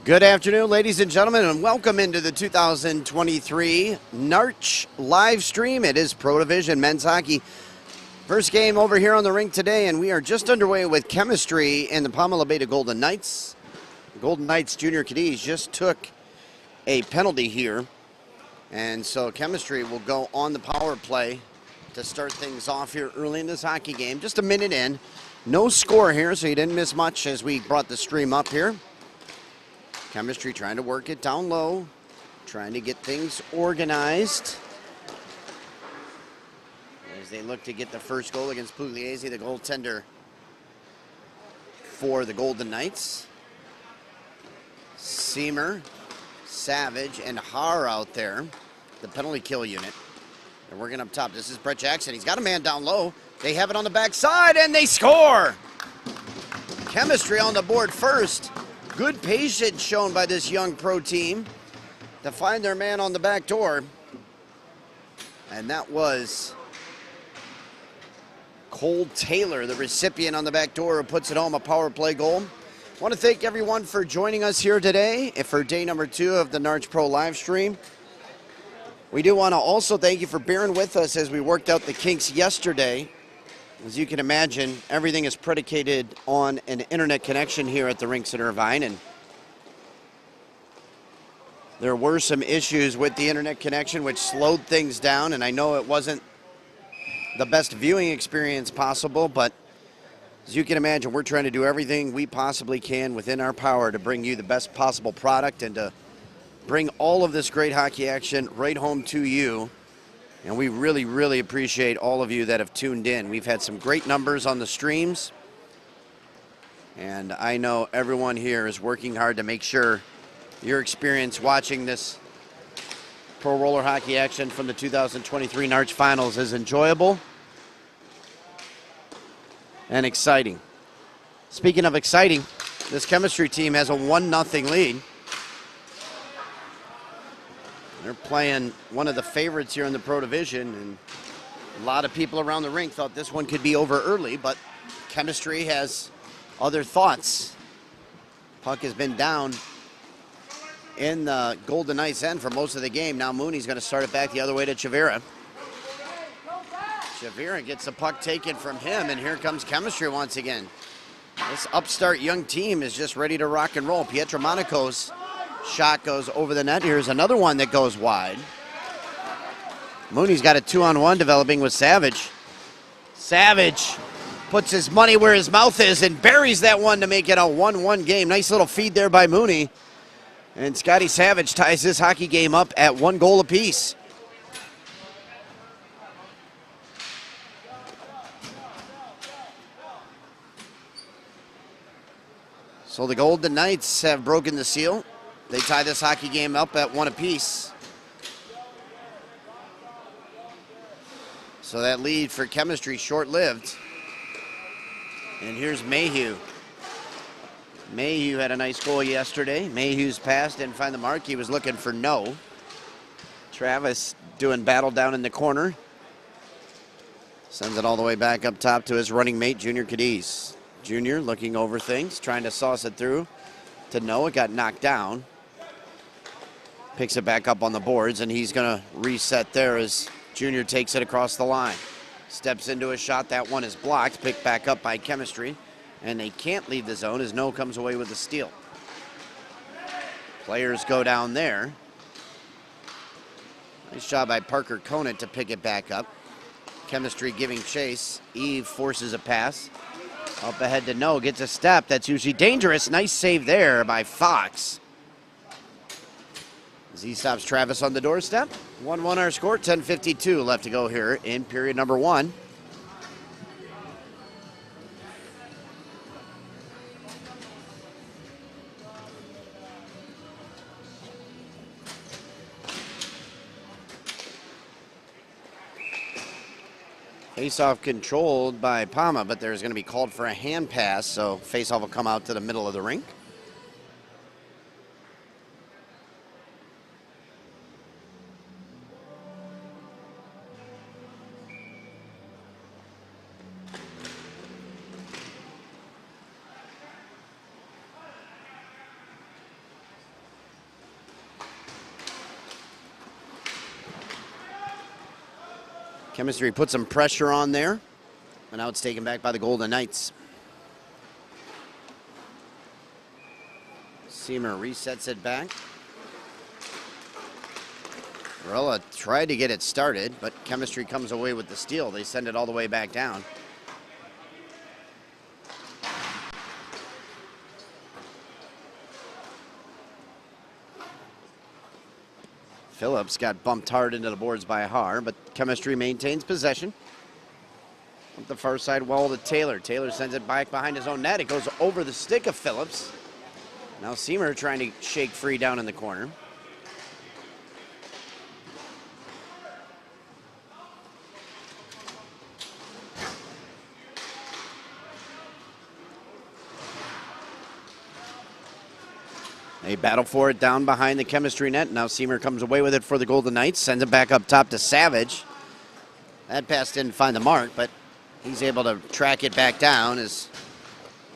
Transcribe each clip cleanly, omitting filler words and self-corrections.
Good afternoon, ladies and gentlemen, and welcome into the 2023 NARCH Live-Stream. It is Pro Division Men's Hockey. First game over here on the rink today, and we are just underway with Kemistry and the Pama Labeda Golden Knights. Golden Knights junior caddies just took a penalty here, and so Kemistry will go on the power play to start things off here early in this hockey game. Just a minute in. No score here, so you didn't miss much as we brought the stream up here. Kemistry trying to work it down low, trying to get things organized as they look to get the first goal against Pugliese, the goaltender for the Golden Knights. Seamer, Savage, and Haar out there, the penalty kill unit. They're working up top. This is Brett Jackson. He's got a man down low. They have it on the backside, and they score! Kemistry on the board first. Good patience shown by this young pro team to find their man on the back door. And that was Cole Taylor, the recipient on the back door, who puts it home, a power play goal. I want to thank everyone for joining us here today for day number 2 of the NARCH Pro Live-Stream. We do want to also thank you for bearing with us as we worked out the kinks yesterday. As you can imagine, everything is predicated on an internet connection here at the rinks in Irvine, and there were some issues with the internet connection which slowed things down, and I know it wasn't the best viewing experience possible, but as you can imagine, we're trying to do everything we possibly can within our power to bring you the best possible product and to bring all of this great hockey action right home to you. And we really, really appreciate all of you that have tuned in. We've had some great numbers on the streams. And I know everyone here is working hard to make sure your experience watching this pro roller hockey action from the 2023 NARCH Finals is enjoyable and exciting. Speaking of exciting, this Kemistry team has a 1-0 lead. They're playing one of the favorites here in the Pro Division, and a lot of people around the rink thought this one could be over early, but Kemistry has other thoughts. Puck has been down in the Golden Knights' end for most of the game. Now Mooney's going to start it back the other way to Chavira. Chavira gets the puck taken from him, and here comes Kemistry once again. This upstart young team is just ready to rock and roll. Pietro Monaco's shot goes over the net. Here's another one that goes wide. Mooney's got a 2-on-1 developing with Savage. Savage puts his money where his mouth is and buries that one to make it a 1-1 game. Nice little feed there by Mooney. And Scotty Savage ties this hockey game up at 1 goal apiece. So the Golden Knights have broken the seal. They tie this hockey game up at 1 apiece. So that lead for Kemistry short-lived. And here's Mayhew. Mayhew had a nice goal yesterday. Mayhew's pass didn't find the mark. He was looking for no. Travis doing battle down in the corner. Sends it all the way back up top to his running mate, Junior Cadiz. Junior looking over things, trying to sauce it through to no. It got knocked down. Picks it back up on the boards, and he's going to reset there as Junior takes it across the line. Steps into a shot. That one is blocked. Picked back up by Kemistry. And they can't leave the zone as No comes away with the steal. Players go down there. Nice job by Parker Conant to pick it back up. Kemistry giving chase. Eve forces a pass. Up ahead to No. Gets a step. That's usually dangerous. Nice save there by Fox. As he stops Travis on the doorstep. 1-1 our score. 10:52 left to go here in period number 1. Face-off controlled by Pama, but there's going to be called for a hand pass, so face-off will come out to the middle of the rink. Kemistry put some pressure on there, and now it's taken back by the Golden Knights. Seamer resets it back. Varela tried to get it started, but Kemistry comes away with the steal. They send it all the way back down. Phillips got bumped hard into the boards by Har, but Kemistry maintains possession. Up the far side wall to Taylor. Taylor sends it back behind his own net. It goes over the stick of Phillips. Now Seamer trying to shake free down in the corner. They battle for it down behind the Kemistry net. Now Seamer comes away with it for the Golden Knights. Sends it back up top to Savage. That pass didn't find the mark, but he's able to track it back down as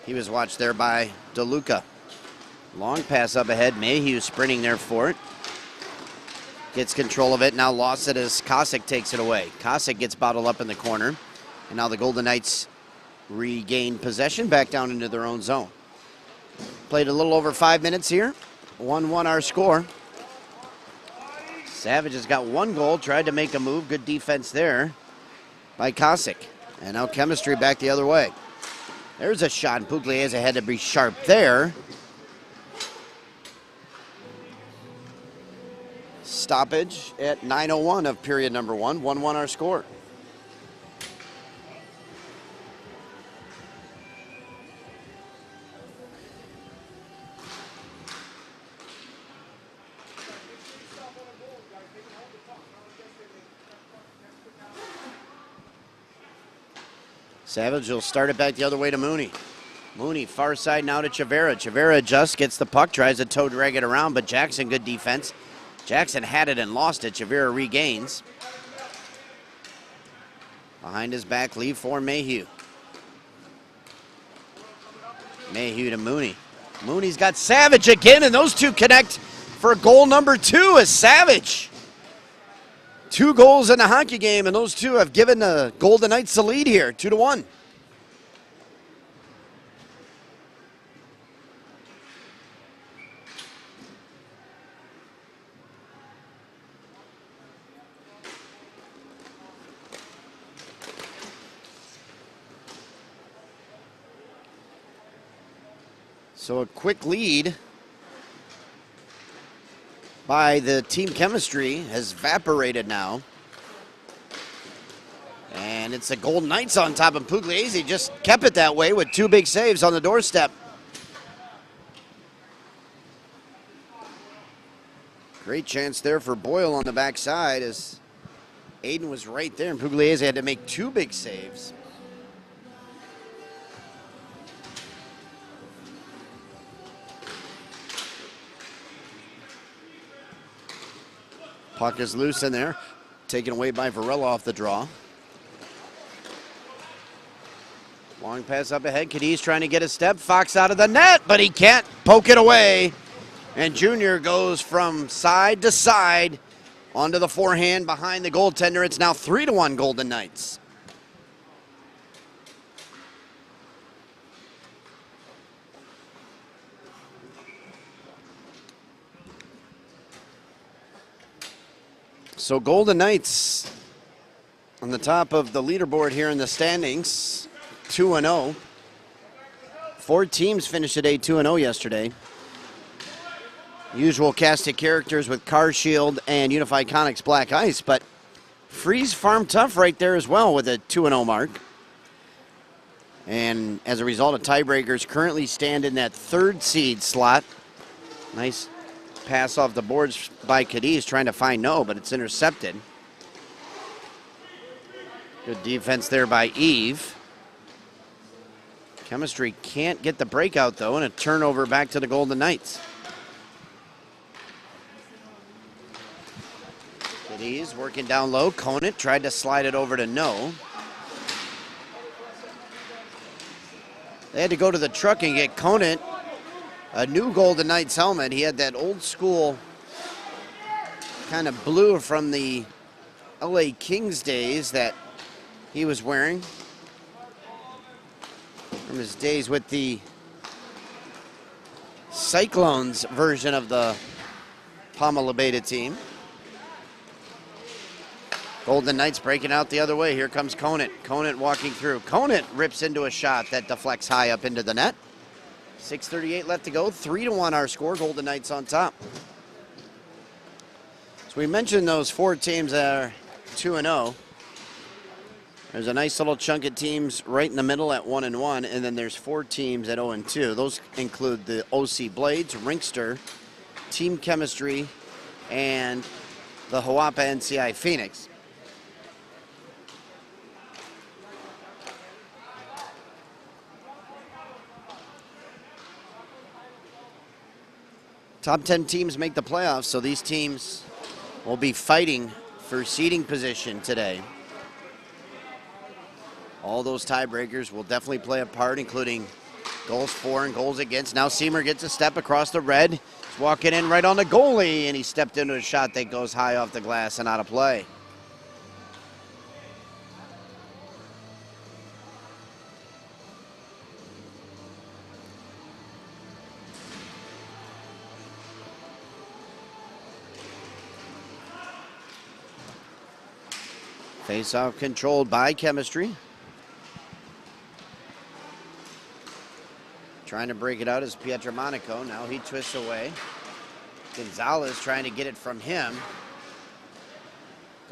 he was watched there by DeLuca. Long pass up ahead. Mayhew sprinting there for it. Gets control of it. Now lost it as Kosick takes it away. Kosick gets bottled up in the corner. And now the Golden Knights regain possession back down into their own zone. Played a little over 5 minutes here. 1-1 our score. Savage has got one goal. Tried to make a move. Good defense there by Kosick. And now Kemistry back the other way. There's a shot, and Pugliese had to be sharp there. Stoppage at 9:01 of period number 1. 1-1 our score. Savage will start it back the other way to Mooney. Mooney, far side now to Chavera. Chavera adjusts, gets the puck, tries to toe drag it around, but Jackson, good defense. Jackson had it and lost it. Chavera regains. Behind his back, leave for Mayhew. Mayhew to Mooney. Mooney's got Savage again, and those two connect for goal number 2 as Savage. 2 goals in the hockey game, and those two have given the Golden Knights the lead here, 2-1. So a quick lead by the team Kemistry has evaporated now. And it's the Golden Knights on top, and Pugliese just kept it that way with 2 big saves on the doorstep. Great chance there for Boyle on the backside as Aiden was right there, and Pugliese had to make 2 big saves. Puck is loose in there, taken away by Varela off the draw. Long pass up ahead. Cadiz trying to get a step. Fox out of the net, but he can't poke it away. And Junior goes from side to side onto the forehand behind the goaltender. It's now 3-1 Golden Knights. So Golden Knights on the top of the leaderboard here in the standings, 2-0. 4 teams finished today 2-0 yesterday. Usual cast of characters with Carshiels and Unified Conics Black Ice, but Freeze Farm Tough right there as well with a 2-0 mark. And as a result of tiebreakers, currently stand in that 3rd seed slot. Nice pass off the boards by Cadiz, trying to find no, but it's intercepted. Good defense there by Eve. Kemistry can't get the breakout, though, and a turnover back to the Golden Knights. Cadiz working down low. Conant tried to slide it over to no. They had to go to the truck and get Conant a new Golden Knights helmet. He had that old school kind of blue from the LA Kings days that he was wearing from his days with the Cyclones version of the Pama Labeda team. Golden Knights breaking out the other way. Here comes Conant. Conant walking through. Conant rips into a shot that deflects high up into the net. 6:38 left to go. 3-1 our score. Golden Knights on top. So we mentioned those 4 teams that are 2-0. There's a nice little chunk of teams right in the middle at 1-1, and then there's 4 teams at 0-2. Those include the OC Blades, Rinkster, Team Kemistry, and the Hawapa NCI Phoenix. Top 10 teams make the playoffs, so these teams will be fighting for seeding position today. All those tiebreakers will definitely play a part, including goals for and goals against. Now Seymour gets a step across the red. He's walking in right on the goalie, and he stepped into a shot that goes high off the glass and out of play. Face-off controlled by Kemistry. Trying to break it out is Pietromonaco. Now he twists away. Gonzalez trying to get it from him.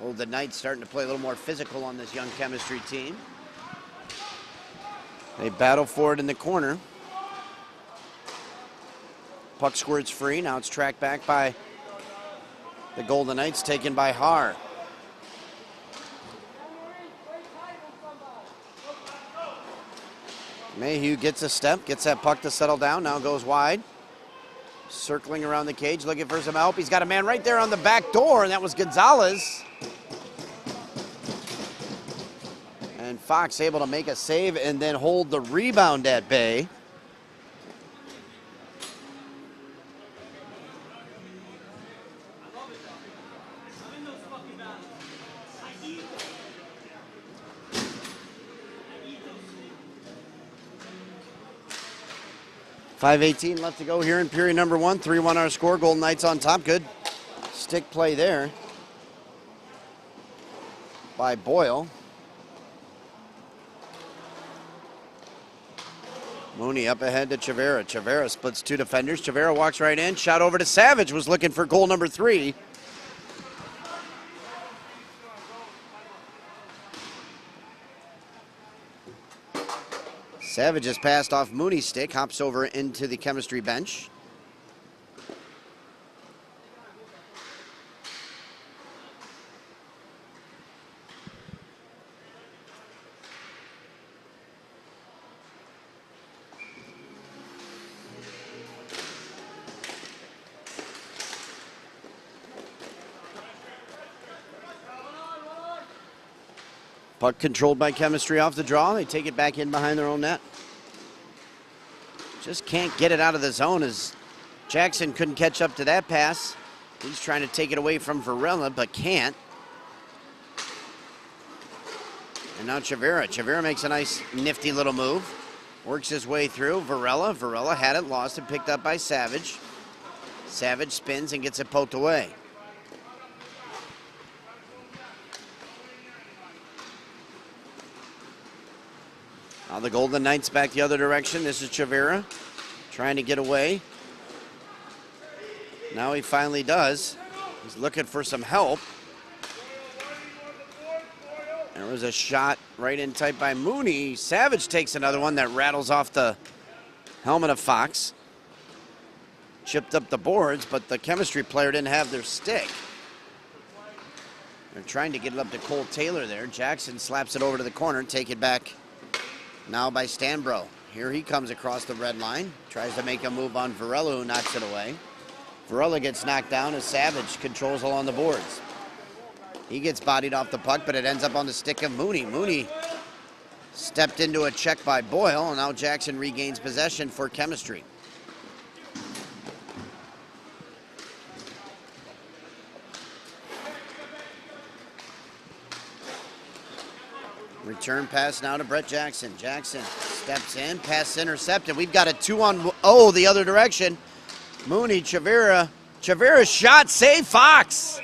Golden Knights starting to play a little more physical on this young Kemistry team. They battle for it in the corner. Puck squirts free. Now it's tracked back by the Golden Knights, taken by Haar. Mayhew gets a step, gets that puck to settle down, now goes wide. Circling around the cage, looking for some help. He's got a man right there on the back door, and that was Gonzalez. And Fox able to make a save and then hold the rebound at bay. .5:18 left to go here in period number 1. 3-1 our score. Golden Knights on top. Good stick play there by Boyle. Mooney up ahead to Chavera. Chavera splits 2 defenders. Chavera walks right in. Shot over to Savage. Was looking for goal number 3. Savage has passed off Mooney's stick, hops over into the Kemistry bench. Puck controlled by Kemistry off the draw. They take it back in behind their own net. Just can't get it out of the zone as Jackson couldn't catch up to that pass. He's trying to take it away from Varela, but can't. And now Chavera. Chavera makes a nice, nifty little move. Works his way through. Varela. Varela had it, lost it, picked up by Savage. Savage spins and gets it poked away. Now the Golden Knights back the other direction. This is Chavira trying to get away. Now he finally does. He's looking for some help. There was a shot right in tight by Mooney. Savage takes another one that rattles off the helmet of Fox. Chipped up the boards, but the Kemistry player didn't have their stick. They're trying to get it up to Cole Taylor there. Jackson slaps it over to the corner, take it back now by Stanbro. Here he comes across the red line. Tries to make a move on Varela, who knocks it away. Varela gets knocked down as Savage controls along the boards. He gets bodied off the puck, but it ends up on the stick of Mooney. Mooney stepped into a check by Boyle, and now Jackson regains possession for Kemistry. Return pass now to Brett Jackson. Jackson steps in, pass intercepted. We've got a 2-on-0 the other direction. Mooney, Chavira. Chavira's shot, save Fox.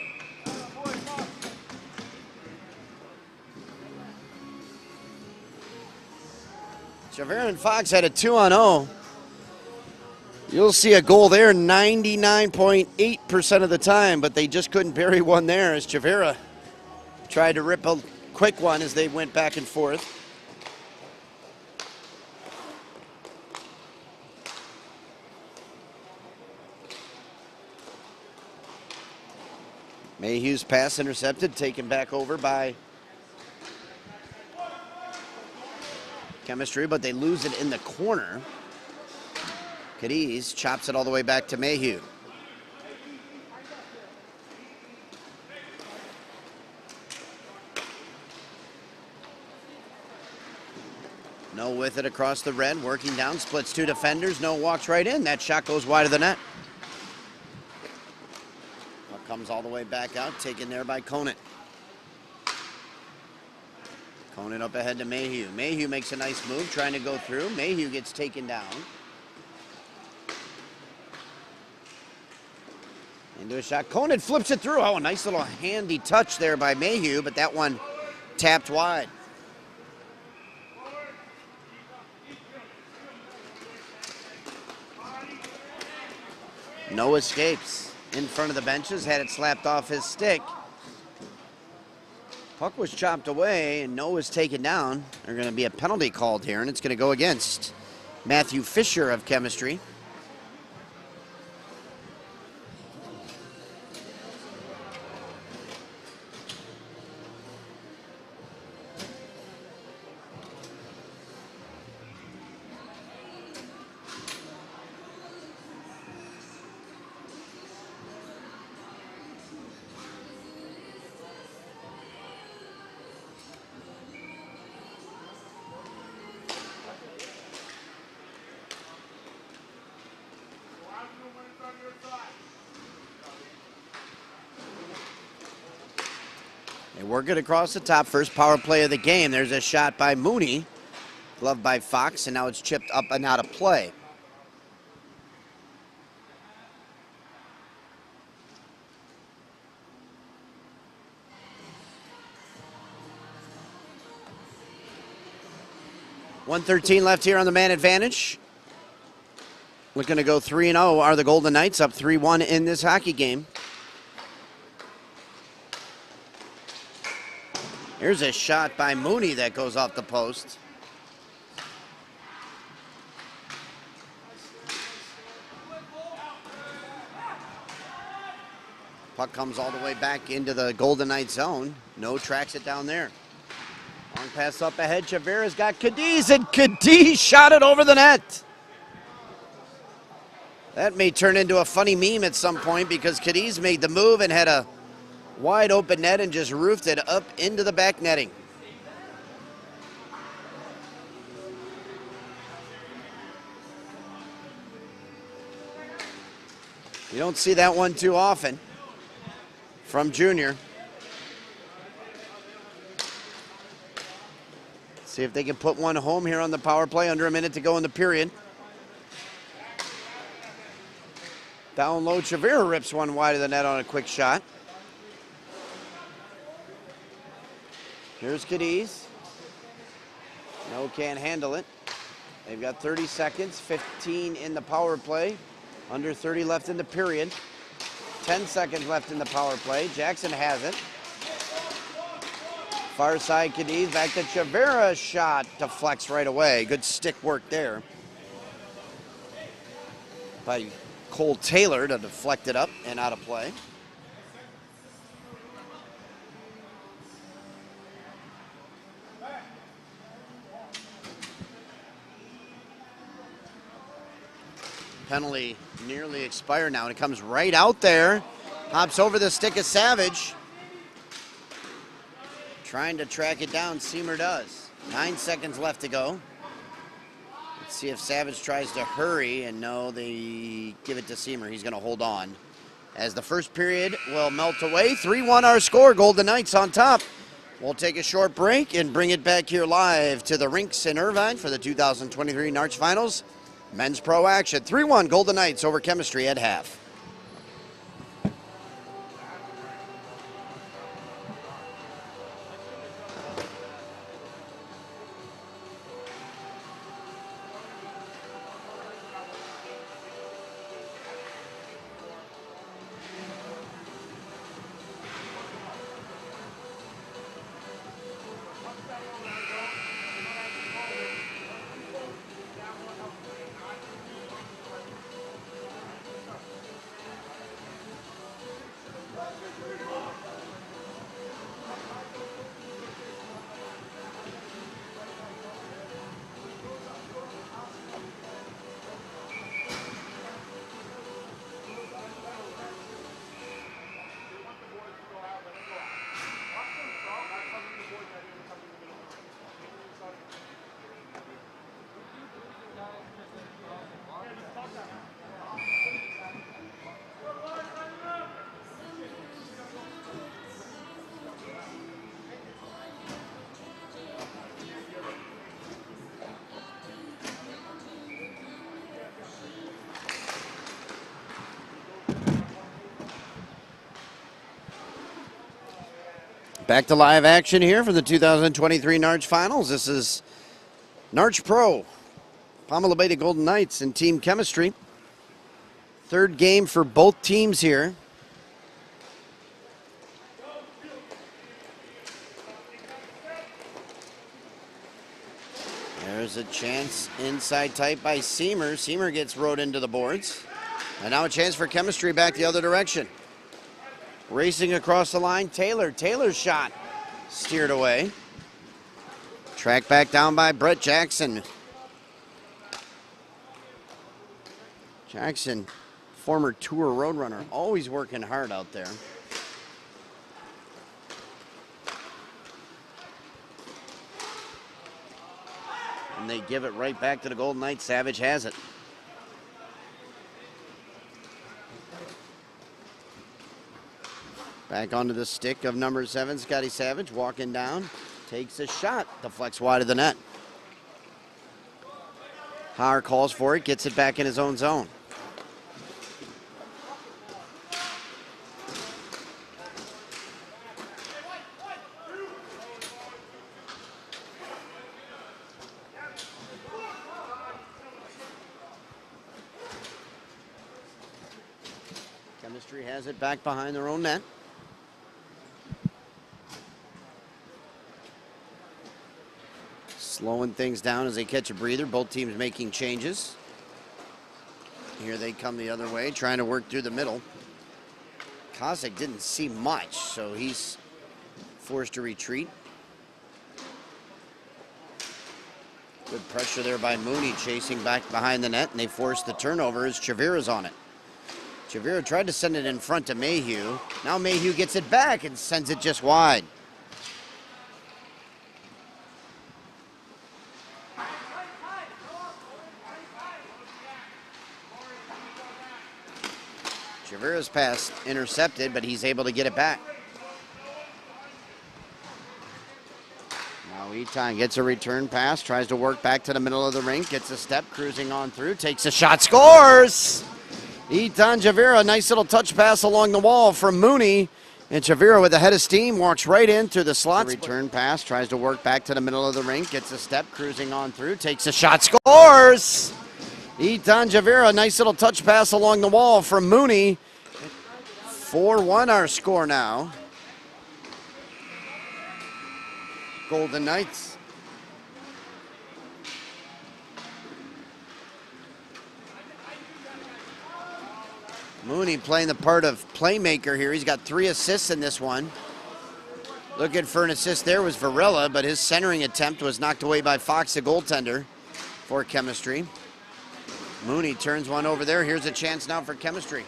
Chavira and Fox had a 2-on-0. You'll see a goal there 99.8% of the time, but they just couldn't bury one there as Chavira tried to rip a quick one as they went back and forth. Mayhew's pass intercepted, taken back over by Kemistry, but they lose it in the corner. Cadiz chops it all the way back to Mayhew. No with it across the red, working down, splits two defenders, no walks right in. That shot goes wide of the net. Well, comes all the way back out, taken there by Conant. Conant up ahead to Mayhew. Mayhew makes a nice move, trying to go through. Mayhew gets taken down. Into a shot. Conant flips it through. Oh, a nice little handy touch there by Mayhew, but that one tapped wide. No escapes. In front of the benches, had it slapped off his stick. Puck was chopped away, and Noah's taken down. There's going to be a penalty called here, and it's going to go against Matthew Fisher of Kemistry. They work it across the top. First power play of the game. There's a shot by Mooney. Gloved by Fox, and now it's chipped up and out of play. .113 left here on the man advantage. Looking to go 3-0 are the Golden Knights, up 3-1 in this hockey game. Here's a shot by Mooney that goes off the post. Puck comes all the way back into the Golden Knights zone. No tracks it down there. Long pass up ahead. Chavira's got Cadiz, and Cadiz shot it over the net. That may turn into a funny meme at some point because Cadiz made the move and had a wide open net and just roofed it up into the back netting. You don't see that one too often from Junior. See if they can put one home here on the power play. Under a minute to go in the period. Down low, Chavira rips one wide of the net on a quick shot. Here's Cadiz. No, can't handle it. They've got 30 seconds, 15 in the power play, under 30 left in the period. 10 seconds left in the power play. Jackson has it. Far side Cadiz, back to Chavera, shot deflects right away. Good stick work there by Cole Taylor to deflect it up and out of play. Penalty nearly expired now, and it comes right out there. Hops over the stick of Savage. Trying to track it down, Seymour does. 9 seconds left to go. Let's see if Savage tries to hurry, and no, they give it to Seymour. He's going to hold on. As the first period will melt away, 3-1 our score. Golden Knights on top. We'll take a short break and bring it back here live to the rinks in Irvine for the 2023 NARCH Finals. Men's Pro action. 3-1 Golden Knights over Kemistry at half. Back to live action here for the 2023 NARCH Finals. This is NARCH Pro, Pama Labeda Golden Knights and Team Kemistry. Third game for both teams here. There's a chance inside tight by Seymour. Seymour gets rode into the boards. And now a chance for Kemistry back the other direction. Racing across the line, Taylor. Taylor's shot steered away. Tracked back down by Brett Jackson. Jackson, former tour Roadrunner, always working hard out there. And they give it right back to the Golden Knights. Savage has it. Back onto the stick of number 7, Scotty Savage, walking down, takes a shot, deflects wide of the net. Haar calls for it, gets it back in his own zone. Kemistry has it back behind their own net. Slowing things down as they catch a breather. Both teams making changes. Here they come the other way, trying to work through the middle. Kosick didn't see much, so he's forced to retreat. Good pressure there by Mooney, chasing back behind the net, and they force the turnover as Chavera's on it. Chavera tried to send it in front to Mayhew. Now Mayhew gets it back and sends it just wide. Chavera's pass intercepted, but he's able to get it back. Now Eton gets a return pass, tries to work back to the middle of the rink, gets a step, cruising on through, takes a shot, scores! Eton Chavera, nice little touch pass along the wall from Mooney, And Chavira with a head of steam walks right in through the slots. Return pass, tries to work back to the middle of the rink, gets a step, cruising on through, takes a shot, scores! Etan Chavira, nice little touch pass along the wall from Mooney. 4-1 our score now. Golden Knights. Mooney playing the part of playmaker here. He's got 3 assists in this one. Looking for an assist there was Varela, but his centering attempt was knocked away by Fox, the goaltender for Kemistry. Mooney turns one over there. Here's a chance now for Kemistry.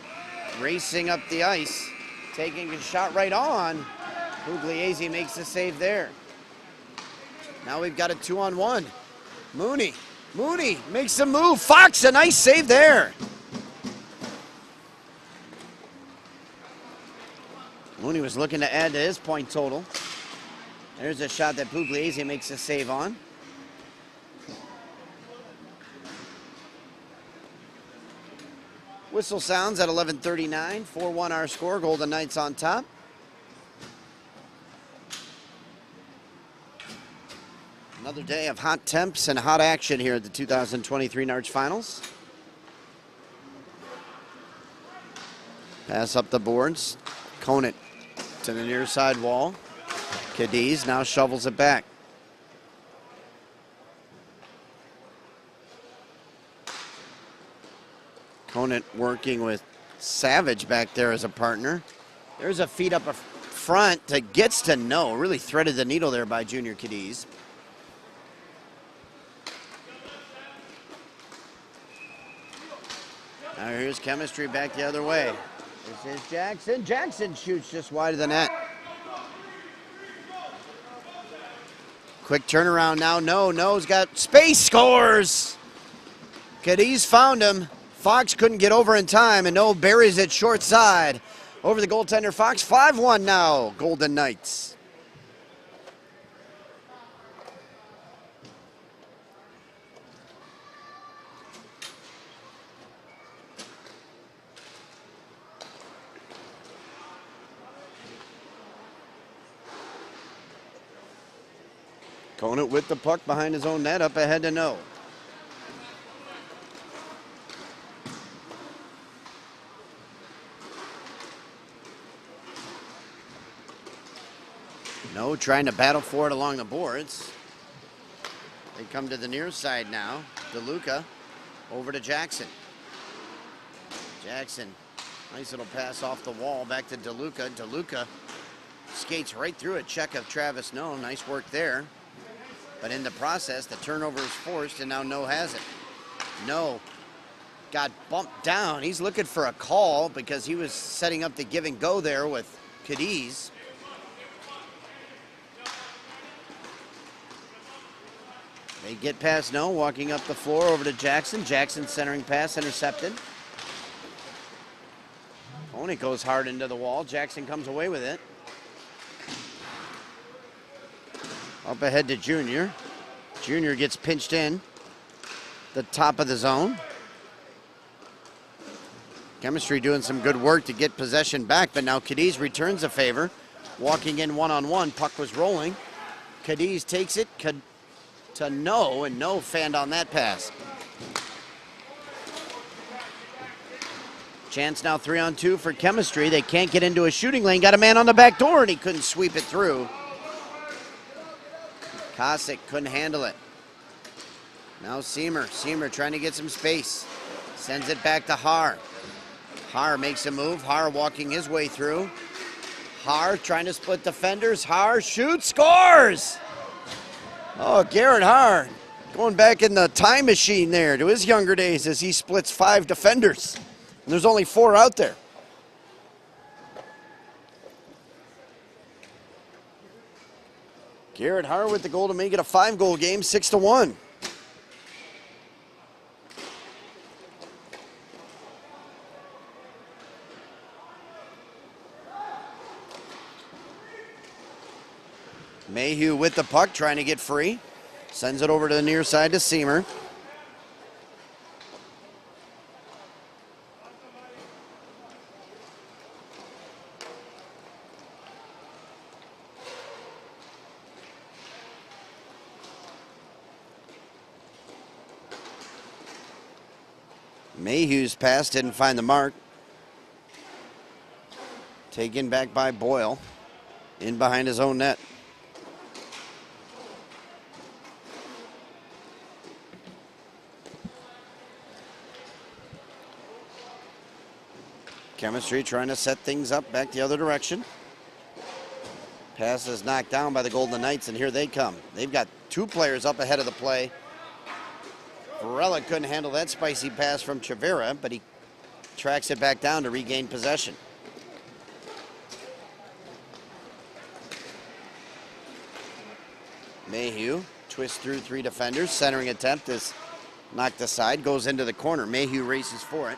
Racing up the ice, taking a shot right on. Pugliese makes the save there. Now we've got a 2-on-1. Mooney makes a move. Fox, a nice save there. Mooney was looking to add to his point total. There's a shot that Pugliese makes a save on. Whistle sounds at 11:39. 4-1 our score. Golden Knights on top. Another day of hot temps and hot action here at the 2023 NARCH Finals. Pass up the boards. Conant to the near side wall. Cadiz now shovels it back. Conant working with Savage back there as a partner. There's a feed up a front that gets to no. Really threaded the needle there by Junior Cadiz. Now here's Kemistry back the other way. This is Jackson. Jackson shoots just wide of the net. Quick turnaround now. No's got space, scores! Cadiz found him. Fox couldn't get over in time, and No buries it short side. Over the goaltender, Fox. 5-1 now, Golden Knights. Conant with the puck behind his own net, up ahead to No. No trying to battle for it along the boards. They come to the near side now. DeLuca over to Jackson. Jackson, nice little pass off the wall back to DeLuca. DeLuca skates right through a check of Travis No. Nice work there. But in the process, the turnover is forced, and now No has it. No got bumped down. He's looking for a call because he was setting up the give and go there with Cadiz. They get past No, walking up the floor over to Jackson. Jackson centering pass intercepted. Conant goes hard into the wall. Jackson comes away with it. Up ahead to Junior. Junior gets pinched in the top of the zone. Kemistry doing some good work to get possession back, but now Cadiz returns a favor. Walking in one-on-one, puck was rolling. Cadiz takes it to No, and No fanned on that pass. Chance now 3-on-2 for Kemistry. They can't get into a shooting lane. Got a man on the back door, and he couldn't sweep it through. Kosick couldn't handle it. Now Seymour trying to get some space. Sends it back to Haar. Haar makes a move. Haar walking his way through. Haar trying to split defenders. Haar shoots, scores! Oh, Garrett Haar going back in the time machine there to his younger days as he splits 5 defenders. And there's only 4 out there. Garrett Haar with the goal to make it a 5-goal game, 6-1. Mayhew with the puck, trying to get free. Sends it over to the near side to Seymour. Mayhew's pass didn't find the mark. Taken back by Boyle. In behind his own net. Kemistry trying to set things up back the other direction. Pass is knocked down by the Golden Knights, and here they come. They've got two players up ahead of the play. Varela couldn't handle that spicy pass from Chavira, but he tracks it back down to regain possession. Mayhew twists through three defenders. Centering attempt is knocked aside, goes into the corner. Mayhew races for it.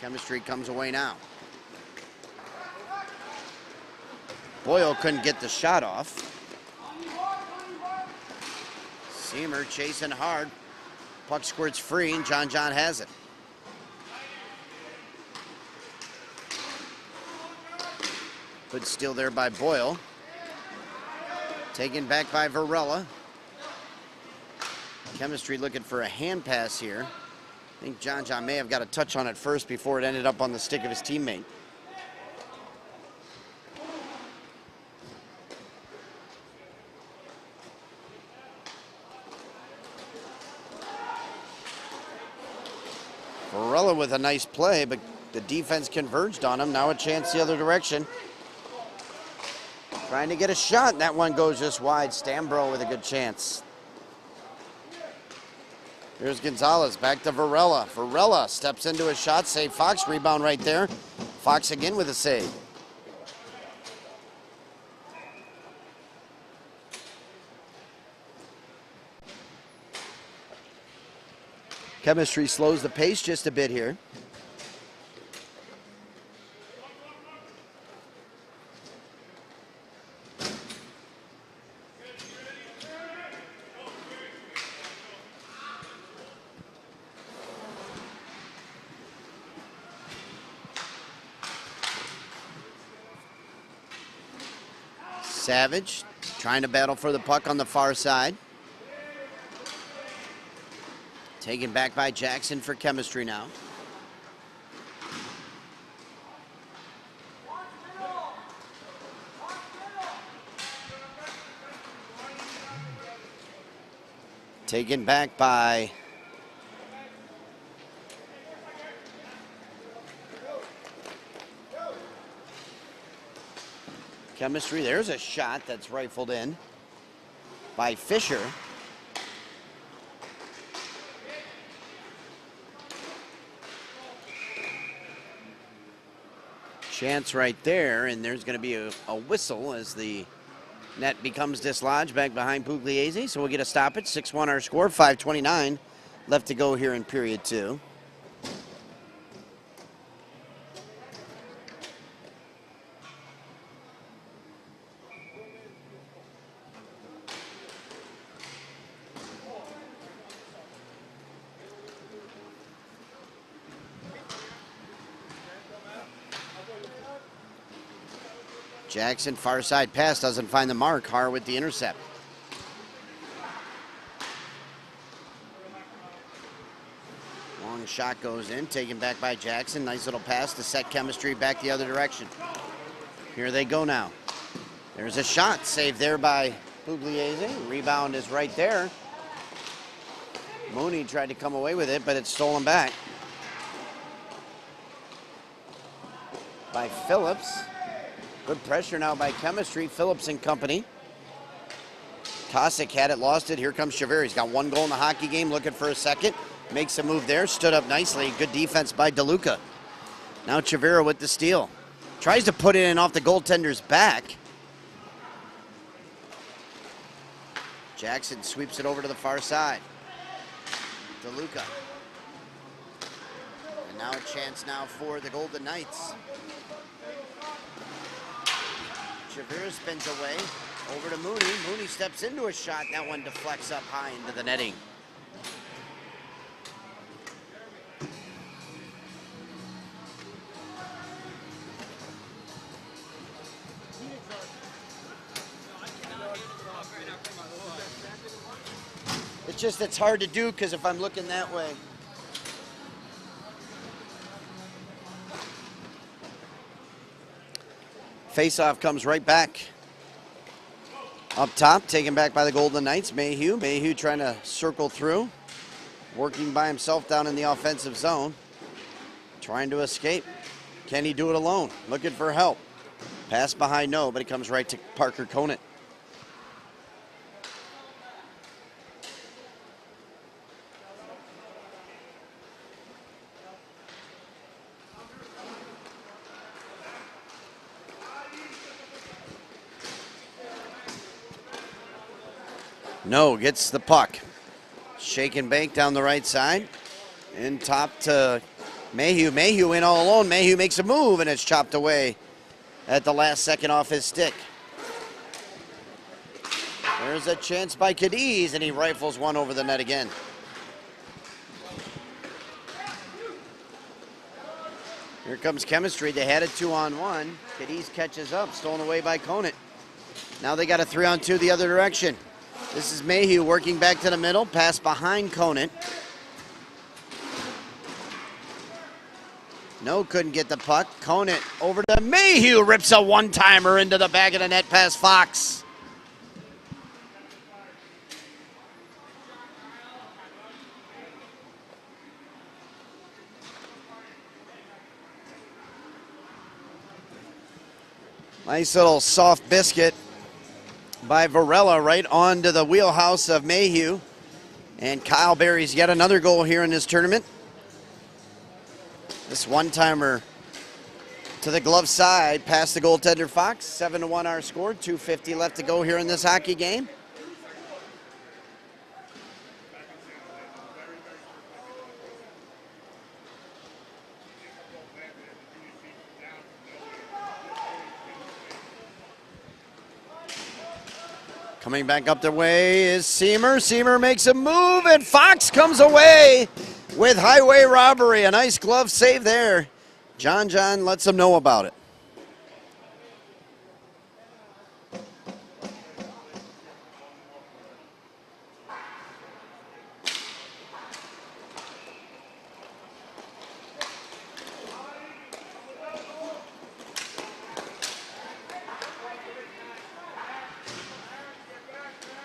Kemistry comes away now. Boyle couldn't get the shot off. Seamer chasing hard. Puck squirts free, and John has it. Good steal there by Boyle. Taken back by Varela. Kemistry looking for a hand pass here. I think John may have got a touch on it first before it ended up on the stick of his teammate. Varela with a nice play, but the defense converged on him. Now a chance the other direction. Trying to get a shot, and that one goes just wide. Stambro with a good chance. Here's Gonzalez, back to Varela. Varela steps into a shot, save Fox, rebound right there. Fox again with a save. Kemistry slows the pace just a bit here. Savage trying to battle for the puck on the far side. Taken back by Jackson for Kemistry now. Taken back by Kemistry. There's a shot that's rifled in by Fisher. Chance right there, and there's going to be a whistle as the net becomes dislodged back behind Pugliese. So we'll get a stoppage. 6-1 our score, 5:29 left to go here in period two. Jackson, far side pass, doesn't find the mark. Har with the intercept. Long shot goes in, taken back by Jackson. Nice little pass to set Kemistry back the other direction. Here they go now. There's a shot, saved there by Pugliese. Rebound is right there. Mooney tried to come away with it, but it's stolen back by Phillips. Good pressure now by Kemistry. Phillips and company. Kosick had it, lost it. Here comes Chavira. He's got one goal in the hockey game, looking for a second. Makes a move there, stood up nicely. Good defense by DeLuca. Now Chavira with the steal. Tries to put it in off the goaltender's back. Jackson sweeps it over to the far side. DeLuca. And now a chance now for the Golden Knights. Chavira spins away, over to Mooney. Mooney steps into a shot, that one deflects up high into the netting. just, it's hard to do because if I'm looking that way. Face-off comes right back. Up top, taken back by the Golden Knights, Mayhew. Mayhew trying to circle through. Working by himself down in the offensive zone. Trying to escape. Can he do it alone? Looking for help. Pass behind, no, but it comes right to Parker Conant. No, gets the puck. Shake and bake down the right side. And top to Mayhew. Mayhew in all alone. Mayhew makes a move, and it's chopped away at the last second off his stick. There's a chance by Cadiz, and he rifles one over the net again. Here comes Kemistry. They had a 2-on-1. Cadiz catches up, stolen away by Conant. Now they got a 3-on-2 the other direction. This is Mayhew working back to the middle. Pass behind Conant. No, couldn't get the puck. Conant over to Mayhew. Rips a one-timer into the back of the net past Fox. Nice little soft biscuit by Varela right onto the wheelhouse of Mayhew. And Kyle buries yet another goal here in this tournament. This one-timer to the glove side past the goaltender Fox. 7-1 our score. 2:50 left to go here in this hockey game. Coming back up the way is Seamer. Seamer makes a move, and Fox comes away with highway robbery. A nice glove save there. John lets him know about it.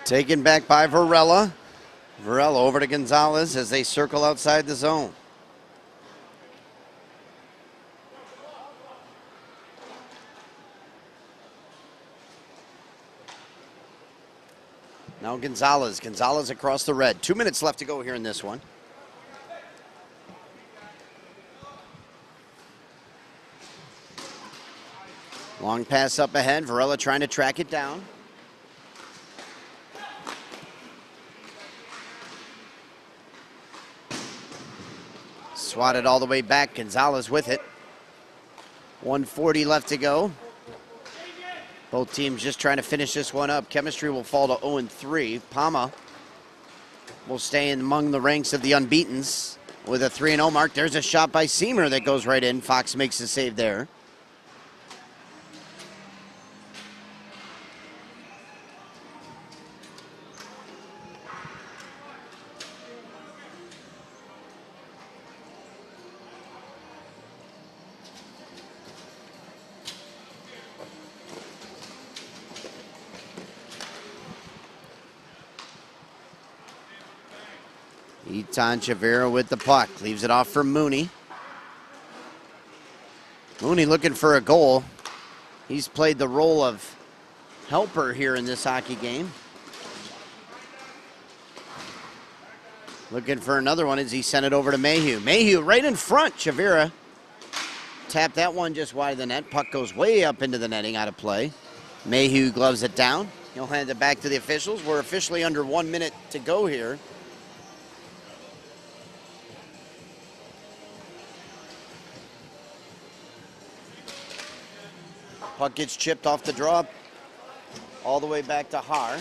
Taken back by Varela. Varela over to Gonzalez as they circle outside the zone. Now Gonzalez. Gonzalez across the red. 2 minutes left to go here in this one. Long pass up ahead. Varela trying to track it down. Swatted all the way back. Gonzalez with it. 1:40 left to go. Both teams just trying to finish this one up. Kemistry will fall to 0-3. Pama will stay in among the ranks of the unbeatens with a 3-0 mark. There's a shot by Seamer that goes right in. Fox makes the save there. Etan Chavera with the puck. Leaves it off for Mooney. Mooney looking for a goal. He's played the role of helper here in this hockey game. Looking for another one as he sent it over to Mayhew. Mayhew right in front. Chavera tapped that one just wide of the net. Puck goes way up into the netting, out of play. Mayhew gloves it down. He'll hand it back to the officials. We're officially under 1 minute to go here. Puck gets chipped off the draw all the way back to Haar.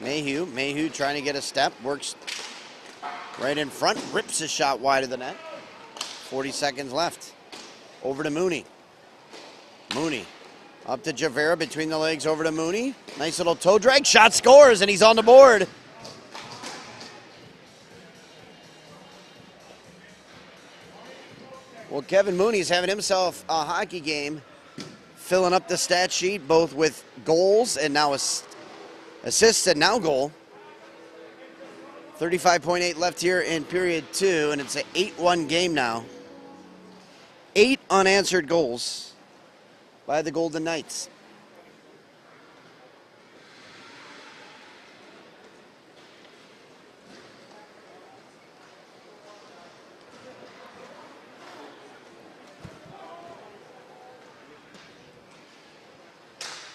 Mayhew trying to get a step, works right in front, rips a shot wide of the net. 40 seconds left. Over to Mooney. Mooney Up to Javera, between the legs, over to Mooney. Nice little toe drag. Shot scores, and he's on the board. Well, Kevin Mooney's having himself a hockey game, filling up the stat sheet, both with goals and now assists and now goal. 35.8 left here in period 2, and it's an 8-1 game now. 8 unanswered goals by the Golden Knights.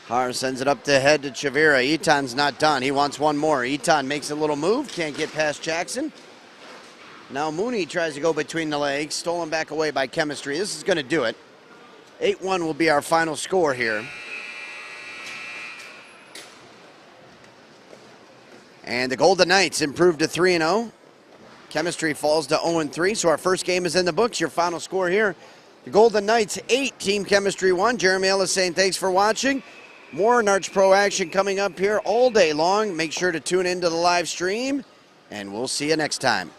Har sends it up the head to Chavira. Eaton's not done. He wants one more. Eaton makes a little move. Can't get past Jackson. Now Mooney tries to go between the legs. Stolen back away by Kemistry. This is going to do it. 8-1 will be our final score here. And the Golden Knights improved to 3-0. Kemistry falls to 0-3. So our first game is in the books. Your final score here. The Golden Knights 8, Team Kemistry 1. Jeremy Ellis saying thanks for watching. More NARCH Pro action coming up here all day long. Make sure to tune into the live stream, and we'll see you next time.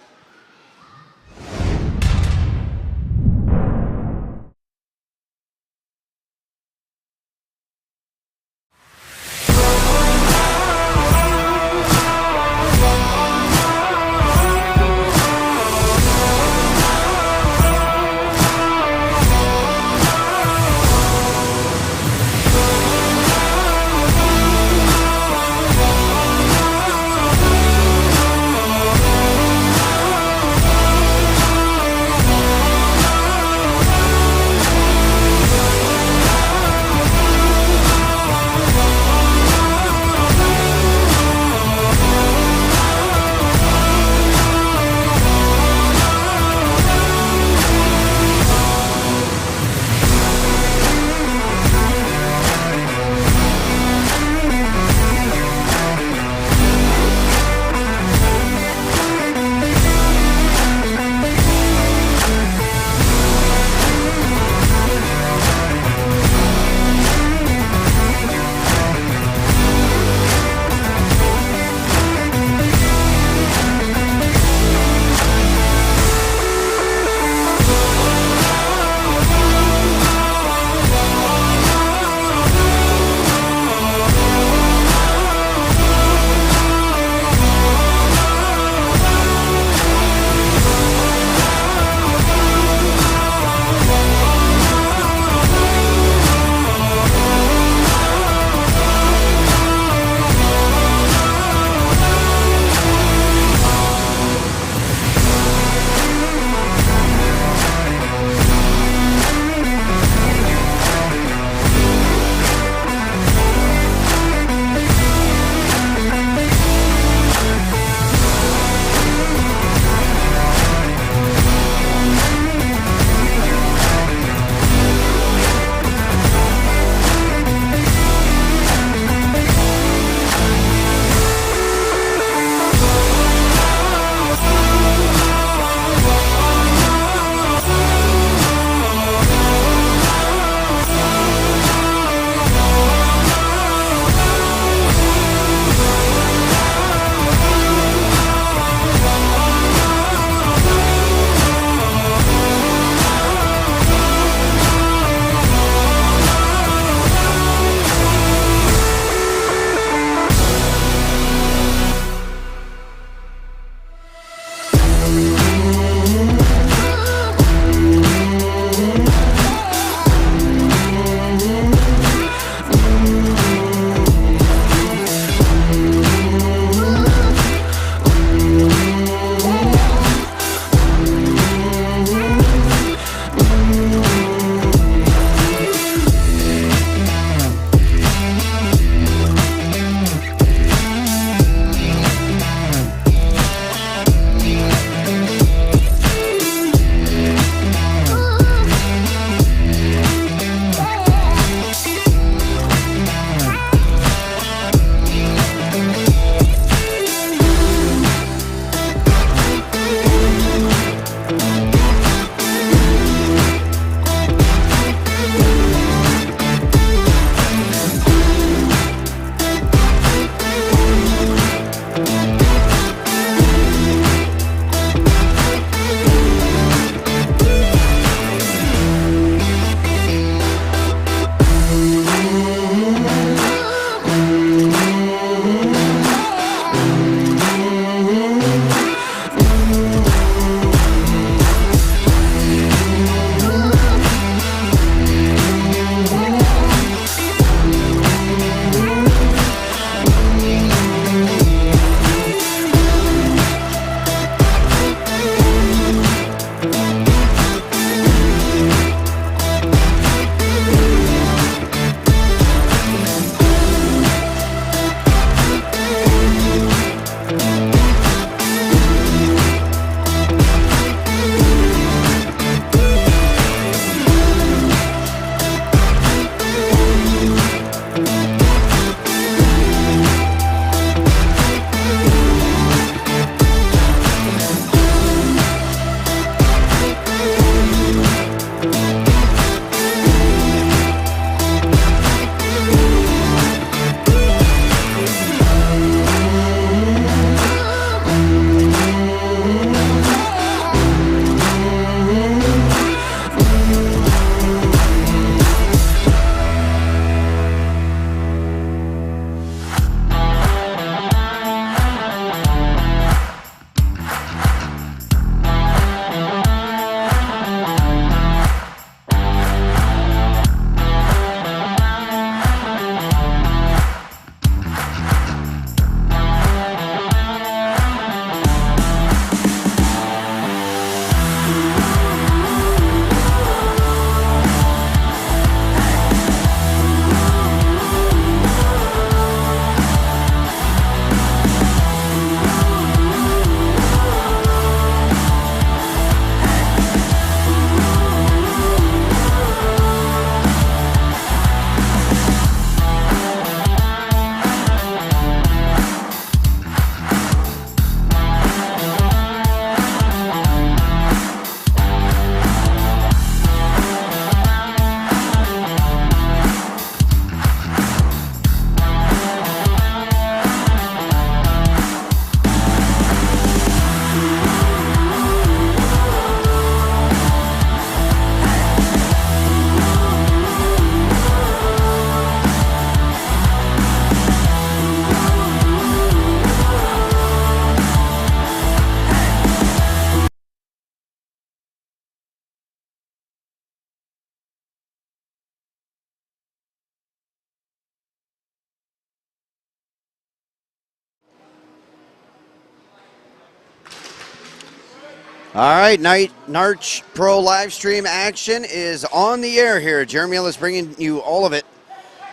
All right, NARCH Pro Live-Stream action is on the air here. Jeremy Ellis bringing you all of it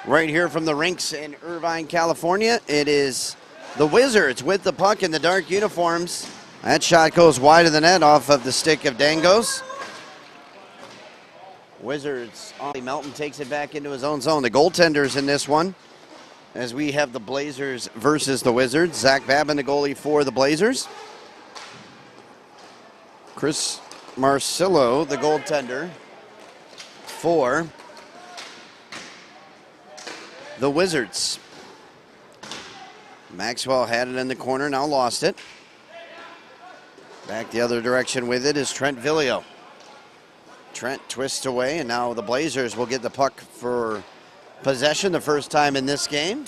right here from the rinks in Irvine, California. It is the Wizards with the puck in the dark uniforms. That shot goes wide of the net off of the stick of Dangos. Wizards, Ollie Melton takes it back into his own zone. The goaltenders in this one, as we have the Blazers versus the Wizards. Zach Babin, the goalie for the Blazers. Chris Marcillo, the goaltender for the Wizards. Maxwell had it in the corner, now lost it. Back the other direction with it is Trent Villio. Trent twists away, and now the Blazers will get the puck for possession the first time in this game.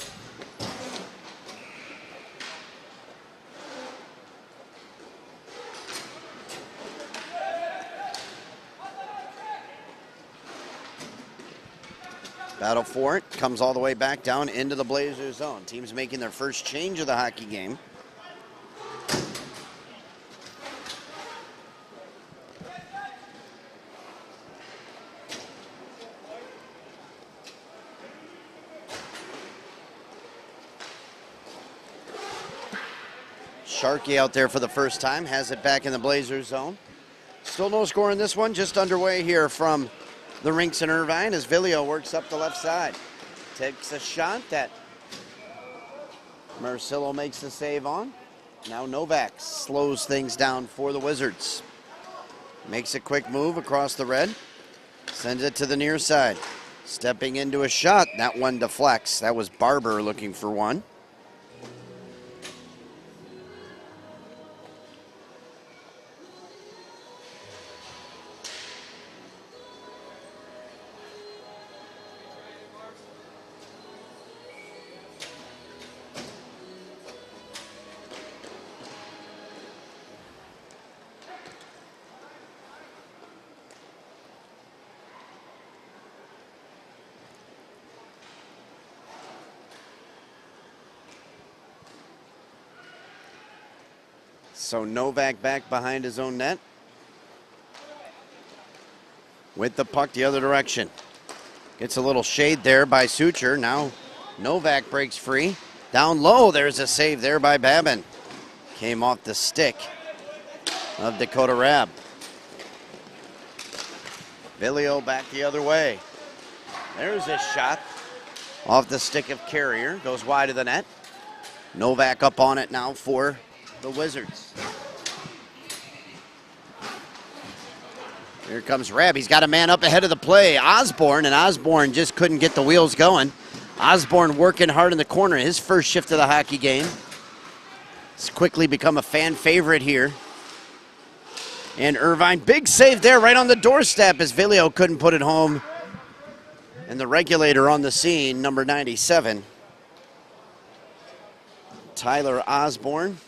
Battle for it, comes all the way back down into the Blazers zone. Teams making their first change of the hockey game. Sharkey out there for the first time, has it back in the Blazers zone. Still no score in this one, just underway here from the rinks in Irvine as Villio works up the left side. Takes a shot that Marcillo makes the save on. Now Novak slows things down for the Wizards. Makes a quick move across the red. Sends it to the near side. Stepping into a shot. That one deflects. That was Barber looking for one. So Novak back behind his own net. With the puck the other direction. Gets a little shade there by Sucher. Now Novak breaks free. Down low, there's a save there by Babin. Came off the stick of Dakota Rabb. Villio back the other way. There's a shot off the stick of Carrier. Goes wide of the net. Novak up on it now for the Wizards. Here comes Rabb. He's got a man up ahead of the play. Osborne, and Osborne just couldn't get the wheels going. Osborne working hard in the corner. His first shift of the hockey game. It's quickly become a fan favorite here in Irvine. Big save there right on the doorstep as Villio couldn't put it home. And the regulator on the scene, number 97, Tyler Osborne.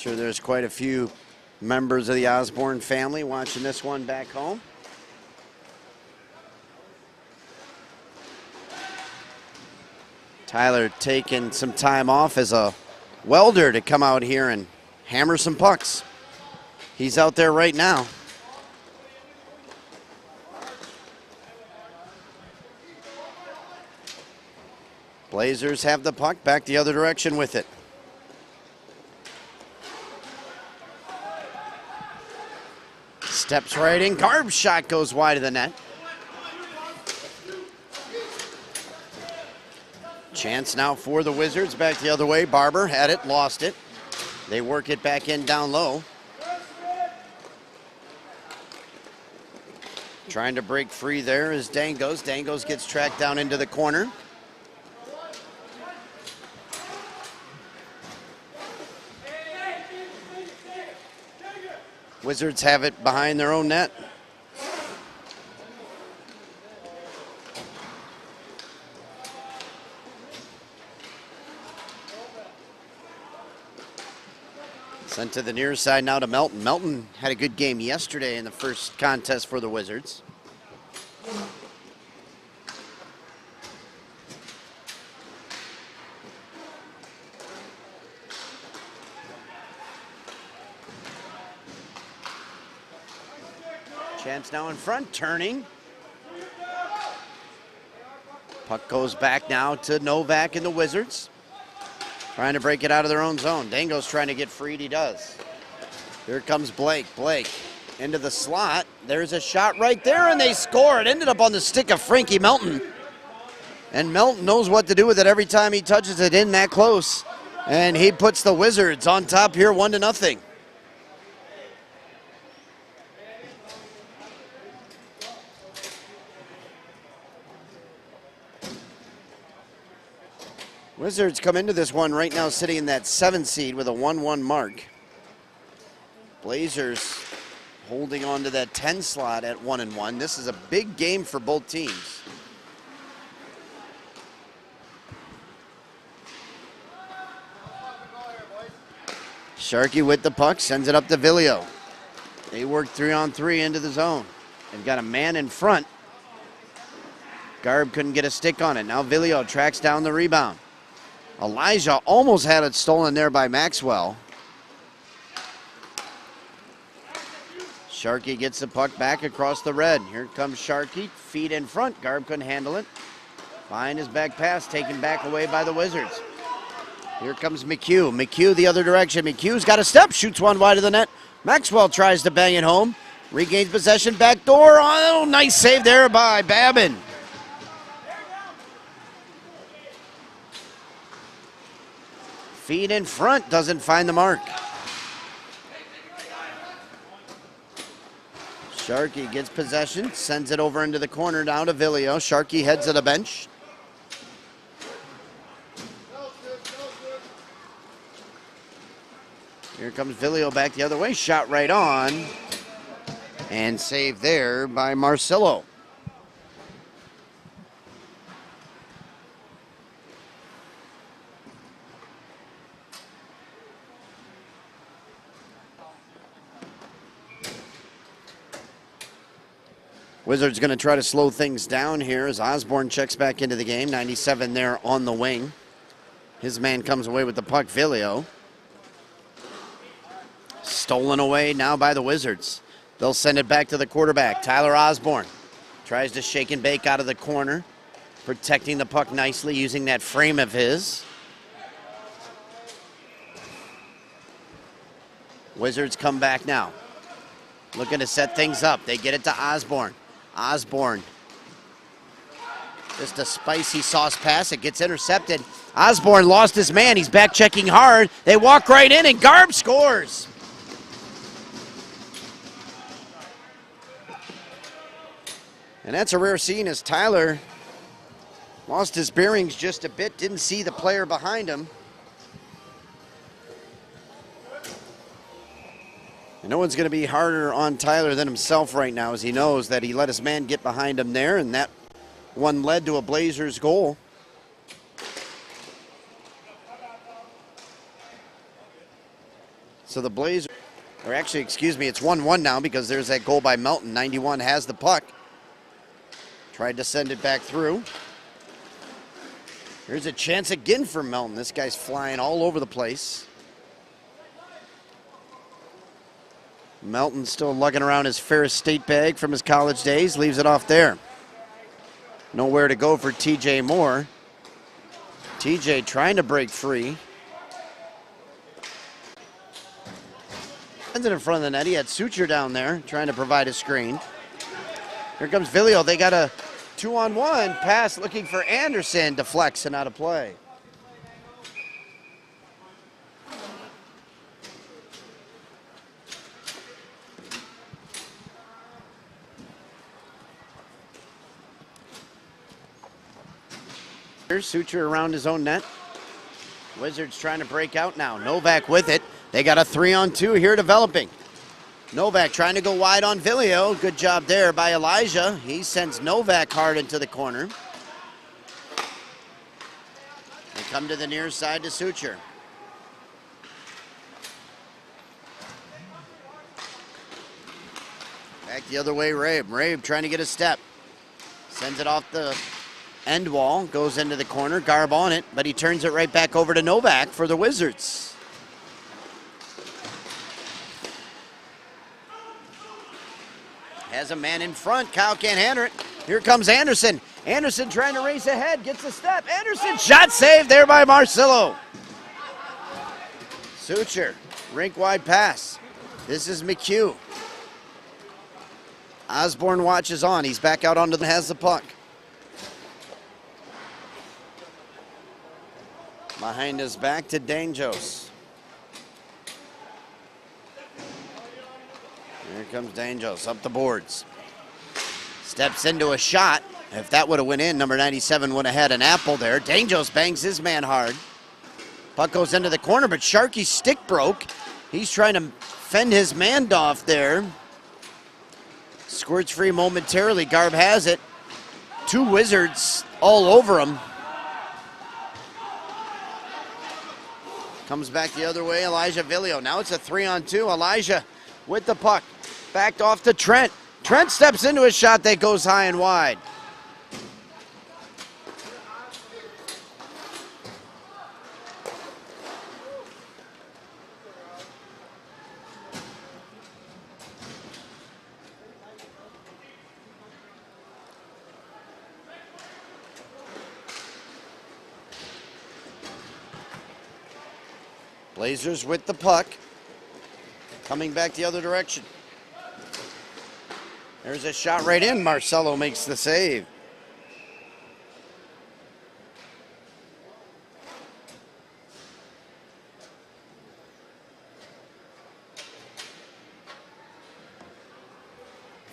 Sure, there's quite a few members of the Osborne family watching this one back home. Tyler taking some time off as a welder to come out here and hammer some pucks. He's out there right now. Blazers have the puck, back the other direction with it. Steps right in. Garb's shot goes wide of the net. Chance now for the Wizards. Back the other way. Barber had it, lost it. They work it back in down low. Trying to break free there is Dangos. Dangos gets tracked down into the corner. Wizards have it behind their own net. Sent to the near side now to Melton. Melton had a good game yesterday in the first contest for the Wizards. Champs now in front, turning. Puck goes back now to Novak and the Wizards. Trying to break it out of their own zone. Dango's trying to get freed, he does. Here comes Blake. Blake into the slot. There's a shot right there, and they score. It ended up on the stick of Frankie Melton. And Melton knows what to do with it every time he touches it in that close. And he puts the Wizards on top here 1-0. Wizards come into this one right now sitting in that 7 seed with a 1-1 mark. Blazers holding on to that 10 slot at 1-1. This is a big game for both teams. Sharkey with the puck, sends it up to Villio. They work 3-on-3 into the zone. They've got a man in front. Garb couldn't get a stick on it. Now Villio tracks down the rebound. Elijah almost had it stolen there by Maxwell. Sharkey gets the puck back across the red. Here comes Sharkey, feet in front. Garb couldn't handle it. Behind his back pass, taken back away by the Wizards. Here comes McHugh. McHugh the other direction. McHugh's got a step, shoots one wide of the net. Maxwell tries to bang it home. Regains possession, back door. Oh, nice save there by Babin. Feet in front, doesn't find the mark. Sharkey gets possession, sends it over into the corner down to Villio. Sharkey heads to the bench. Here comes Villio back the other way, shot right on. And saved there by Marcillo. Wizards going to try to slow things down here as Osborne checks back into the game. 97 there on the wing. His man comes away with the puck, Villio. Stolen away now by the Wizards. They'll send it back to the quarterback, Tyler Osborne. Tries to shake and bake out of the corner. Protecting the puck nicely using that frame of his. Wizards come back now. Looking to set things up. They get it to Osborne. Osborne, just a spicy sauce pass. It gets intercepted. Osborne lost his man. He's back checking hard. They walk right in, and Garb scores. And that's a rare scene as Tyler lost his bearings just a bit. Didn't see the player behind him. And no one's going to be harder on Tyler than himself right now, as he knows that he let his man get behind him there, and that one led to a Blazers goal. So the Blazers, or actually, excuse me, it's 1-1 now because there's that goal by Melton. 91 has the puck. Tried to send it back through. Here's a chance again for Melton. This guy's flying all over the place. Melton still lugging around his Ferris State bag from his college days. Leaves it off there. Nowhere to go for TJ Moore. TJ trying to break free. Sends it in front of the net. He had Suture down there trying to provide a screen. Here comes Villio. They got a 2-on-1 pass looking for Anderson. Deflects and out of play. Suture around his own net. Wizards trying to break out now. Novak with it. They got a 3-on-2 here developing. Novak trying to go wide on Villio. Good job there by Elijah. He sends Novak hard into the corner. They come to the near side to Suture. Back the other way, Rabe. Rabe trying to get a step. Sends it off the end wall, goes into the corner, Garb on it, but he turns it right back over to Novak for the Wizards. has a man in front. Kyle can't handle it. Here comes Anderson. Anderson trying to race ahead, gets a step. Anderson, shot saved there by Marcillo. Suture, rink wide pass. This is McHugh. Osborne watches on. He's back out onto the, has the puck. Behind his back to Danjos. Here comes Danjos up the boards. Steps into a shot. If that would have went in, number 97 would have had an apple there. Danjos bangs his man hard. Puck goes into the corner, but Sharkey's stick broke. He's trying to fend his man off there. Squirts free momentarily. Garb has it. Two Wizards all over him. Comes back the other way, Elijah Villio. Now it's a 3-on-2. Elijah with the puck. Backed off to Trent. Trent steps into a shot that goes high and wide. Blazers with the puck. Coming back the other direction. There's a shot right in. Marcelo makes the save.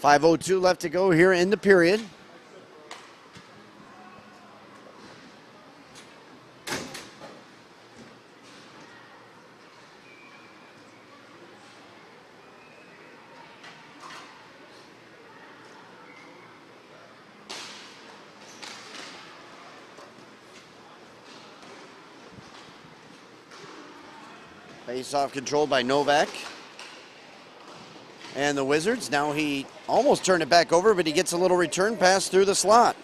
.502 left to go here in the period. Face-off controlled by Novak. And the Wizards, now he almost turned it back over, but he gets a little return pass through the slot.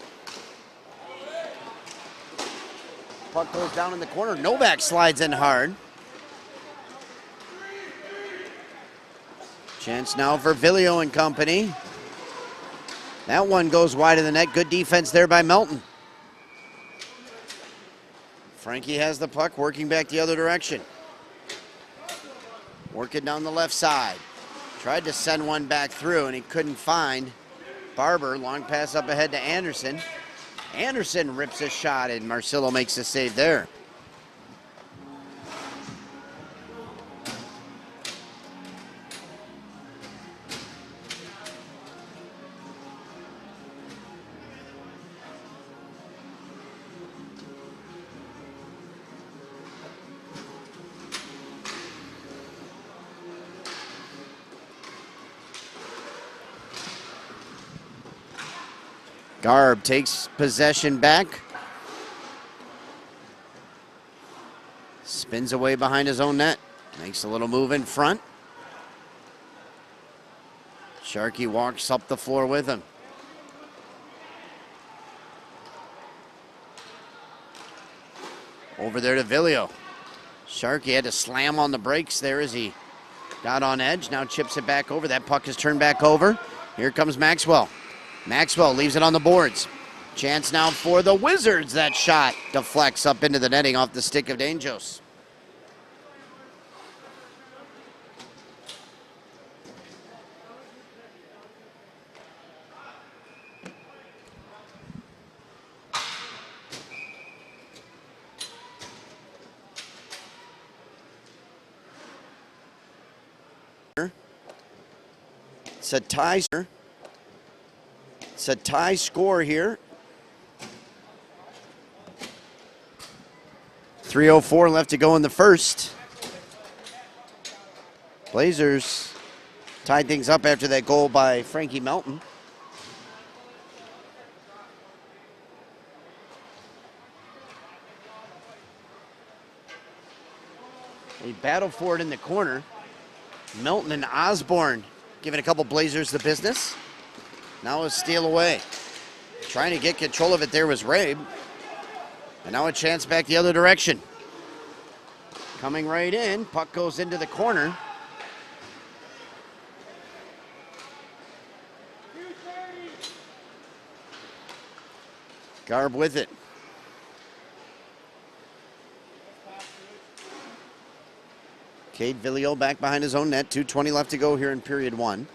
Puck goes down in the corner. Novak slides in hard. Chance now for Villio and company. That one goes wide of the net. Good defense there by Melton. Frankie has the puck, working back the other direction. Working down the left side. Tried to send one back through and he couldn't find Barber. Long pass up ahead to Anderson. Anderson rips a shot and Marcillo makes a save there. Garb takes possession back. Spins away behind his own net. Makes a little move in front. Sharkey walks up the floor with him. Over there to Villio. Sharkey had to slam on the brakes there as he got on edge. Now chips it back over. That puck is turned back over. Here comes Maxwell. Maxwell leaves it on the boards. Chance now for the Wizards. That shot deflects up into the netting off the stick of Danjos. It's a tie. It's a tie score here. 3:04 left to go in the first. Blazers tied things up after that goal by Frankie Melton. They battle for it in the corner. Melton and Osborne giving a couple Blazers the business. Now a steal away. Trying to get control of it there was Rabe. And now a chance back the other direction. Coming right in. Puck goes into the corner. Garb with it. Cade Villio back behind his own net. 2:20 left to go here in period one.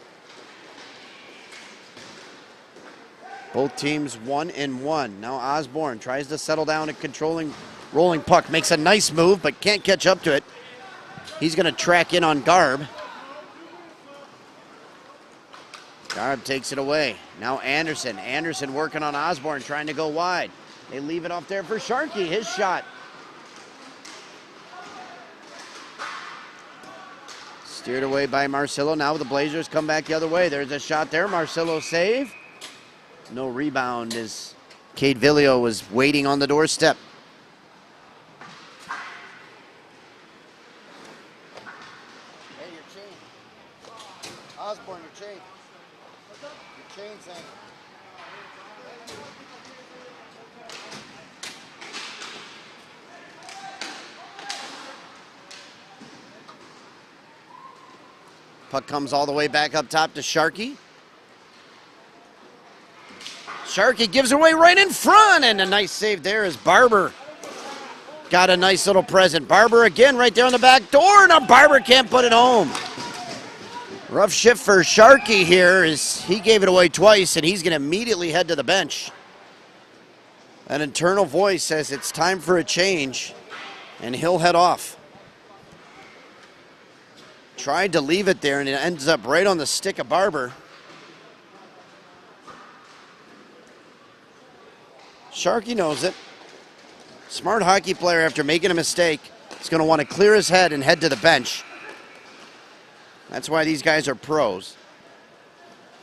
Both teams 1-1. Now Osborne tries to settle down a controlling, rolling puck. Makes a nice move, but can't catch up to it. He's going to track in on Garb. Garb takes it away. Now Anderson. Anderson working on Osborne, trying to go wide. They leave it off there for Sharkey. His shot. Steered away by Marcillo. Now the Blazers come back the other way. There's a shot there. Marcillo save. No rebound as Cade Villio was waiting on the doorstep. Hey, your chain. Osborne, your chain. Your chain's hanging. Puck comes all the way back up top to Sharkey. Sharkey gives away right in front, and a nice save there as Barber got a nice little present. Barber again right there on the back door. Now Barber can't put it home. Rough shift for Sharkey here as he gave it away twice, and he's going to immediately head to the bench. An internal voice says it's time for a change, and he'll head off. Tried to leave it there, and it ends up right on the stick of Barber. Sharkey knows it. Smart hockey player, after making a mistake, is going to want to clear his head and head to the bench. That's why these guys are pros.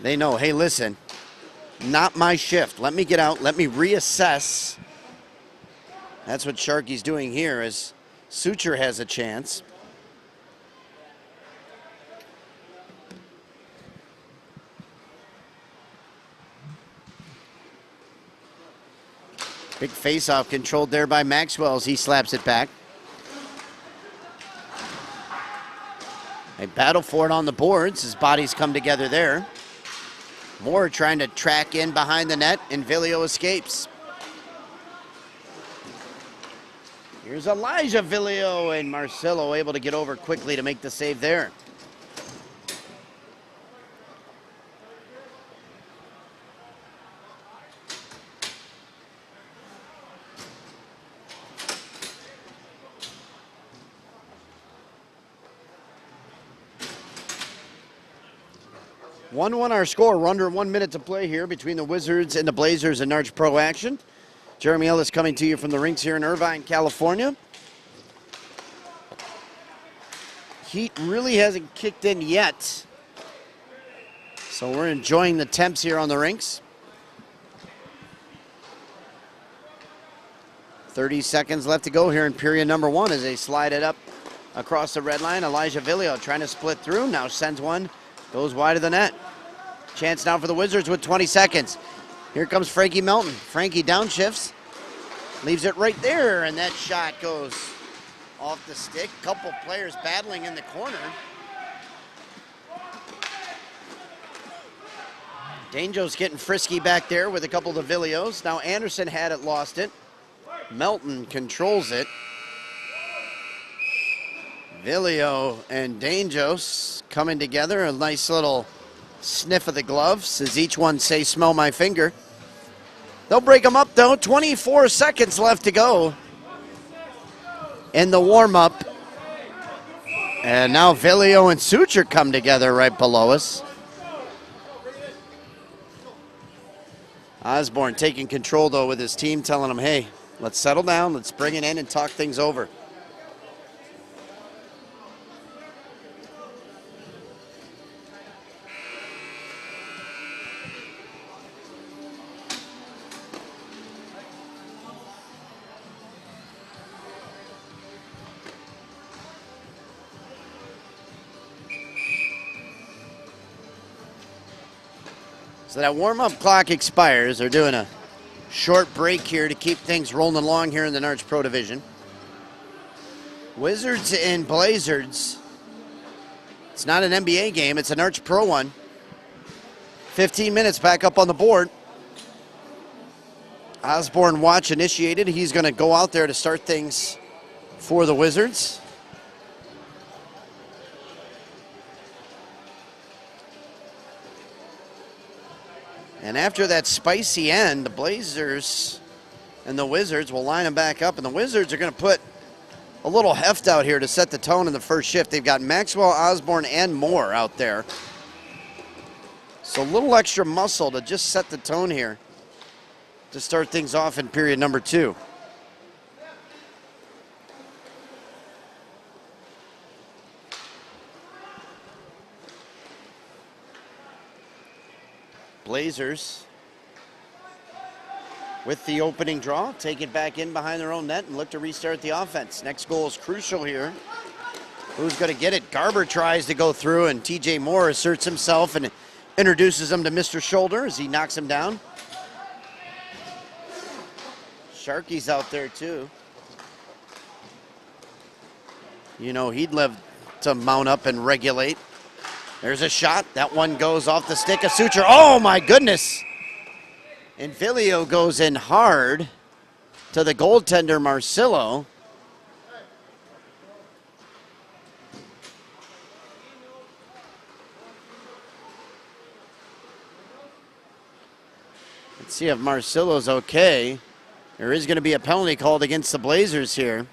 They know, hey, listen, not my shift. Let me get out. Let me reassess. That's what Sharkey's doing here as Suture has a chance. Big face-off controlled there by Maxwell as he slaps it back. They battle for it on the boards as bodies come together there. Moore trying to track in behind the net, and Villio escapes. Here's Elijah Villio, and Marcillo able to get over quickly to make the save there. One our score. We're under 1 minute to play here between the Wizards and the Blazers in NARCH Pro action. Jeremy Ellis coming to you from the rinks here in Irvine, California. Heat really hasn't kicked in yet, so we're enjoying the temps here on the rinks. 30 seconds left to go here in period number one as they slide it up across the red line. Elijah Villio trying to split through, now sends one, goes wide of the net. Chance now for the Wizards with 20 seconds. Here comes Frankie Melton. Frankie downshifts, leaves it right there, and that shot goes off the stick. Couple players battling in the corner. Danjo's getting frisky back there with a couple of Villios. Now Anderson had it, lost it. Melton controls it. Villio and Danjos coming together. A nice little sniff of the gloves as each one say, smell my finger. They'll break them up though. 24 seconds left to go in the warm-up. And now Villio and Suture come together right below us. Osborne taking control though with his team, telling him, hey, let's settle down, let's bring it in and talk things over. So that warm-up clock expires. They're doing a short break here to keep things rolling along here in the NARCH Pro Division. Wizards and Blazers. It's not an NBA game. It's a NARCH Pro one. 15 minutes back up on the board. Osborne watch initiated. He's going to go out there to start things for the Wizards. And after that spicy end, the Blazers and the Wizards will line them back up. And the Wizards are going to put a little heft out here to set the tone in the first shift. They've got Maxwell, Osborne, and Moore out there. So a little extra muscle to just set the tone here to start things off in period number 2. Blazers with the opening draw, take it back in behind their own net and look to restart the offense. Next goal is crucial here. Who's going to get it? Garber tries to go through, and TJ Moore asserts himself and introduces him to Mr. Shoulder as he knocks him down. Sharky's out there too. You know, he'd love to mount up and regulate. There's a shot. That one goes off the stick of Suture. Oh, my goodness. And Vilio goes in hard to the goaltender, Marcillo. Let's see if Marcillo's okay. There is going to be a penalty called against the Blazers here.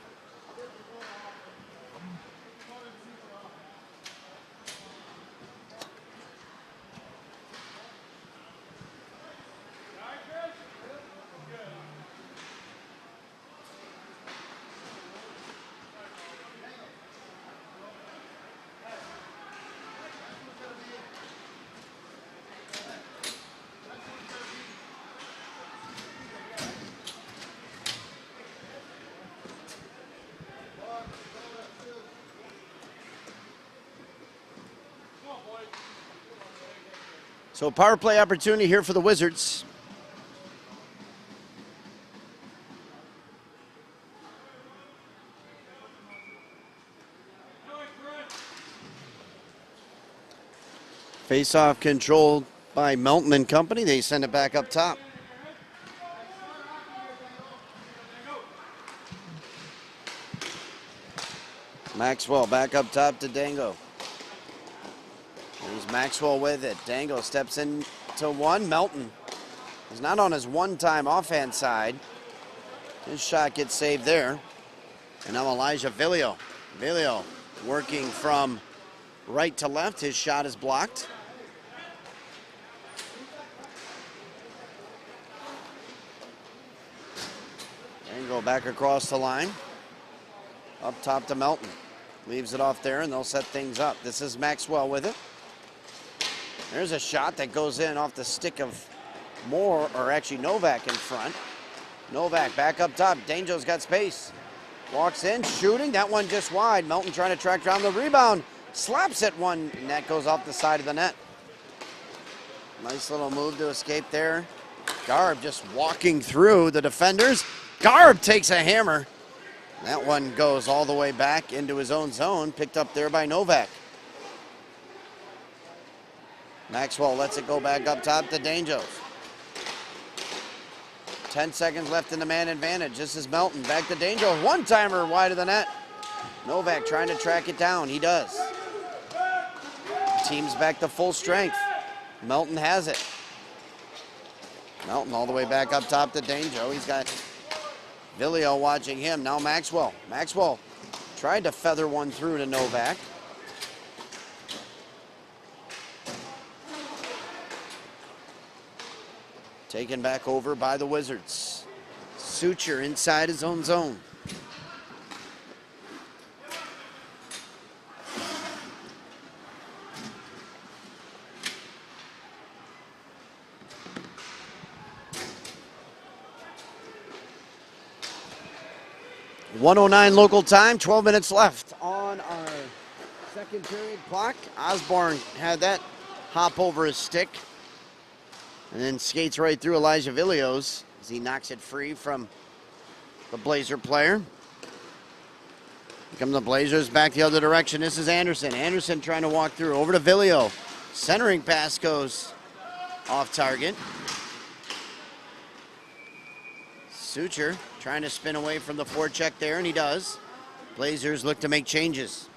So power play opportunity here for the Wizards. Face-off controlled by Melton and company. They send it back up top. Maxwell back up top to Dango. Here's Maxwell with it. Dango steps into one. Melton is not on his one-time offhand side. His shot gets saved there. And now Elijah Vilio. Vilio working from right to left. His shot is blocked. Dango back across the line. Up top to Melton. Leaves it off there, and they'll set things up. This is Maxwell with it. There's a shot that goes in off the stick of Moore, or actually Novak in front. Novak back up top. Dango's got space. Walks in, shooting. That one just wide. Melton trying to track down the rebound. Slaps it one, and that goes off the side of the net. Nice little move to escape there. Garb just walking through the defenders. Garb takes a hammer. That one goes all the way back into his own zone, picked up there by Novak. Maxwell lets it go back up top to Dango. 10 seconds left in the man advantage. This is Melton. Back to Dango. One-timer wide of the net. Novak trying to track it down. He does. Team's back to full strength. Melton has it. Melton all the way back up top to Dango. He's got Vilio watching him. Now Maxwell. Maxwell tried to feather one through to Novak. Taken back over by the Wizards. Suture inside his own zone. .109 local time, 12 minutes left on our second period clock. Osborne had that hop over his stick and then skates right through Elijah Villios as he knocks it free from the Blazer player. Here come the Blazers back the other direction. This is Anderson. Anderson trying to walk through. Over to Vilio. Centering pass goes off target. Suture trying to spin away from the forecheck there, and he does. Blazers look to make changes.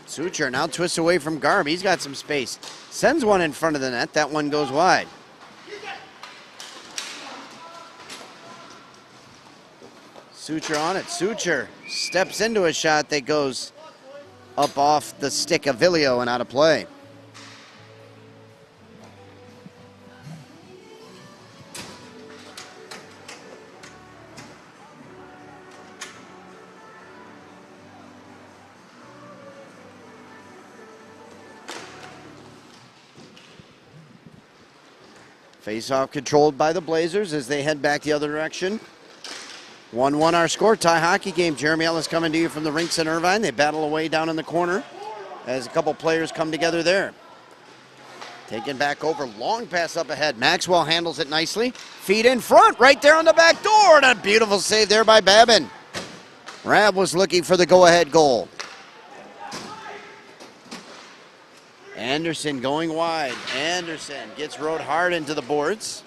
Suture now twists away from Garb. He's got some space. Sends one in front of the net. That one goes wide. Suture on it. Suture steps into a shot that goes up off the stick of Vilio and out of play. Face-off controlled by the Blazers as they head back the other direction. 1-1 our score, tie hockey game. Jeremy Ellis coming to you from the rinks in Irvine. They battle away down in the corner as a couple players come together there. Taken back over, long pass up ahead. Maxwell handles it nicely. Feet in front, right there on the back door. And a beautiful save there by Babin. Rab was looking for the go-ahead goal. Anderson going wide. Anderson gets rode hard into the boards.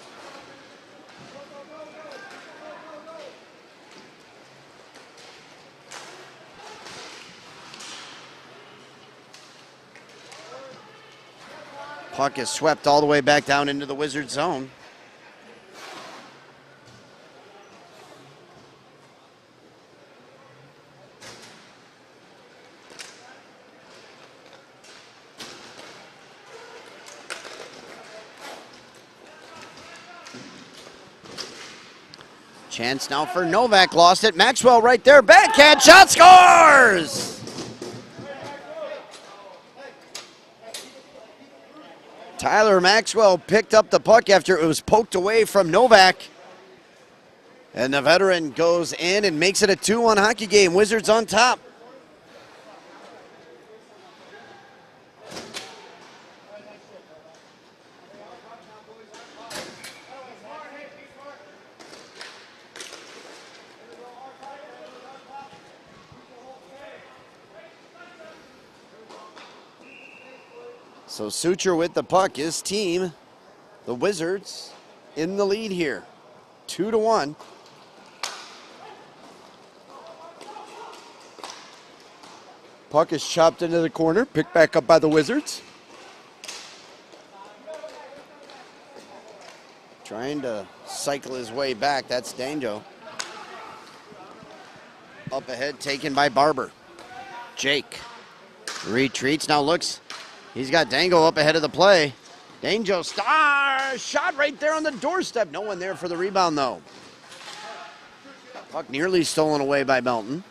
Puck is swept all the way back down into the Wizards zone. Chance now for Novak, lost it. Maxwell right there, backhand shot, scores! Tyler Maxwell picked up the puck after it was poked away from Novak. And the veteran goes in and makes it a 2-1 hockey game. Wizards on top. So Suture with the puck, his team, the Wizards, in the lead here, 2-1. Puck is chopped into the corner, picked back up by the Wizards. Trying to cycle his way back, that's Danjo. Up ahead, taken by Barber. Jake retreats, now looks. He's got Dango up ahead of the play. Dango star shot right there on the doorstep. No one there for the rebound though. Puck nearly stolen away by Melton.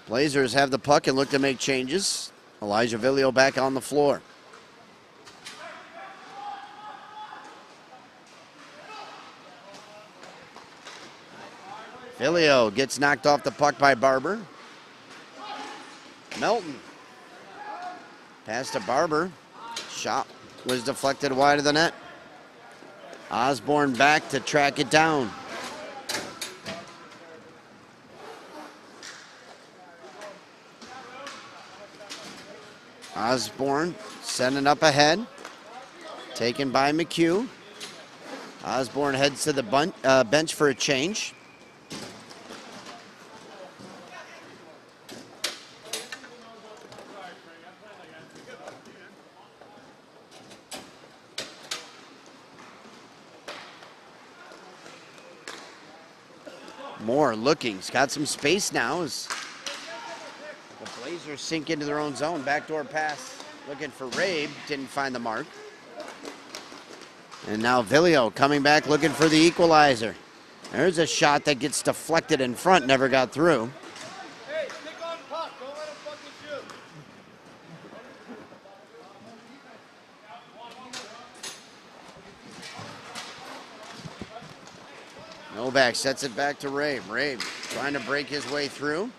Blazers have the puck and look to make changes. Elijah Vilio back on the floor. Vilio gets knocked off the puck by Barber. Melton. Pass to Barber. Shot was deflected wide of the net. Osborne back to track it down. Osborne sending up ahead. Taken by McHugh. Osborne heads to the bench for a change. Moore looking, he's got some space now as the Blazers sink into their own zone. Backdoor pass, looking for Rabe, didn't find the mark. And now Vilio coming back looking for the equalizer. There's a shot that gets deflected in front, never got through. Hey, stick on puck, don't let him fucking shoot. Novak sets it back to Rabe. Rabe trying to break his way through.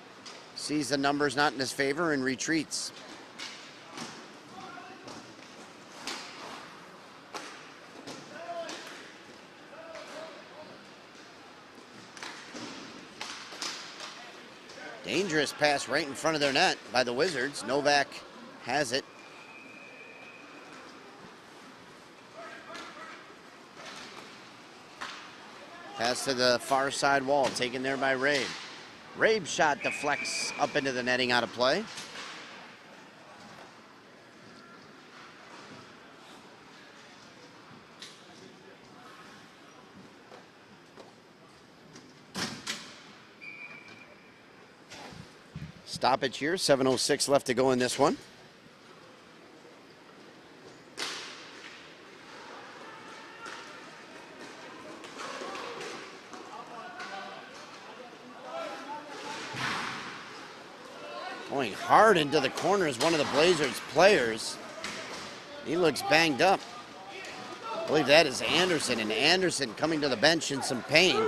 Sees the numbers not in his favor and retreats. Dangerous pass right in front of their net by the Wizards. Novak has it. Pass to the far side wall, taken there by Rabe. Rabe's shot deflects up into the netting, out of play. Stoppage here, 7:06 left to go in this one. Going hard into the corner is one of the Blazers players. He looks banged up. I believe that is Anderson, and Anderson coming to the bench in some pain.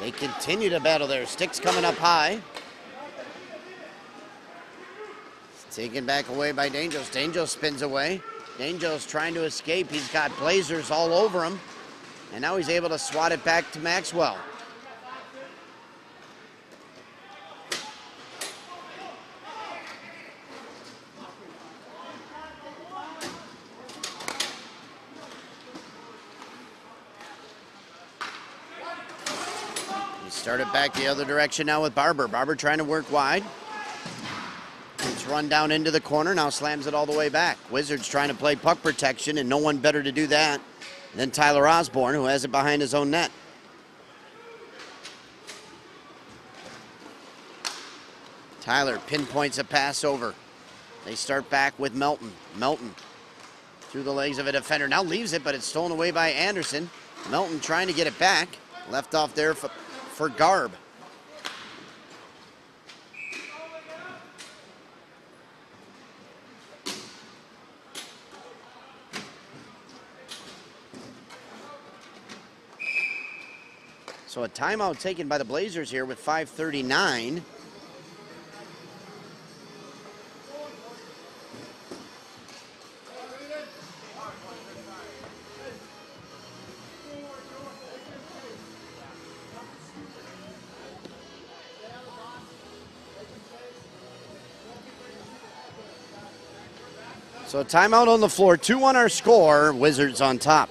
They continue to battle there. Sticks coming up high. It's taken back away by Dangerous. Dangerous spins away. Dangerous trying to escape. He's got Blazers all over him. And now he's able to swat it back to Maxwell. Started back the other direction now with Barber. Barber trying to work wide. It's run down into the corner, now slams it all the way back. Wizards trying to play puck protection, and no one better to do that than Tyler Osborne, who has it behind his own net. Tyler pinpoints a pass over. They start back with Melton. Melton through the legs of a defender. Now leaves it, but it's stolen away by Anderson. Melton trying to get it back. Left off there for Garb. So a timeout taken by the Blazers here with 5:39. So timeout on the floor, 2-1 our score, Wizards on top.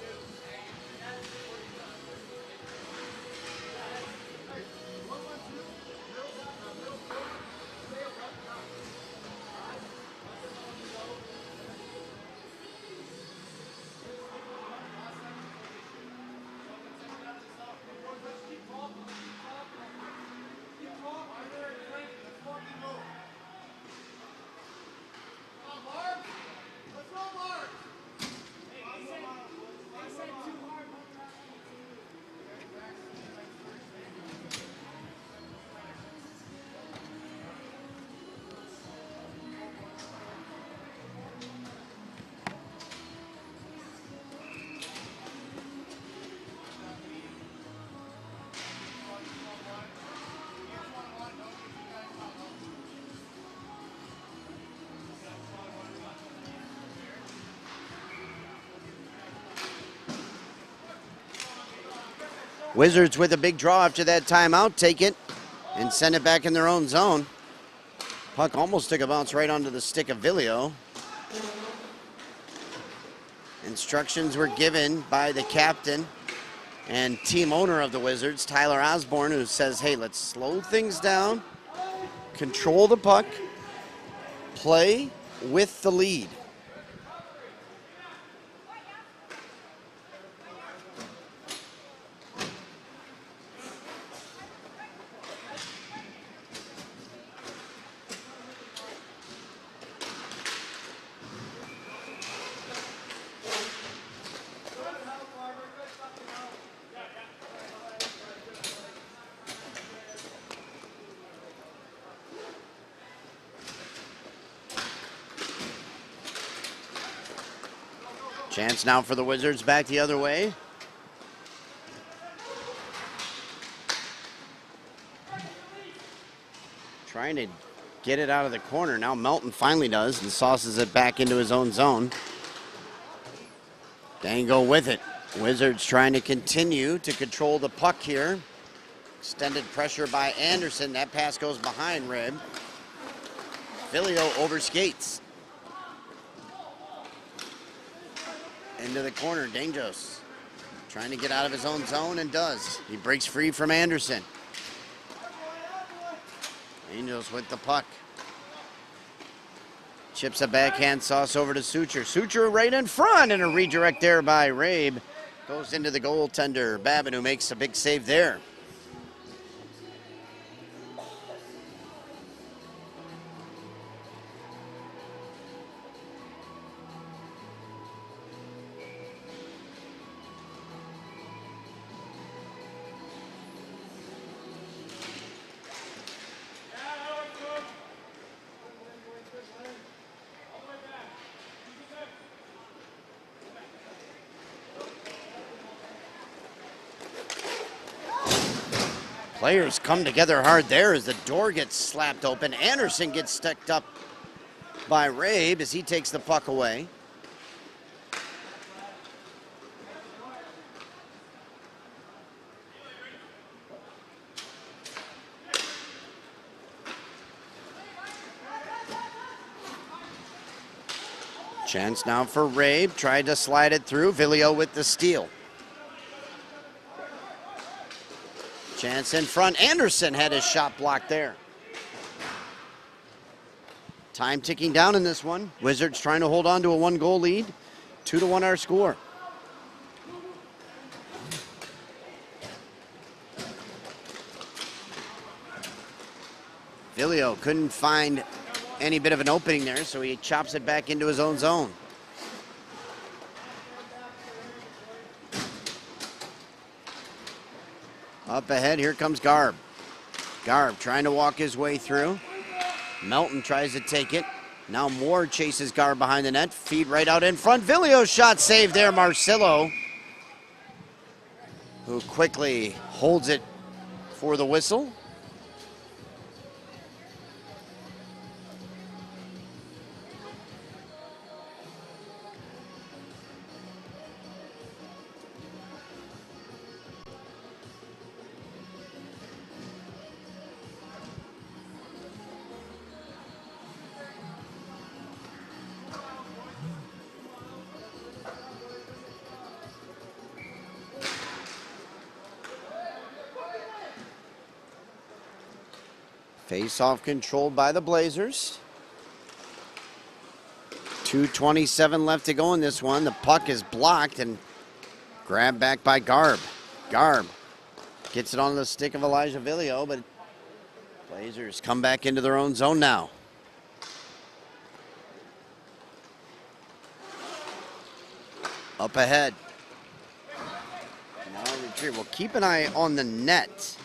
Wizards with a big draw after that timeout, take it and send it back in their own zone. Puck almost took a bounce right onto the stick of Villio. Instructions were given by the captain and team owner of the Wizards, Tyler Osborne, who says, hey, let's slow things down, control the puck, play with the lead. Chance now for the Wizards back the other way. Trying to get it out of the corner. Now Melton finally does and sauces it back into his own zone. Dango with it. Wizards trying to continue to control the puck here. Extended pressure by Anderson. That pass goes behind Rib. Villio overskates. Into the corner, Dangerous. trying to get out of his own zone and does. He breaks free from Anderson. Angels with the puck. Chips a backhand sauce over to Suture. Suture right in front, and a redirect there by Rabe. Goes into the goaltender, Babin, who makes a big save there. Players come together hard there as the door gets slapped open. Anderson gets sticked up by Rabe as he takes the puck away. Chance now for Rabe. Tried to slide it through. Villio with the steal. Chance in front. Anderson had his shot blocked there. Time ticking down in this one. Wizards trying to hold on to a 1-goal lead. 2-1 our score. Villio couldn't find any bit of an opening there, so he chops it back into his own zone. Up ahead, here comes Garb. Garb trying to walk his way through. Melton tries to take it. Now Moore chases Garb behind the net. Feed right out in front. Villio's shot saved there, Marcillo, who quickly holds it for the whistle. Face-off controlled by the Blazers. 2:27 left to go in this one. The puck is blocked and grabbed back by Garb. Garb gets it on the stick of Elijah Villio, but Blazers come back into their own zone now. Up ahead. Now retrieve. Well, keep an eye on the net.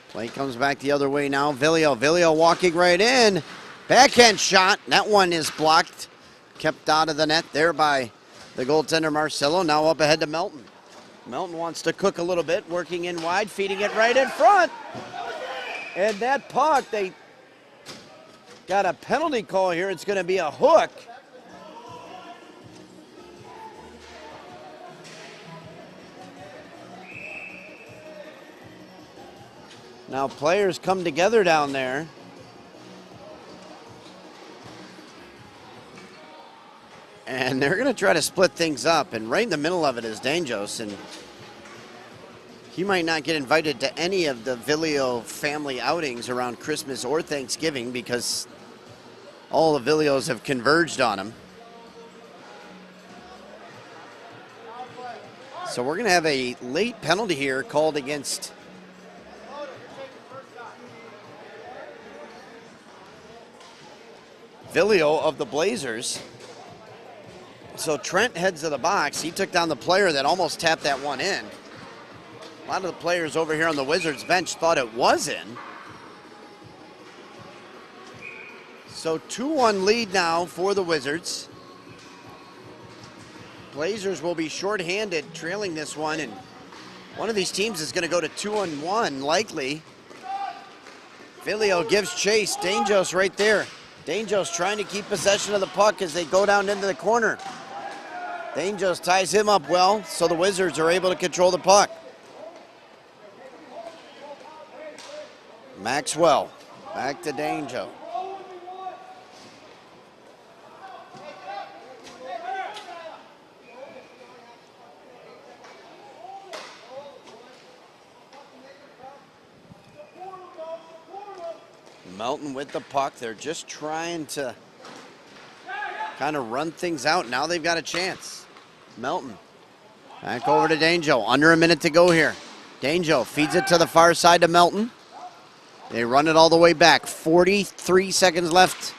Play comes back the other way now. Villio walking right in. Backhand shot. That one is blocked. Kept out of the net there by the goaltender Marcillo. Now up ahead to Melton. Melton wants to cook a little bit. Working in wide. Feeding it right in front. And that puck, they got a penalty call here. It's going to be a hook. Now players come together down there. And they're going to try to split things up. And right in the middle of it is Danjos. And he might not get invited to any of the Villio family outings around Christmas or Thanksgiving because all the Villios have converged on him. So we're going to have a late penalty here called against Villio of the Blazers. So Trent heads to the box. He took down the player that almost tapped that one in. A lot of the players over here on the Wizards bench thought it was in. So 2-1 lead now for the Wizards. Blazers will be shorthanded trailing this one, and one of these teams is going to go to 2-1 likely. Villio gives chase. Danjos right there. Danjos trying to keep possession of the puck as they go down into the corner. Danjos ties him up well, so the Wizards are able to control the puck. Maxwell back to Danjo. Melton with the puck. They're just trying to kind of run things out. Now they've got a chance. Melton back over to Danjo. Under a minute to go here. Danjo feeds it to the far side to Melton. They run it all the way back. 43 seconds left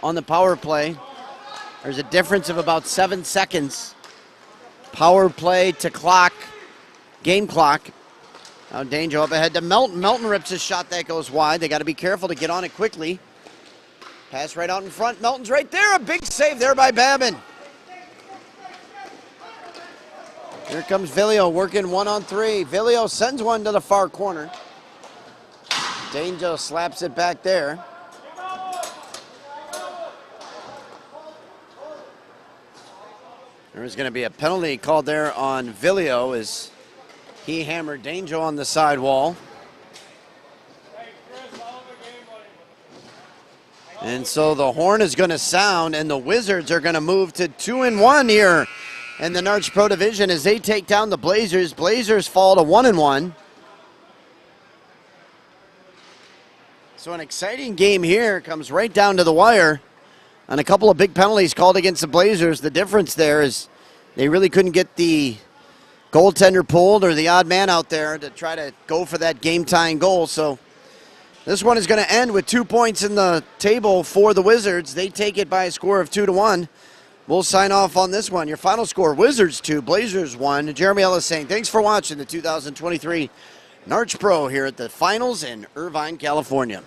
on the power play. There's a difference of about 7 seconds. Power play to clock, game clock. Now Danjo up ahead to Melton. Melton rips his shot that goes wide. They got to be careful to get on it quickly. Pass right out in front. Melton's right there. A big save there by Babin. Here comes Villio working 1-on-3. Villio sends one to the far corner. Danjo slaps it back there. There's going to be a penalty called there on Villio as he hammered Danjo on the sidewall. And so the horn is going to sound, and the Wizards are going to move to 2-1 here in the NARCH Pro Division as they take down the Blazers. Blazers fall to 1-1. So an exciting game here. Comes right down to the wire. And a couple of big penalties called against the Blazers. The difference there is they really couldn't get the goaltender pulled or the odd man out there to try to go for that game-tying goal. So this one is going to end with 2 points in the table for the Wizards. They take it by a score of 2-1. We'll sign off on this one. Your final score, Wizards 2, Blazers 1. Jeremy Ellis saying thanks for watching the 2023 NARCH Pro here at the finals in Irvine, California.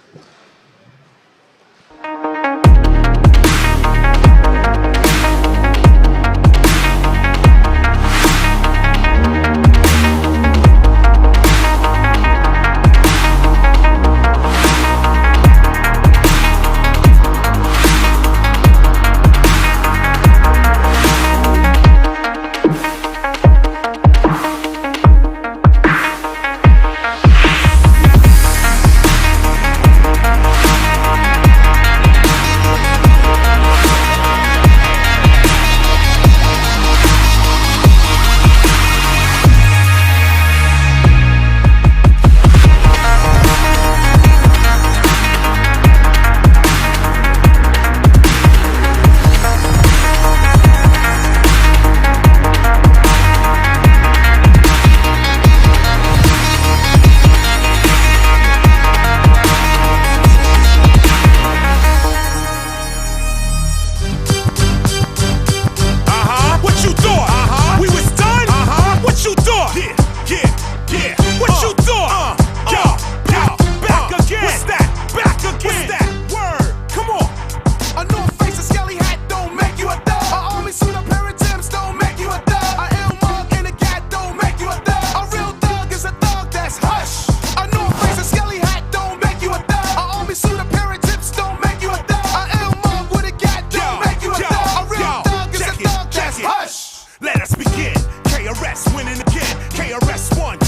Let us begin. KRS winning again. KRS 1.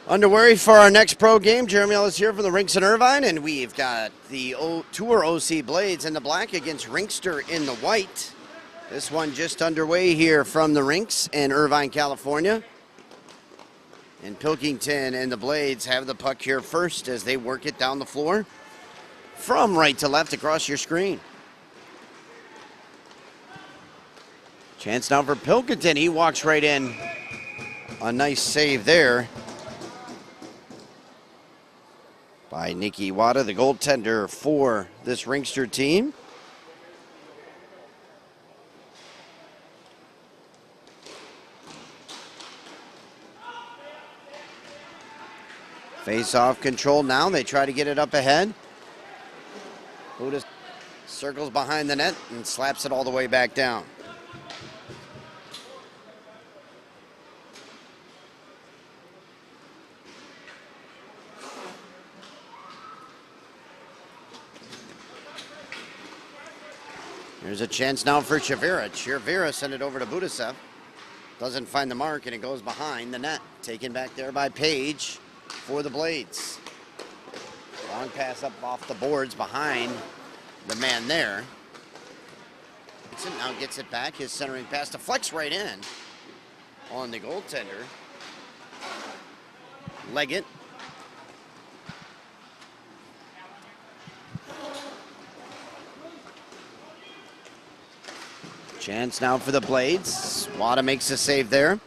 Underway for our next pro game. Jeremy Ellis here from the Rinks in Irvine, and we've got the Tour OC Blades in the black against Rinkster in the white. This one just underway here from the Rinks in Irvine, California. And Pilkington and the Blades have the puck here first as they work it down the floor from right to left across your screen. Chance now for Pilkington. He walks right in. A nice save there by Nikki Wada, the goaltender for this Rinkster team. Face-off control now. They try to get it up ahead. Buddha circles behind the net and slaps it all the way back down. There's a chance now for Chavira. Chavira sent it over to Budasev. Doesn't find the mark, and it goes behind the net. Taken back there by Page for the Blades. Long pass up off the boards behind the man there. Now gets it back. His centering pass deflects right in on the goaltender. Leggett. Chance now for the Blades. Wada makes a save there.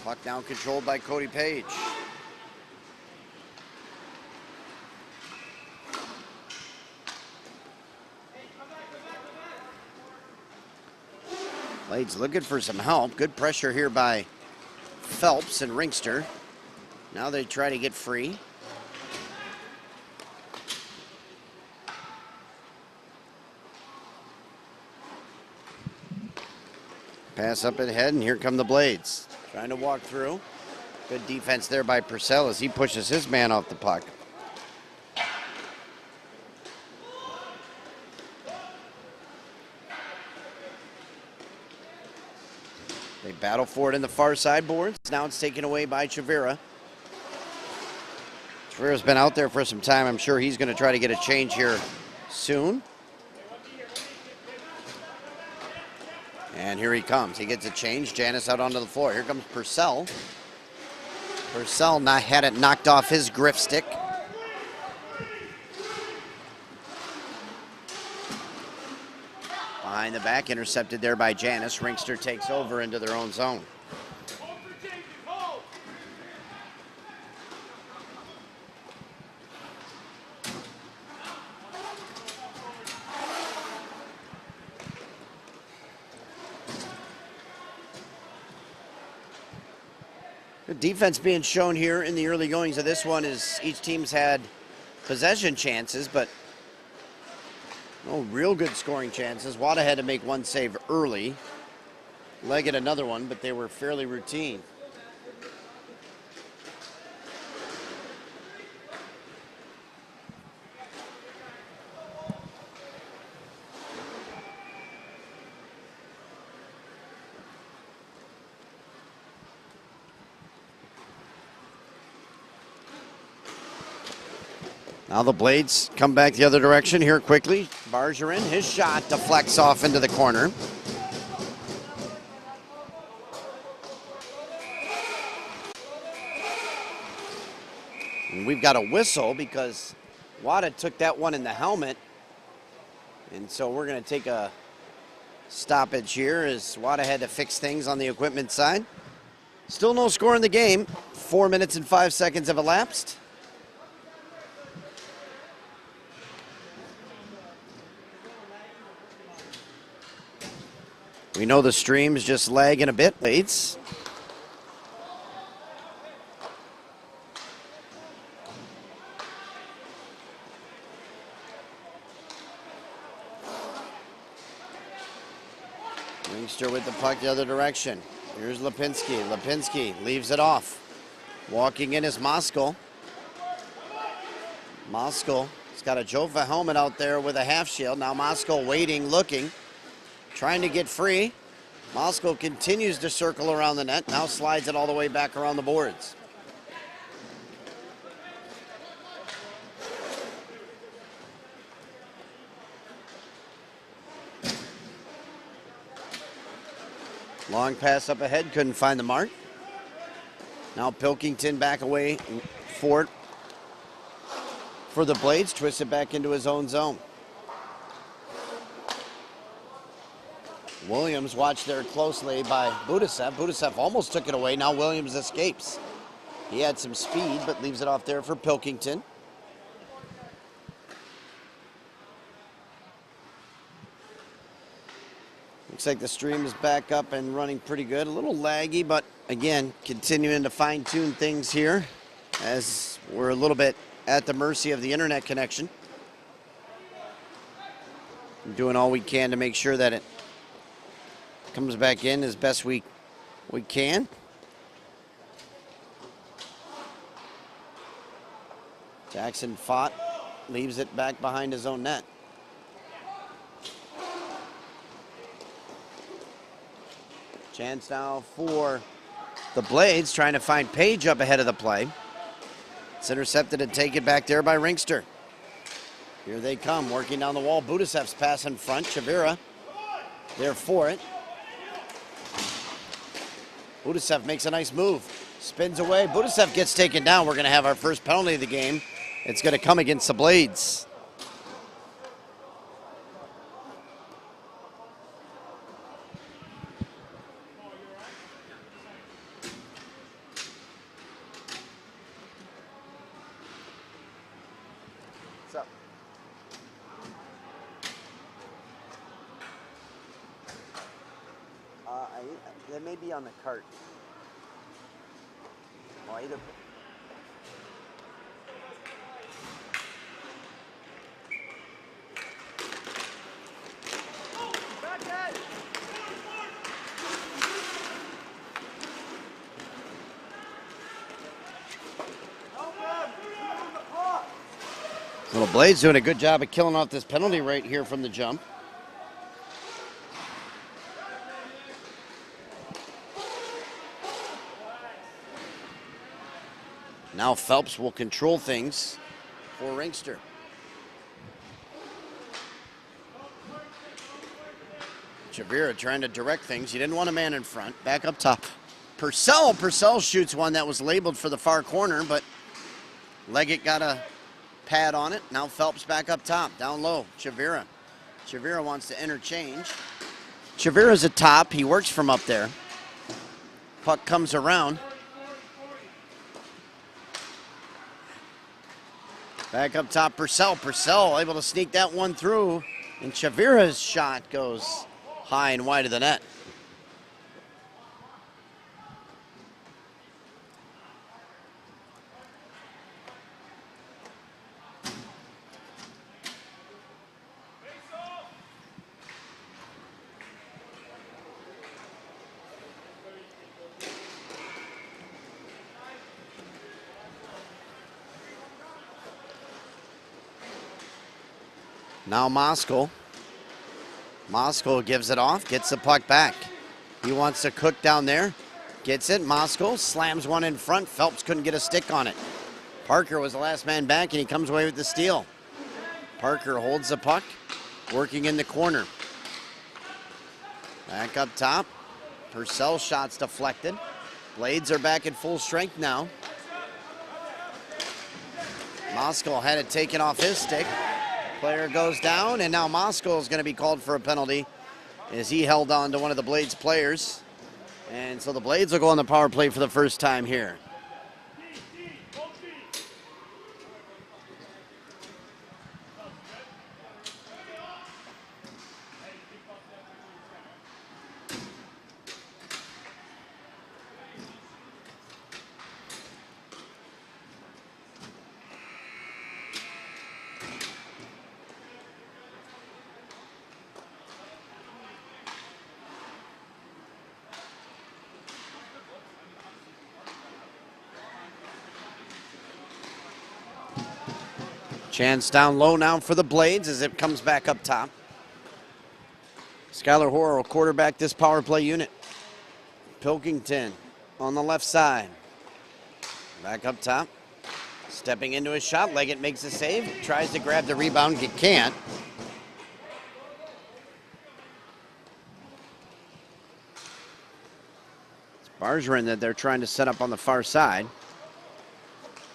Puck now controlled by Cody Page. Blades looking for some help. Good pressure here by Phelps and Rinkster. Now they try to get free. Pass up ahead, and here come the Blades. Trying to walk through. Good defense there by Purcell as he pushes his man off the puck. They battle for it in the far side boards. Now it's taken away by Chavira. Chavira's been out there for some time. I'm sure he's going to try to get a change here soon. And here he comes. He gets a change. Janis out onto the floor. Here comes Purcell. Purcell had it knocked off his grip stick. Behind the back, intercepted there by Janis. Rinkster takes over into their own zone. Good defense being shown here in the early goings of this one as each team's had possession chances, but no real good scoring chances. Wada had to make one save early. Leggett another one, but they were fairly routine. Now the Blades come back the other direction here quickly. Bargerin, his shot deflects off into the corner. And we've got a whistle because Wada took that one in the helmet. And so we're going to take a stoppage here as Wada had to fix things on the equipment side. Still no score in the game. 4 minutes and 5 seconds have elapsed. We know the stream's just lagging a bit, Blades. Rinkster with the puck the other direction. Here's Lipinski. Lipinski leaves it off. Walking in is Moskal. Moskal has got a Jofa helmet out there with a half shield. Now Moskal waiting, looking. Trying to get free. Moscow continues to circle around the net, now slides it all the way back around the boards. Long pass up ahead, couldn't find the mark. Now Pilkington back away for it. For the Blades, twisted back into his own zone. Williams watched there closely by Budisev. Budisev almost took it away. Now Williams escapes. He had some speed, but leaves it off there for Pilkington. Looks like the stream is back up and running pretty good. A little laggy, but again, continuing to fine-tune things here as we're a little bit at the mercy of the internet connection. Doing all we can to make sure that it comes back in as best we can. Jackson fought, leaves it back behind his own net. Chance now for the Blades, trying to find Page up ahead of the play. It's intercepted and taken back there by Rinkster. Here they come, working down the wall. Budisev's pass in front. Chavira there for it. Budisev makes a nice move. Spins away. Budisev gets taken down. We're going to have our first penalty of the game. It's going to come against the Blades. They may be on the cart. Well, either. Little Blades doing a good job of killing off this penalty right here from the jump. Now Phelps will control things for Rinkster. Chavira trying to direct things. He didn't want a man in front. Back up top. Purcell shoots one that was labeled for the far corner, but Leggett got a pad on it. Now Phelps back up top, down low. Chavira. Chavira wants to interchange. Chavira's at top. He works from up there. Puck comes around. Back up top, Purcell. Purcell able to sneak that one through, and Chavira's shot goes high and wide of the net. Now Moskal gives it off, gets the puck back. He wants to cook down there, gets it. Moskal slams one in front. Phelps couldn't get a stick on it. Parker was the last man back, and he comes away with the steal. Parker holds the puck, working in the corner. Back up top. Purcell shot's deflected. Blades are back at full strength now. Moskal had it taken off his stick. Player goes down, and now Moskal is going to be called for a penalty as he held on to one of the Blades players. And so the Blades will go on the power play for the first time here. Chance down low now for the Blades as it comes back up top. Skylar Hoare will quarterback this power play unit. Pilkington on the left side. Back up top. Stepping into his shot. Leggett makes a save. Tries to grab the rebound. He can't. It's Bergeron that they're trying to set up on the far side.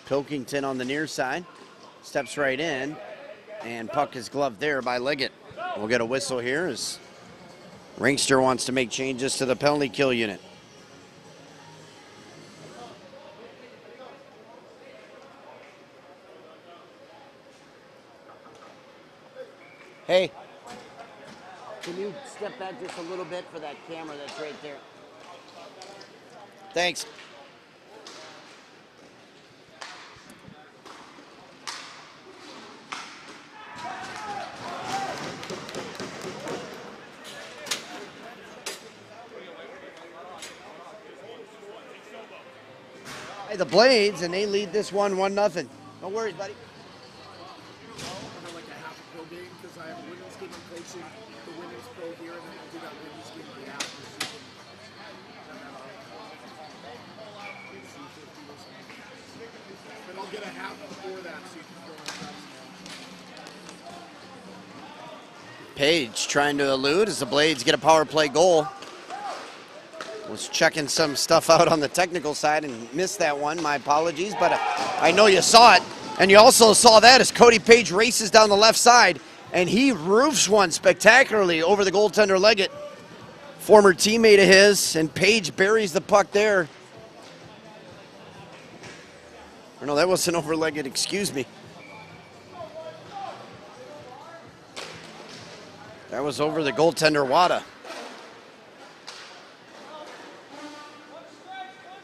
Pilkington on the near side. Steps right in. And puck is gloved there by Leggett. We'll get a whistle here as Rinkster wants to make changes to the penalty kill unit. Hey, can you step back just a little bit for that camera that's right there? Thanks. Hey, the Blades, and they lead this one 1-0. No worries, buddy. Like a half a pro game because I have a women's game I'm coaching the women's pro here, and then I'll do that women's game the after season. Then I'll get a half before that so you can go and Page trying to elude as the Blades get a power play goal. Was checking some stuff out on the technical side and missed that one. My apologies, but I know you saw it. And you also saw that as Cody Page races down the left side, and he roofs one spectacularly over the goaltender Leggett. Former teammate of his, and Page buries the puck there. Or no, that wasn't over Leggett, excuse me. That was over the goaltender Wada.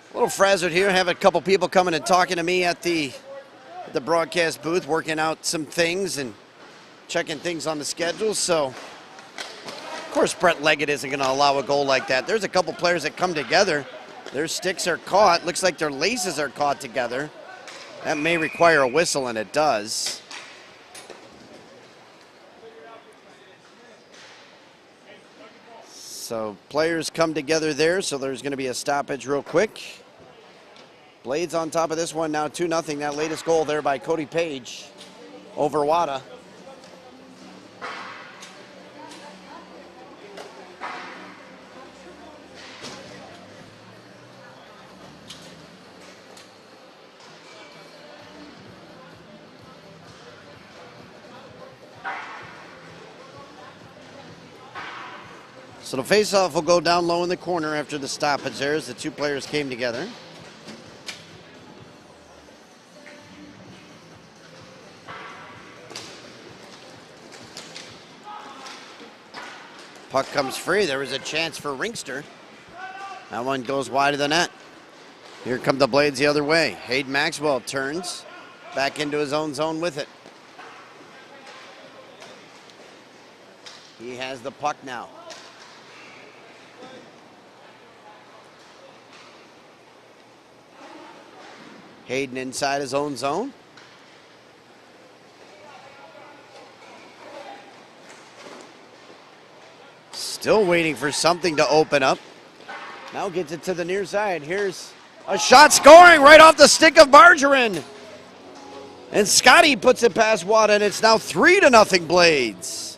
A little frazzled here. I have a couple people coming and talking to me at the broadcast booth, working out some things and checking things on the schedule. So, of course, Brett Leggett isn't going to allow a goal like that. There's a couple players that come together. Their sticks are caught. Looks like their laces are caught together. That may require a whistle, and it does. So players come together there, so there's going to be a stoppage real quick. Blades on top of this one now 2-0. That latest goal there by Cody Page over Wada. So the faceoff will go down low in the corner after the stoppage there as the two players came together. Puck comes free. There was a chance for Rinkster. That one goes wide of the net. Here come the Blades the other way. Hayden Maxwell turns back into his own zone with it. He has the puck now. Hayden inside his own zone. Still waiting for something to open up. Now gets it to the near side. Here's a shot scoring right off the stick of Bergeron. And Scotty puts it past Wada, and it's now 3-0 Blades.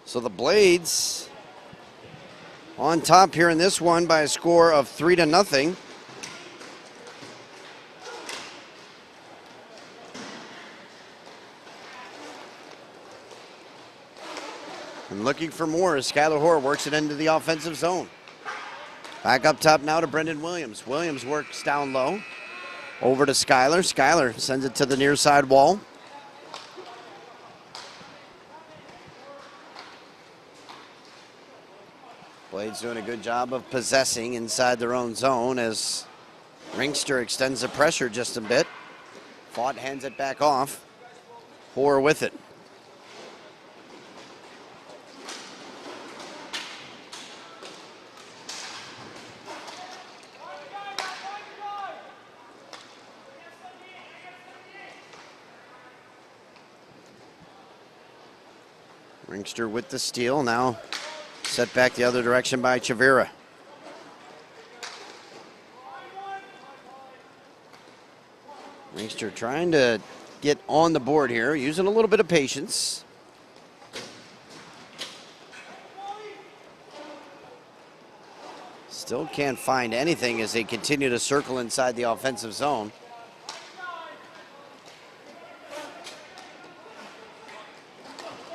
So the Blades on top here in this one by a score of 3-0. And looking for more as Skylar Hoare works it into the offensive zone. Back up top now to Brendan Williams. Williams works down low. Over to Skylar. Skylar sends it to the near side wall. Blades doing a good job of possessing inside their own zone as Rinkster extends the pressure just a bit. Fought, hands it back off. Hoare with it. Rinkster with the steal, now set back the other direction by Chavira. Rinkster trying to get on the board here, using a little bit of patience. Still can't find anything as they continue to circle inside the offensive zone.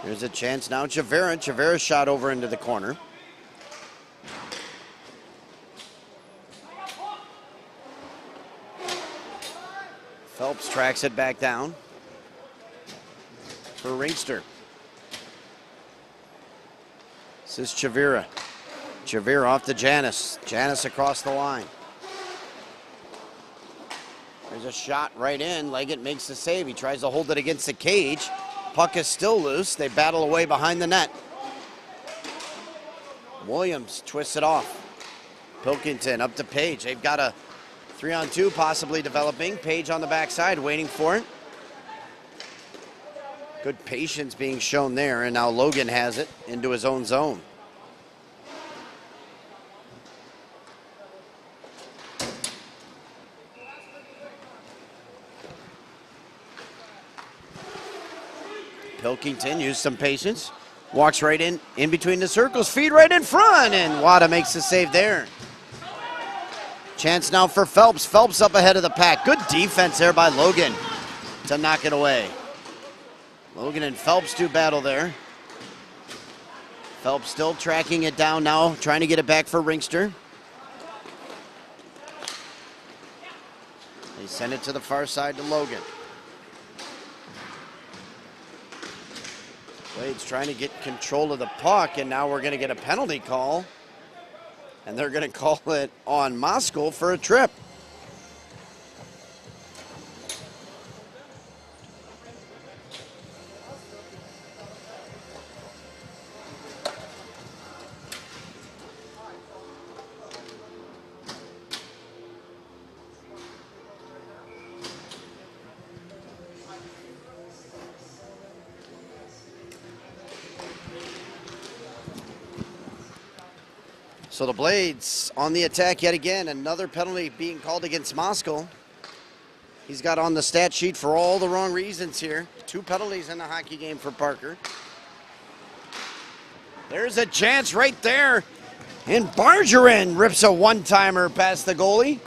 There's a chance now, Chavira. Chavira shot over into the corner. Phelps tracks it back down for Rinkster. This is Chavira. Chavira off to Janis. Janis across the line. There's a shot right in. Leggett makes the save. He tries to hold it against the cage. Puck is still loose. They battle away behind the net. Williams twists it off. Pilkington up to Page. They've got a 3-on-2 possibly developing. Page on the backside waiting for it. Good patience being shown there, and now Logan has it into his own zone. Pilkington used some patience. Walks right in between the circles. Feed right in front, and Wada makes the save there. Chance now for Phelps. Phelps up ahead of the pack. Good defense there by Logan to knock it away. Logan and Phelps do battle there. Phelps still tracking it down now, trying to get it back for Rinkster. They send it to the far side to Logan. Wade's trying to get control of the puck, and now we're going to get a penalty call. And they're going to call it on Moskal for a trip. So the Blades on the attack yet again. Another penalty being called against Moskal. He's got on the stat sheet for all the wrong reasons here. 2 penalties in the hockey game for Parker. There's a chance right there. And Bargeron rips a one-timer past the goalie.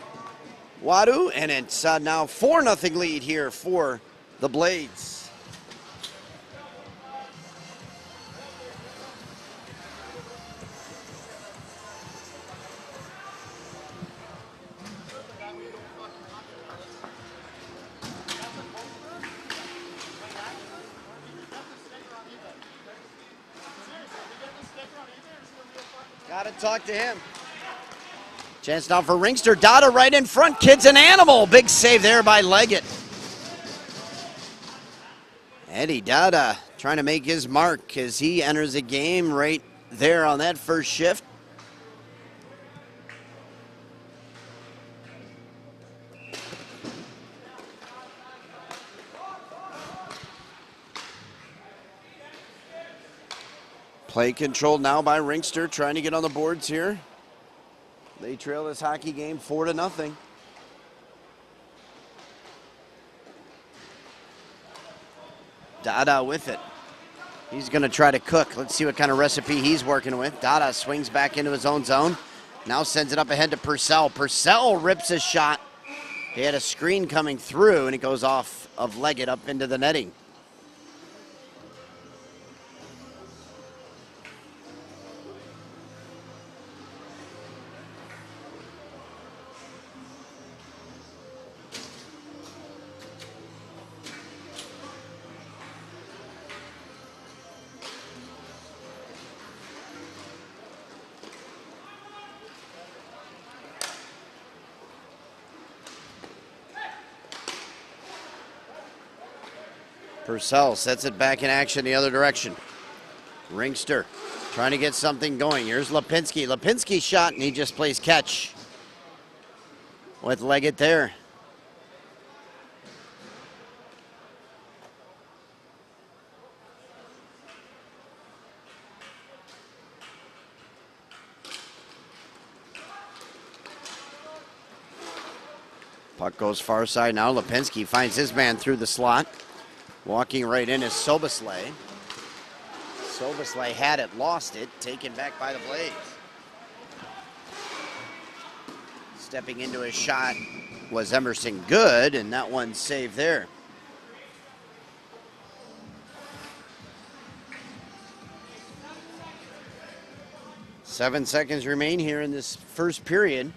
Wadu, and it's now 4-0 lead here for the Blades. Got to talk to him. Chance now for Rinkster. Dada right in front. Kid's an animal. Big save there by Leggett. Eddie Dada trying to make his mark as he enters the game right there on that first shift. Play controlled now by Rinkster, trying to get on the boards here. They trail this hockey game 4-0. Dada with it. He's going to try to cook. Let's see what kind of recipe he's working with. Dada swings back into his own zone. Now sends it up ahead to Purcell. Purcell rips a shot. He had a screen coming through, and it goes off of Leggett up into the netting. Purcell sets it back in action the other direction. Rinkster trying to get something going. Here's Lipinski. Lipinski shot, and he just plays catch with Leggett there. Puck goes far side now. Lipinski finds his man through the slot. Walking right in is Soboslay. Soboslay had it, lost it, taken back by the Blades. Stepping into his shot was Emerson Good, and that one's saved there. Seven seconds remain here in this first period.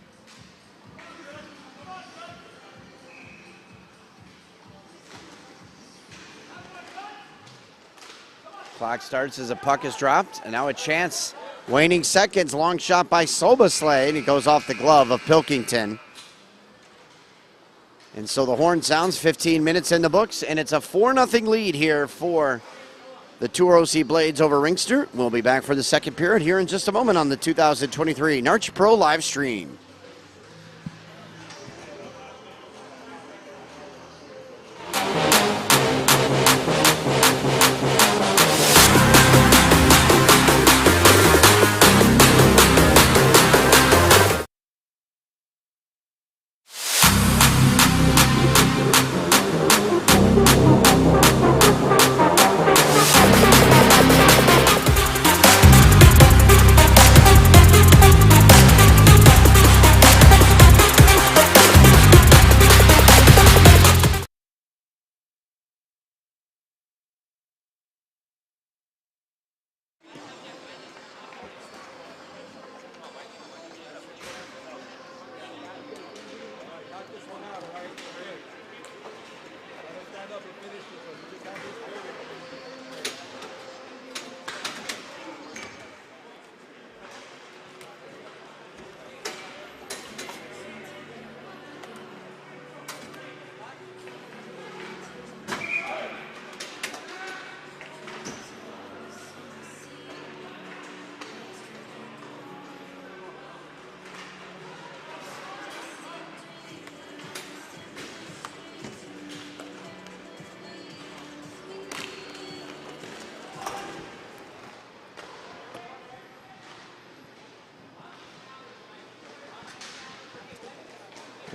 Clock starts as a puck is dropped, and now a chance. Waning seconds, long shot by Soboslay, and he goes off the glove of Pilkington. And so the horn sounds, 15 minutes in the books, and it's a 4-0 lead here for the Tour OC Blades over Rinkster. We'll be back for the second period here in just a moment on the 2023 NARCH Pro Live-Stream.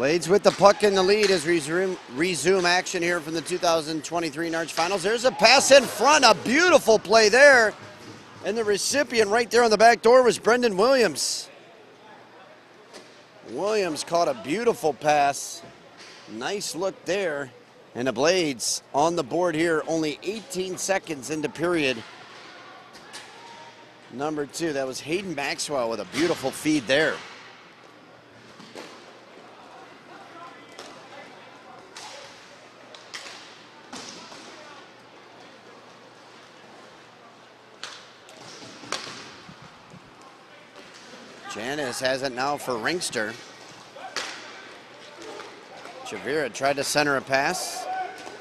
Blades with the puck in the lead as we resume action here from the 2023 NARCH Finals. There's a pass in front, a beautiful play there. And the recipient right there on the back door was Brendan Williams. Williams caught a beautiful pass. Nice look there. And the Blades on the board here, only 18 seconds into period number 2. That was Hayden Maxwell with a beautiful feed there. Janis has it now for Rinkster. Chavira tried to center a pass.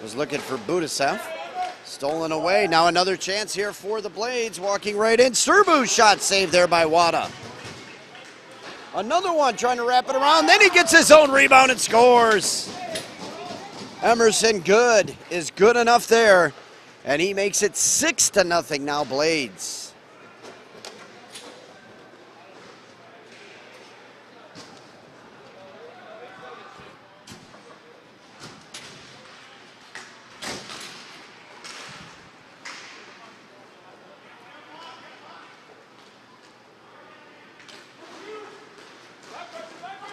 Was looking for Budisev. Stolen away. Now another chance here for the Blades. Walking right in. Serbu shot saved there by Wada. Another one trying to wrap it around. Then he gets his own rebound and scores. Emerson Good is good enough there. And he makes it 6-0 now Blades.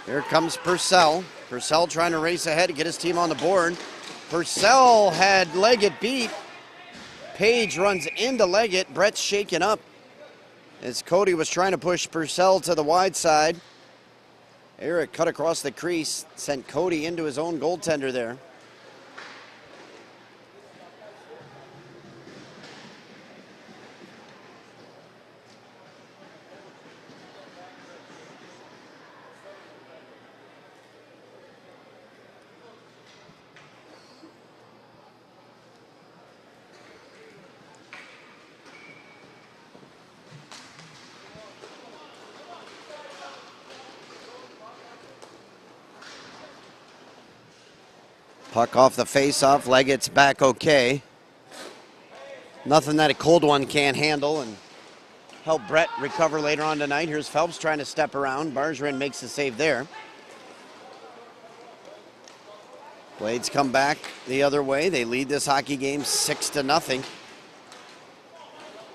Here comes Purcell. Purcell trying to race ahead to get his team on the board. Purcell had Leggett beat. Page runs into Leggett. Brett's shaken up as Cody was trying to push Purcell to the wide side. Eric cut across the crease, sent Cody into his own goaltender there. Puck off the face-off. Leggett's back okay. Nothing that a cold one can't handle and help Brett recover later on tonight. Here's Phelps trying to step around. Bergeron makes the save there. Blades come back the other way. They lead this hockey game 6-0.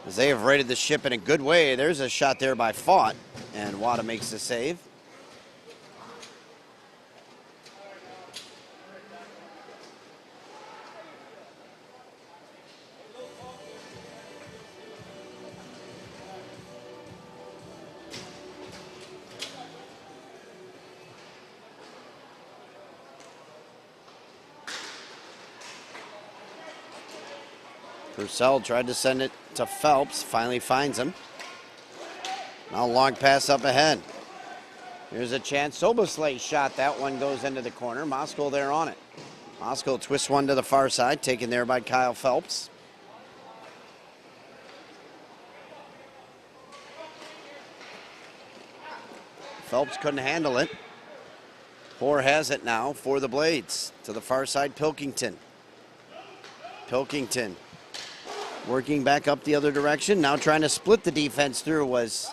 As they have raided the ship in a good way. There's a shot there by Fought, and Wada makes the save. Purcell tried to send it to Phelps, finally finds him. Now long pass up ahead. Here's a chance. Soboslay shot. That one goes into the corner. Moskal there on it. Moskal twists one to the far side, taken there by Kyle Phelps. Phelps couldn't handle it. Hoare has it now for the Blades. To the far side, Pilkington. Pilkington working back up the other direction. Now trying to split the defense through was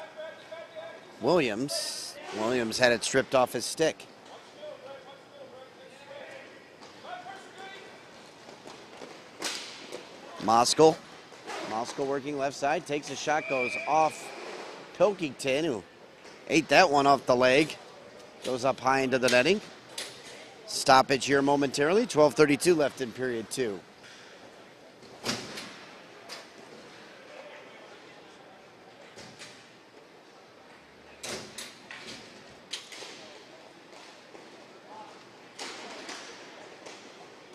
Williams. Williams had it stripped off his stick. Moskal. Moskal working left side. Takes a shot, goes off Pilkington, who ate that one off the leg. Goes up high into the netting. Stoppage here momentarily. 12:32 left in period 2.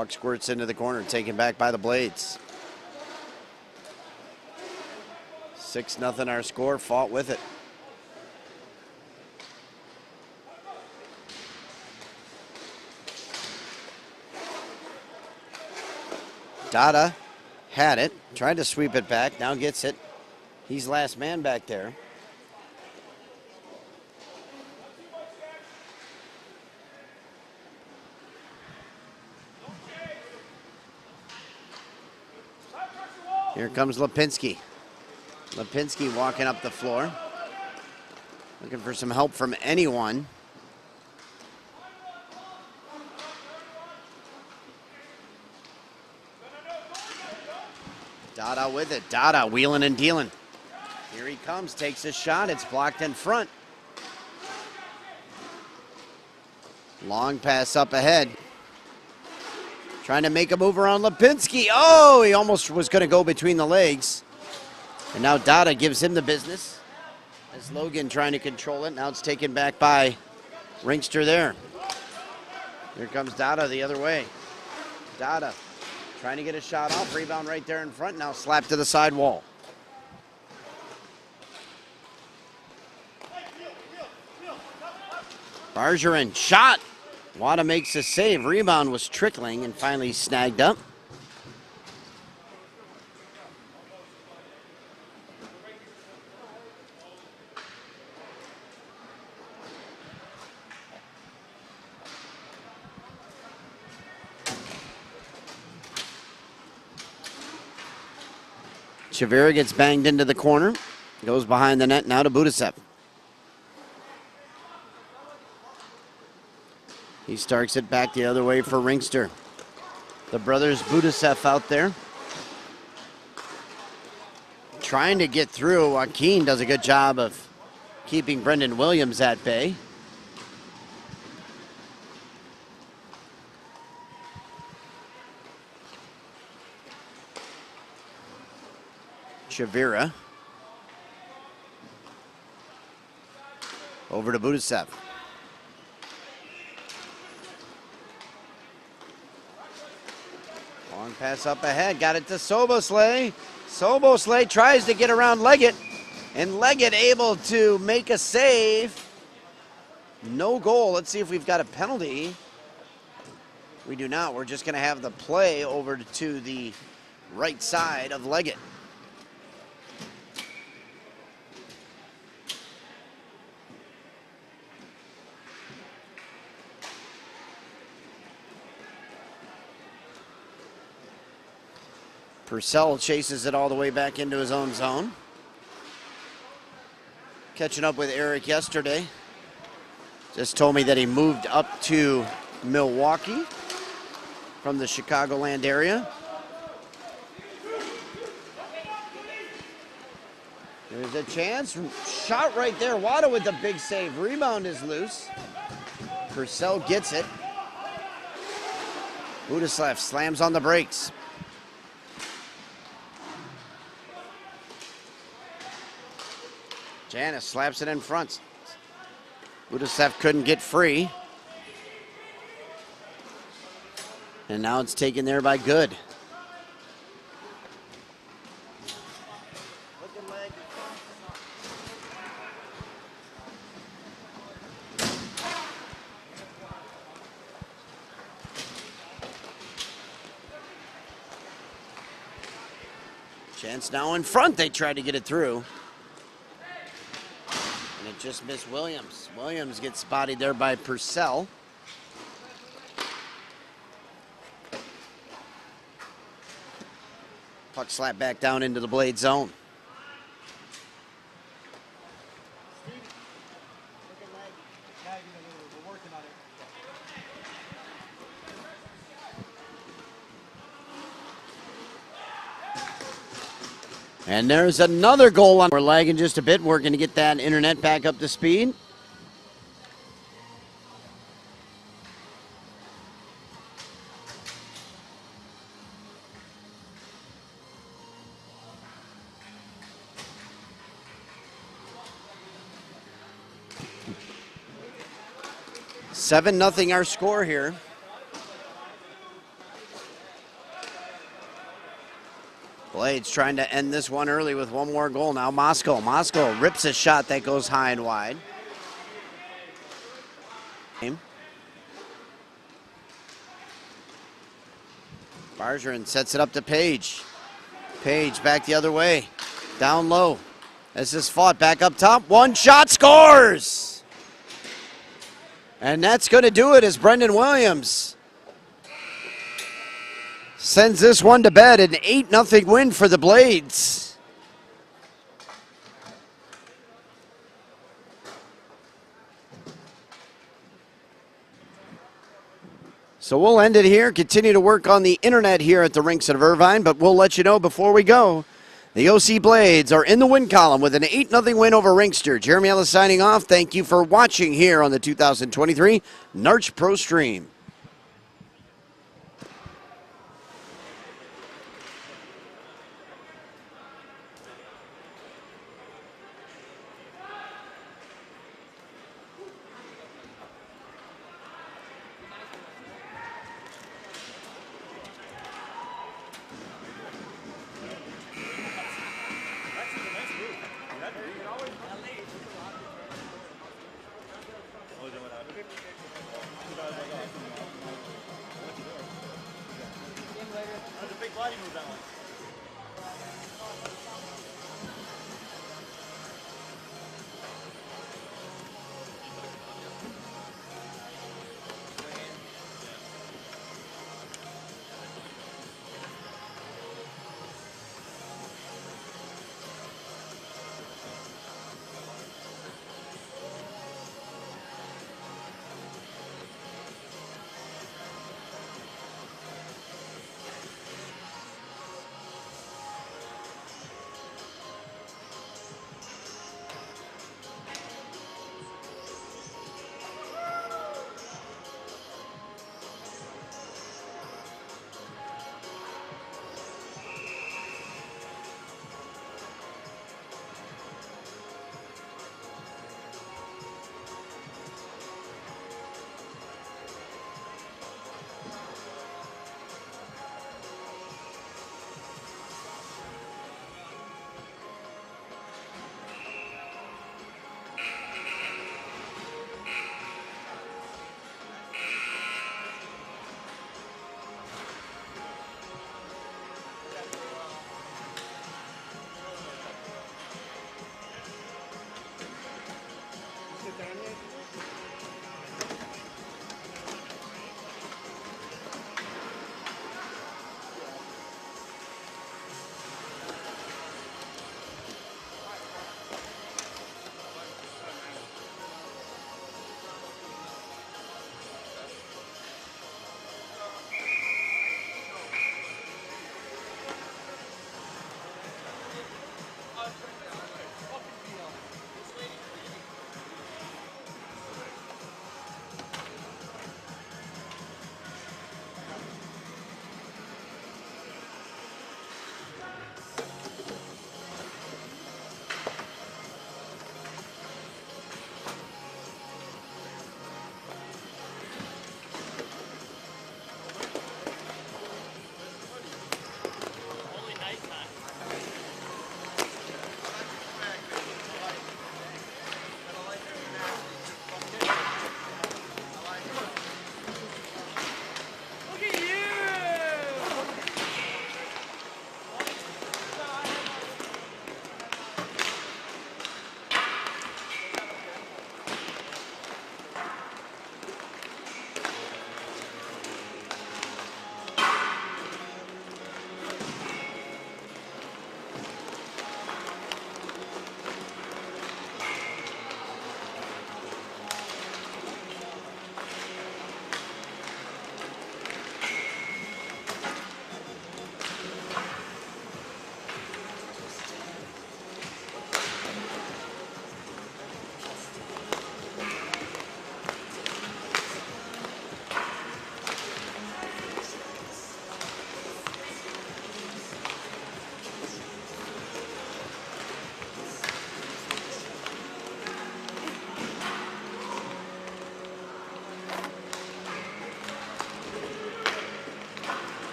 Puck squirts into the corner, taken back by the Blades. 6-0 our score, Fought with it. Dada had it, tried to sweep it back, now gets it. He's last man back there. Here comes Lipinski. Lipinski walking up the floor. Looking for some help from anyone. Dada with it. Dada wheeling and dealing. Here he comes, takes a shot. It's blocked in front. Long pass up ahead. Trying to make a move around Lipinski. Oh, he almost was going to go between the legs. And now Dada gives him the business. As Logan trying to control it. Now it's taken back by Rinkster there. Here comes Dada the other way. Dada trying to get a shot off. Rebound right there in front. Now slapped to the side wall. Bergeron shot. Wada makes a save. Rebound was trickling and finally snagged up. Chavira gets banged into the corner. Goes behind the net now to Budisev. He starts it back the other way for Rinkster. The brothers Budisev out there. Trying to get through. Joaquin does a good job of keeping Brendan Williams at bay. Chavira. Over to Budisev. Long pass up ahead. Got it to Soboslay. Soboslay tries to get around Leggett. And Leggett able to make a save. No goal. Let's see if we've got a penalty. We do not. We're just going to have the play over to the right side of Leggett. Purcell chases it all the way back into his own zone. Catching up with Eric yesterday. Just told me that he moved up to Milwaukee from the Chicagoland area. There's a chance. Shot right there. Wada with the big save. Rebound is loose. Purcell gets it. Budislav slams on the brakes. Janis slaps it in front. Budislav couldn't get free. And now it's taken there by Good. Chance now in front. They tried to get it through. And it just missed Williams. Williams gets spotted there by Purcell. Puck slapped back down into the Blade zone. And there's another goal on. We're lagging just a bit, working to get that internet back up to speed. Seven nothing our score here. Blades trying to end this one early with one more goal. Now Moscow rips a shot that goes high and wide. Bargeron sets it up to Page. Page back the other way. Down low. This is fought back up top. One shot, scores! And that's going to do it as Brendan Williams sends this one to bed. An 8-0 win for the Blades. So we'll end it here, continue to work on the internet here at the rinks of Irvine, but we'll let you know before we go, the OC Blades are in the win column with an 8-0 win over Rinkster. Jeremy Ellis signing off. Thank you for watching here on the 2023 NARCH Pro Stream. That's a big body move, that one.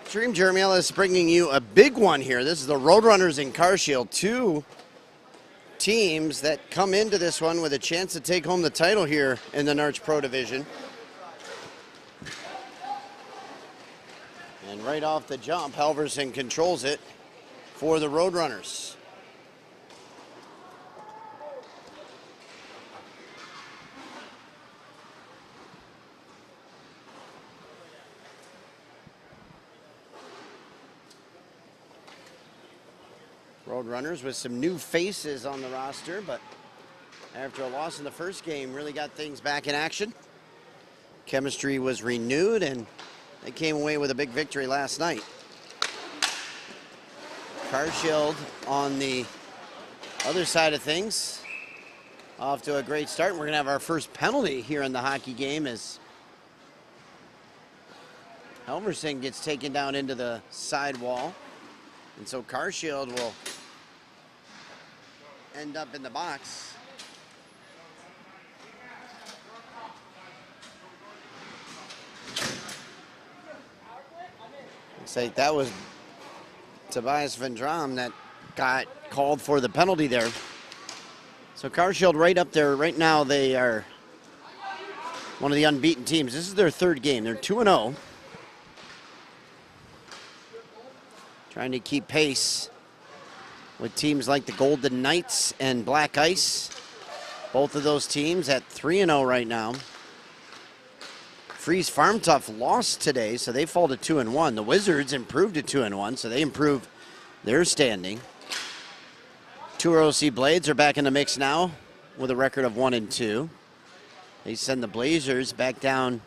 Stream Jeremy Ellis bringing you a big one here. This is the Roadrunners in Carshiels, two teams that come into this one with a chance to take home the title here in the NARCH Pro division. And right off the jump, Halverson controls it for the Roadrunners. Roadrunners with some new faces on the roster, but after a loss in the first game, really got things back in action. Chemistry was renewed, and they came away with a big victory last night. Carshiels on the other side of things, off to a great start. We're going to have our first penalty here in the hockey game as Halverson gets taken down into the sidewall. And so Carshiels will end up in the box. Looks like that was Tobias Van Dram that got called for the penalty there. So Carshiels right up there. Right now they are one of the unbeaten teams. This is their third game. They're 2-0. Trying to keep pace with teams like the Golden Knights and Black Ice. Both of those teams at 3-0 right now. Freeze Farm Tough lost today, so they fall to 2-1. The Wizards improved to 2-1, so they improve their standing. Two ROC Blades are back in the mix now with a record of 1-2. They send the Blazers back down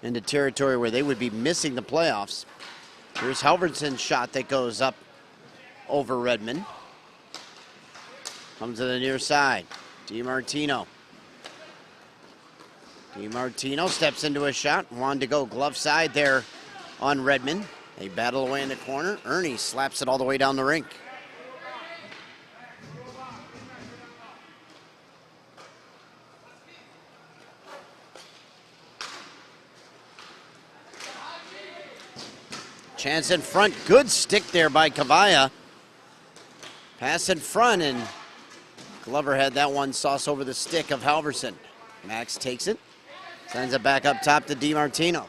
into territory where they would be missing the playoffs. Here's Halverson's shot that goes up over Redmond. Comes to the near side. DiMartino. DiMartino steps into a shot. Wanted to go glove side there on Redmond. They battle away in the corner. Ernie slaps it all the way down the rink. Chance in front. Good stick there by Kavaya. Pass in front, and Glover had that one sauce over the stick of Halverson. Max takes it. Sends it back up top to DiMartino.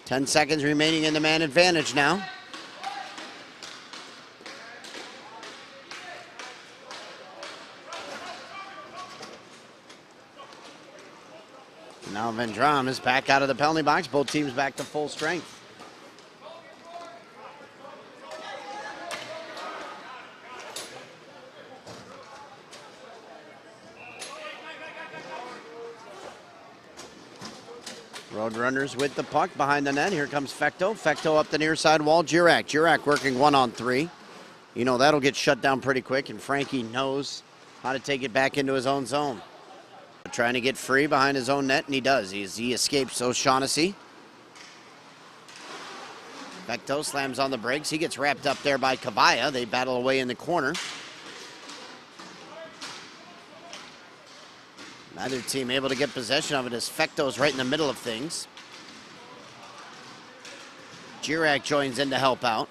10 seconds remaining in the man advantage now. Now Van Dram is back out of the penalty box. Both teams back to full strength. Roadrunners with the puck behind the net. Here comes Fecto. Fecto up the near side wall. Jurek working 1-on-3. You know that'll get shut down pretty quick, and Frankie knows how to take it back into his own zone. Trying to get free behind his own net, and he does. He escapes O'Shaughnessy. Fecto slams on the brakes. He gets wrapped up there by Kavaya. They battle away in the corner. Neither team able to get possession of it as Fecto's right in the middle of things. Jurek joins in to help out.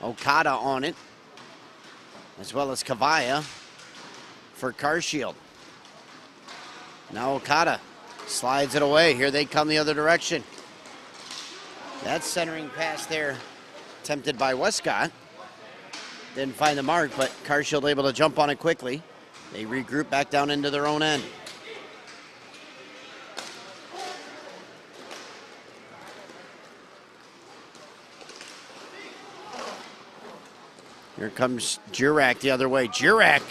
Okada on it, as well as Kavaya for Carshiels. Now Okada slides it away. Here they come the other direction. That centering pass there, attempted by Westcott. Didn't find the mark, but Carshiels able to jump on it quickly. They regroup back down into their own end. Here comes Jurek the other way. Jurek.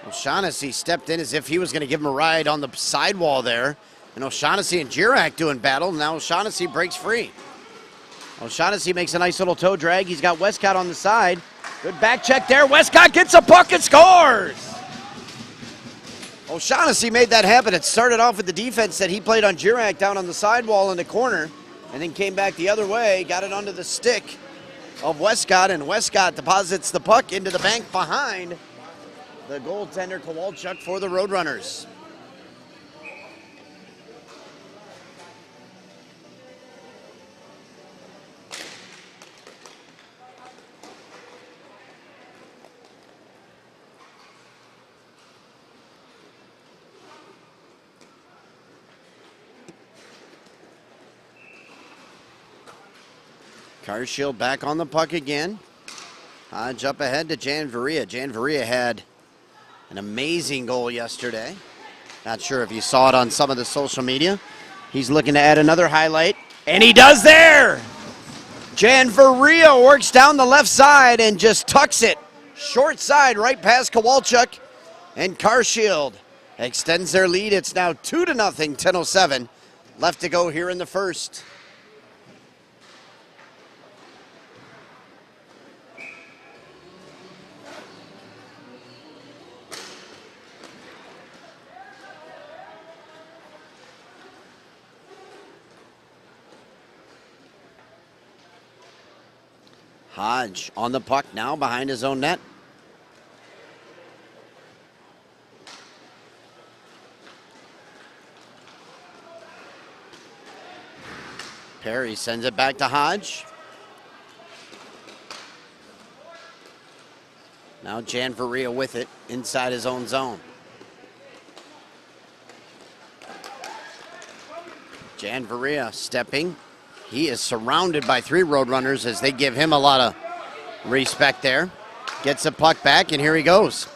O'Shaughnessy stepped in as if he was going to give him a ride on the sidewall there. And O'Shaughnessy and Jurek doing battle. Now O'Shaughnessy breaks free. O'Shaughnessy makes a nice little toe drag. He's got Westcott on the side. Good back check there. Westcott gets a puck and scores. O'Shaughnessy made that happen. It started off with the defense that he played on Jurek down on the sidewall in the corner, and then came back the other way, got it onto the stick of Westcott, and Westcott deposits the puck into the bank behind the goaltender Kowalchuk for the Roadrunners. Carshiels back on the puck again. Hodge up ahead to Jan Varia. Jan Varia had an amazing goal yesterday. Not sure if you saw it on some of the social media. He's looking to add another highlight, and he does there! Jan Varia works down the left side and just tucks it short side right past Kowalczyk, and Carshiels extends their lead. It's now 2-0, 10:07 left to go here in the first. Hodge on the puck now behind his own net. Perry sends it back to Hodge. Now Jan Varia with it inside his own zone. Jan Varia stepping. He is surrounded by 3 Roadrunners as they give him a lot of respect there. Gets the puck back, and here he goes.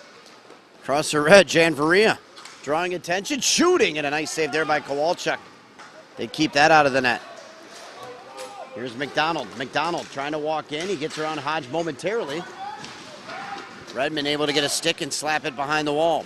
Across the red, Jan Varia drawing attention, shooting, and a nice save there by Kowalczyk. They keep that out of the net. Here's McDonald. McDonald trying to walk in. He gets around Hodge momentarily. Redmond able to get a stick and slap it behind the wall.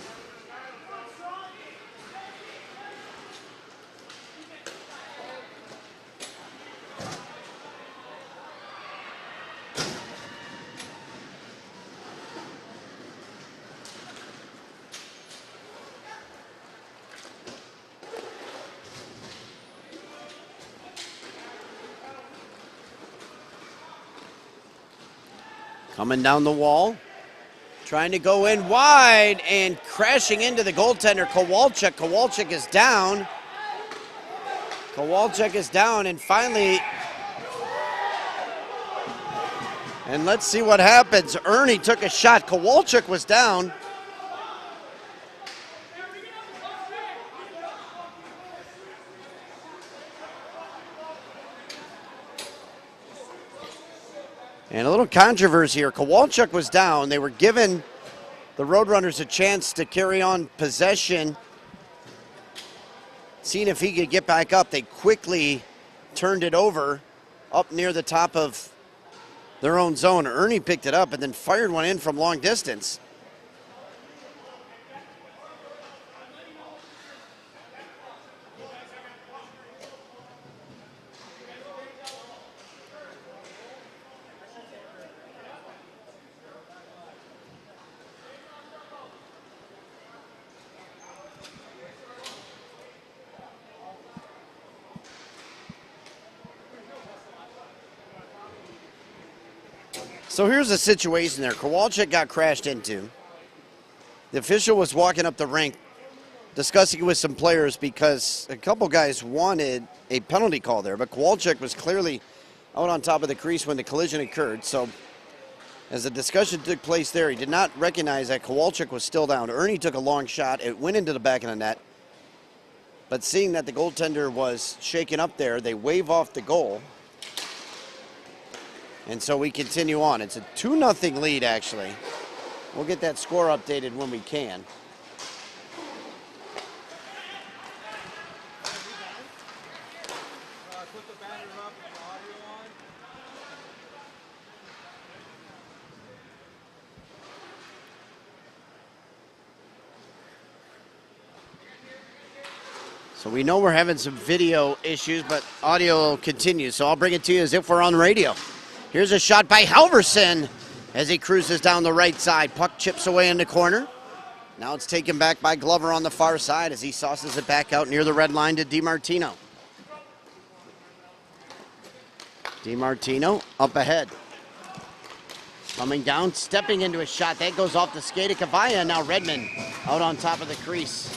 Coming down the wall, trying to go in wide and crashing into the goaltender, Kowalczyk. Kowalczyk is down. Kowalczyk is down, and finally, and let's see what happens. Ernie took a shot. Kowalczyk was down. And a little controversy here. Kowalczyk was down. They were giving the Roadrunners a chance to carry on possession, seeing if he could get back up. They quickly turned it over up near the top of their own zone. Ernie picked it up and then fired one in from long distance. So here's the situation there. Kowalczyk got crashed into. The official was walking up the rink discussing with some players because a couple guys wanted a penalty call there, but Kowalczyk was clearly out on top of the crease when the collision occurred. So as the discussion took place there, he did not recognize that Kowalczyk was still down. Ernie took a long shot. It went into the back of the net. But seeing that the goaltender was shaken up there, they wave off the goal. And so we continue on. It's a 2-0 lead, actually. We'll get that score updated when we can. So we know we're having some video issues, but audio continues. So I'll bring it to you as if we're on radio. Here's a shot by Halverson as he cruises down the right side. Puck chips away in the corner. Now it's taken back by Glover on the far side as he sauces it back out near the red line to DiMartino. DiMartino up ahead. Coming down, stepping into a shot. That goes off the skate of Cavalla. Now Redmond out on top of the crease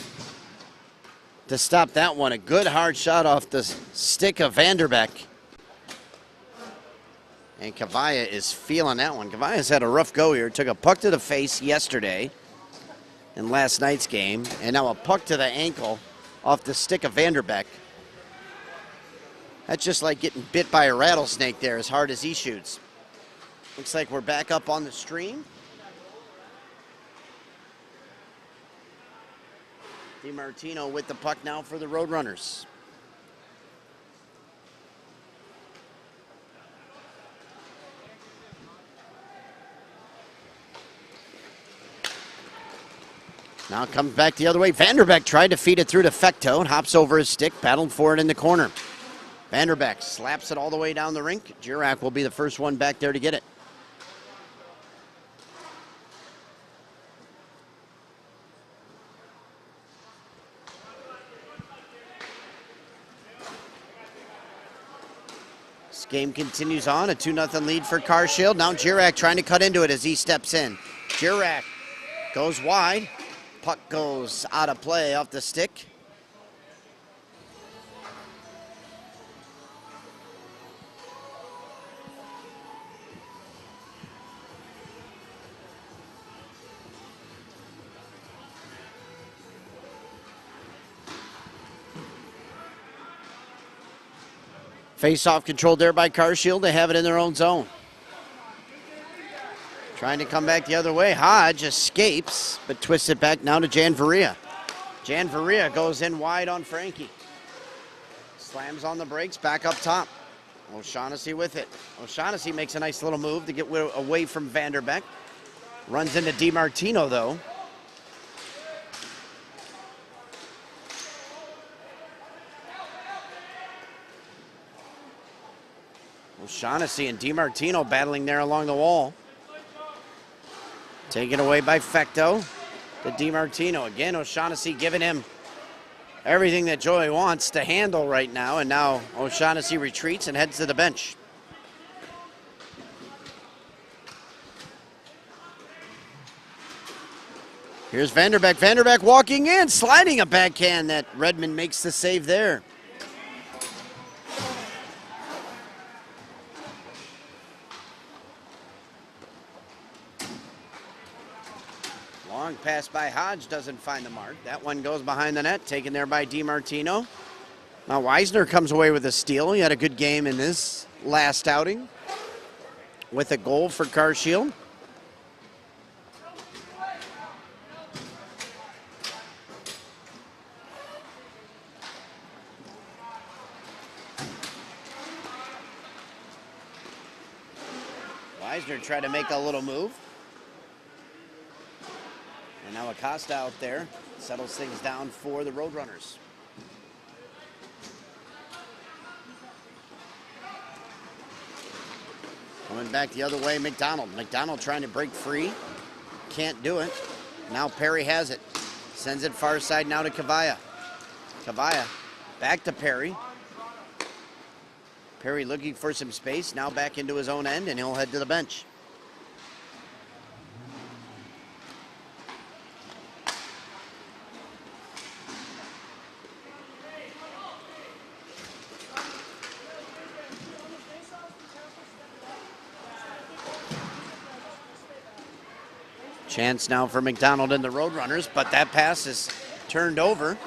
to stop that one. A good hard shot off the stick of Vanderbeck. And Cavalla is feeling that one. Cavalla's had a rough go here. Took a puck to the face yesterday in last night's game. And now a puck to the ankle off the stick of Vanderbeck. That's just like getting bit by a rattlesnake there, as hard as he shoots. Looks like we're back up on the stream. DiMartino with the puck now for the Roadrunners. Now it comes back the other way. Vanderbeck tried to feed it through to Fecto and hops over his stick, battled for it in the corner. Vanderbeck slaps it all the way down the rink. Jurek will be the first one back there to get it. This game continues on, a 2-0 lead for Carshiels. Now Jurek trying to cut into it as he steps in. Jurek goes wide. Puck goes out of play off the stick. Face-off controlled there by Carshiels. They have it in their own zone. Trying to come back the other way. Hodge escapes, but twists it back now to Jan Varia. Jan Varia goes in wide on Frankie. Slams on the brakes, back up top. O'Shaughnessy with it. O'Shaughnessy makes a nice little move to get away from Vanderbeck. Runs into DiMartino, though. O'Shaughnessy and DiMartino battling there along the wall. Taken away by Fecto to DiMartino. Again, O'Shaughnessy giving him everything that Joey wants to handle right now. And now O'Shaughnessy retreats and heads to the bench. Here's Vanderbeck. Vanderbeck walking in, sliding a backhand that Redmond makes the save there. Long pass by Hodge doesn't find the mark. That one goes behind the net, taken there by DiMartino. Now Weisner comes away with a steal. He had a good game in this last outing with a goal for Carshiels. Weisner tried to make a little move. And now Acosta out there settles things down for the Roadrunners. Coming back the other way, McDonald. McDonald trying to break free. Can't do it. Now Perry has it. Sends it far side now to Cavalla. Cavalla back to Perry. Perry looking for some space. Now back into his own end, and he'll head to the bench. Chance now for McDonald and the Roadrunners, but that pass is turned over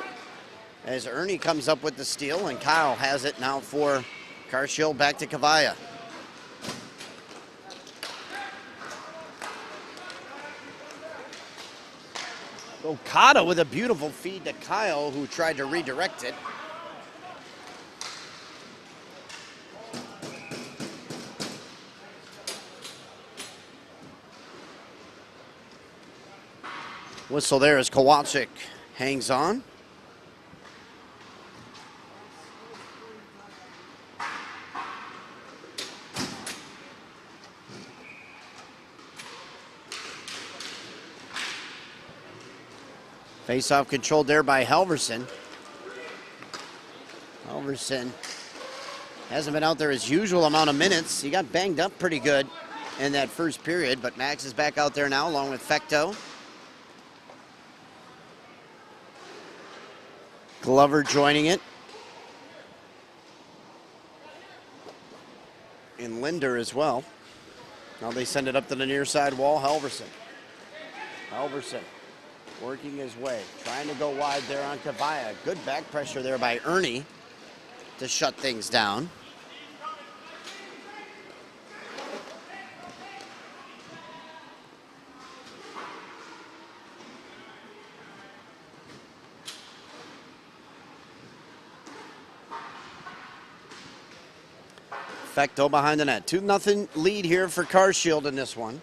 as Ernie comes up with the steal, and Kyle has it now for Carshiels. Back to Cavalla. Okada with a beautiful feed to Kyle, who tried to redirect it. Whistle there as Kowalczyk hangs on. Face-off controlled there by Halverson. Halverson hasn't been out there his usual amount of minutes. He got banged up pretty good in that first period, but Max is back out there now along with Fecto. Glover joining it. And Linder as well. Now they send it up to the near side wall. Halverson. Halverson working his way. Trying to go wide there on Cavalla. Good back pressure there by Ernie. to shut things down. Fecto behind the net. 2-0 lead here for Carshiels in this one.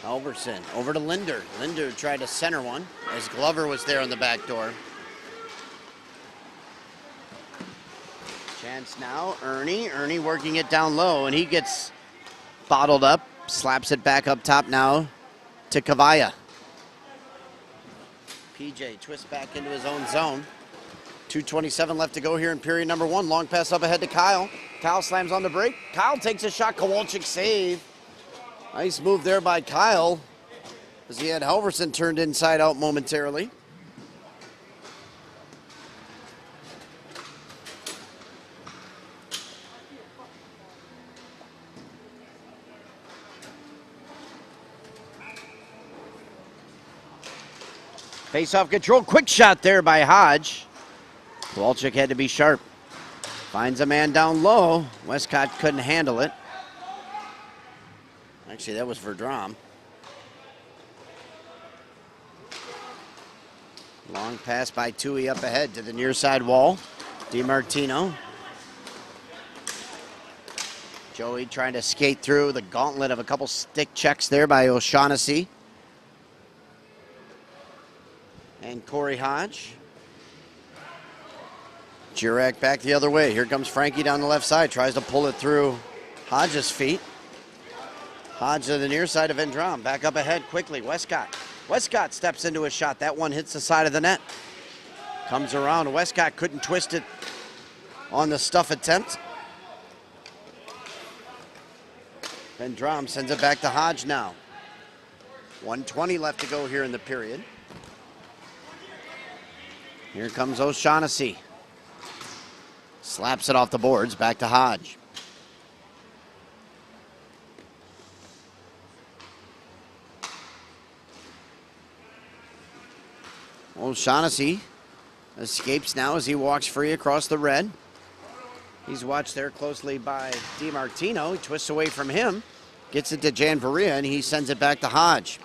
Alverson over to Linder. Linder tried to center one as Glover was there on the back door. Chance now, Ernie. Ernie working it down low, and he gets bottled up. Slaps it back up top now to Kavaya. PJ twists back into his own zone. 2:27 left to go here in period number one. Long pass up ahead to Kyle. Kyle slams on the break. Kyle takes a shot. Kowalczyk save. Nice move there by Kyle as he had Halverson turned inside out momentarily. Face-off control, quick shot there by Hodge. Kowalczyk had to be sharp. Finds a man down low. Westcott couldn't handle it. Actually, that was Verdrum. Long pass by Tui up ahead to the near side wall. DiMartino. Joey trying to skate through the gauntlet of a couple stick checks there by O'Shaughnessy. And Corey Hodge. Jurek back the other way. Here comes Frankie down the left side. Tries to pull it through Hodge's feet. Hodge to the near side of Vendram. Back up ahead quickly. Westcott. Westcott steps into a shot. That one hits the side of the net. Comes around. Westcott couldn't twist it on the stuff attempt. Vendram sends it back to Hodge now. 1:20 left to go here in the period. Here comes O'Shaughnessy. Slaps it off the boards, back to Hodge. O'Shaughnessy escapes now as he walks free across the red. He's watched there closely by DiMartino. He twists away from him, gets it to Jan Varia, and he sends it back to Hodge.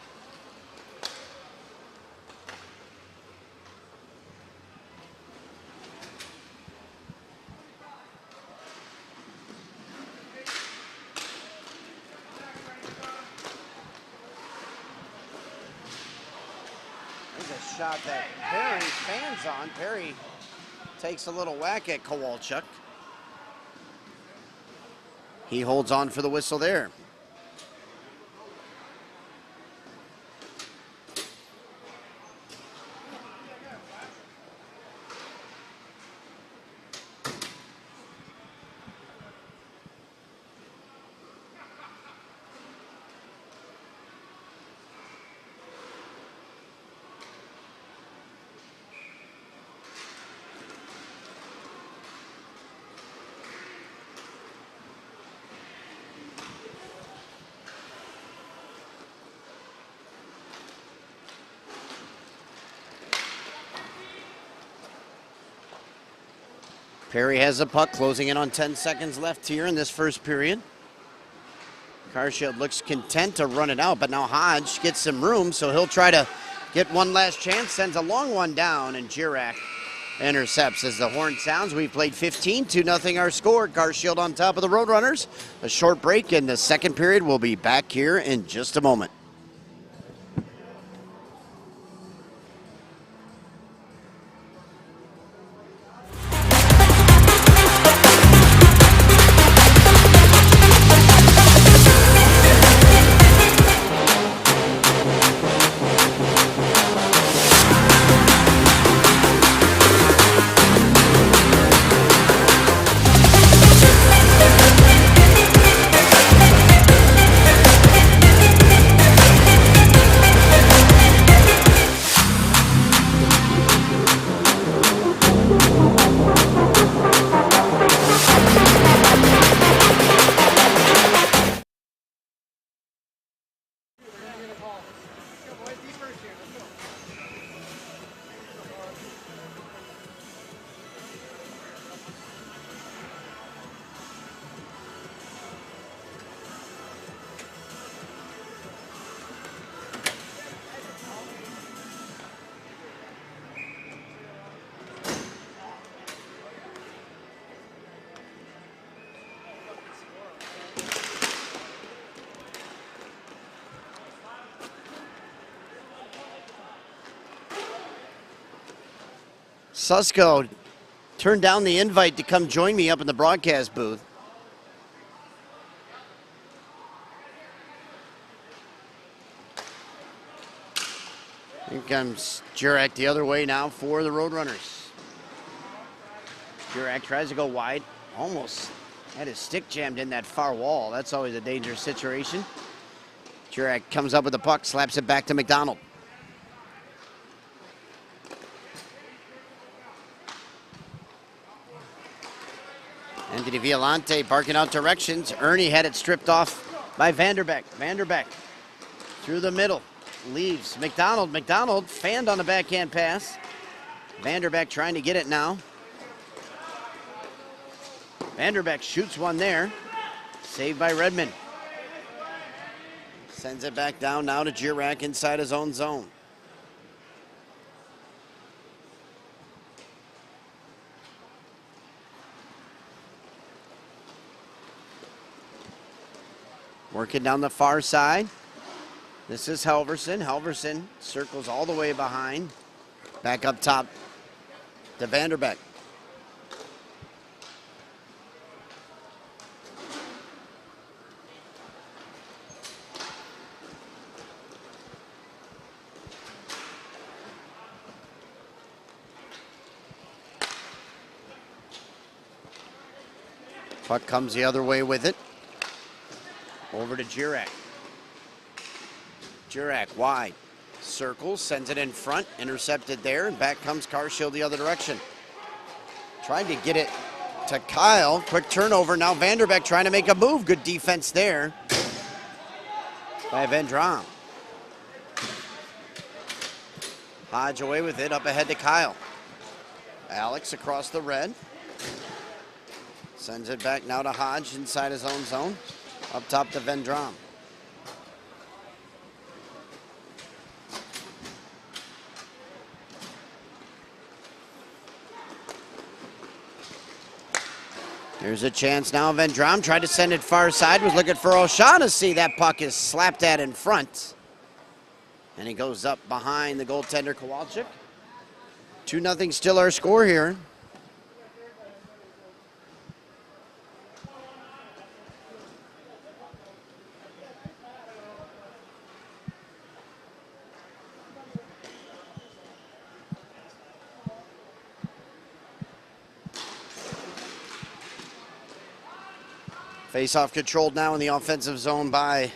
Shot that Perry fans on. Perry takes a little whack at Kowalczyk. He holds on for the whistle there. Perry has a puck, closing in on 10 seconds left here in this first period. Carshiels looks content to run it out, but now Hodge gets some room, so he'll try to get one last chance, sends a long one down, and Jurek intercepts. As the horn sounds, we've played 15, 2-0 our score. Carshiels on top of the Roadrunners. A short break in the second period. We'll be back here in just a moment. Susko turned down the invite to come join me up in the broadcast booth. Here comes Jurek the other way now for the Roadrunners. Jurek tries to go wide. Almost had his stick jammed in that far wall. That's always a dangerous situation. Jurek comes up with the puck, slaps it back to McDonald. Anthony Violante barking out directions. Ernie had it stripped off by Vanderbeck. Vanderbeck through the middle. Leaves McDonald. McDonald fanned on the backhand pass. Vanderbeck trying to get it now. Vanderbeck shoots one there. Saved by Redmond. Sends it back down now to Jurek inside his own zone. Working down the far side. This is Halverson. Halverson circles all the way behind. Back up top to Vanderbeck. Puck comes the other way with it. Over to Jurek. Jurek wide. Circles, sends it in front, intercepted there, and back comes Carshiels the other direction. Trying to get it to Kyle. Quick turnover. Now Vanderbeck trying to make a move. Good defense there by Vendram. Hodge away with it, up ahead to Kyle. Alex across the red. Sends it back now to Hodge inside his own zone. Up top to Vendram. There's a chance now. Vendram tried to send it far side, was looking for O'Shaughnessy. That puck is slapped at in front. And he goes up behind the goaltender Kowalczyk. 2-0 still our score here. Face-off controlled now in the offensive zone by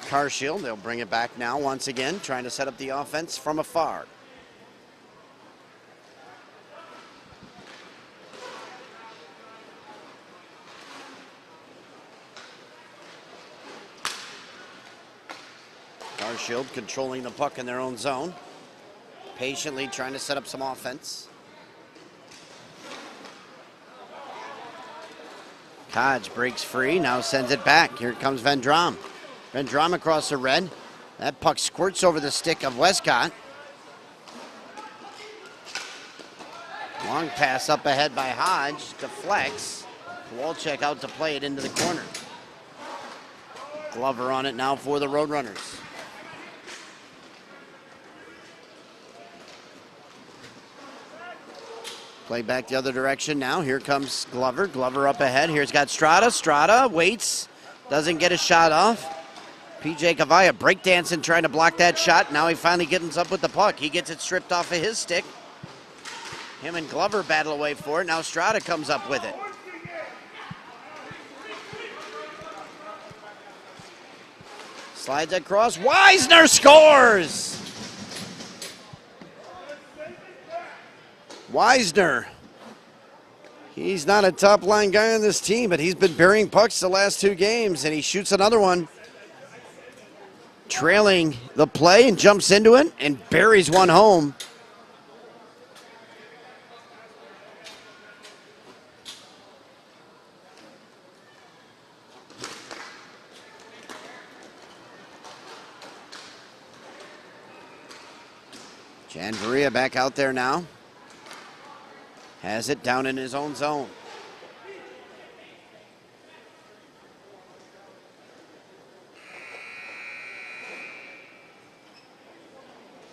Carshiels. They'll bring it back now once again, trying to set up the offense from afar. Carshiels controlling the puck in their own zone. Patiently trying to set up some offense. Hodge breaks free, now sends it back. Here comes Vendram. Vendram across the red. That puck squirts over the stick of Westcott. Long pass up ahead by Hodge, deflects. Kowalczyk out to play it into the corner. Glover on it now for the Roadrunners. Play back the other direction now. Here comes Glover. Glover up ahead. Here's got Strada. Strada waits. Doesn't get a shot off. PJ Cavalla breakdancing, trying to block that shot. Now he finally gets up with the puck. He gets it stripped off of his stick. Him and Glover battle away for it. Now Strada comes up with it. Slides across. Wisner scores! Wisner. He's not a top-line guy on this team, but he's been burying pucks the last 2 games, and he shoots another one. Trailing the play and jumps into it and buries one home. Jan Varia back out there now. Has it down in his own zone.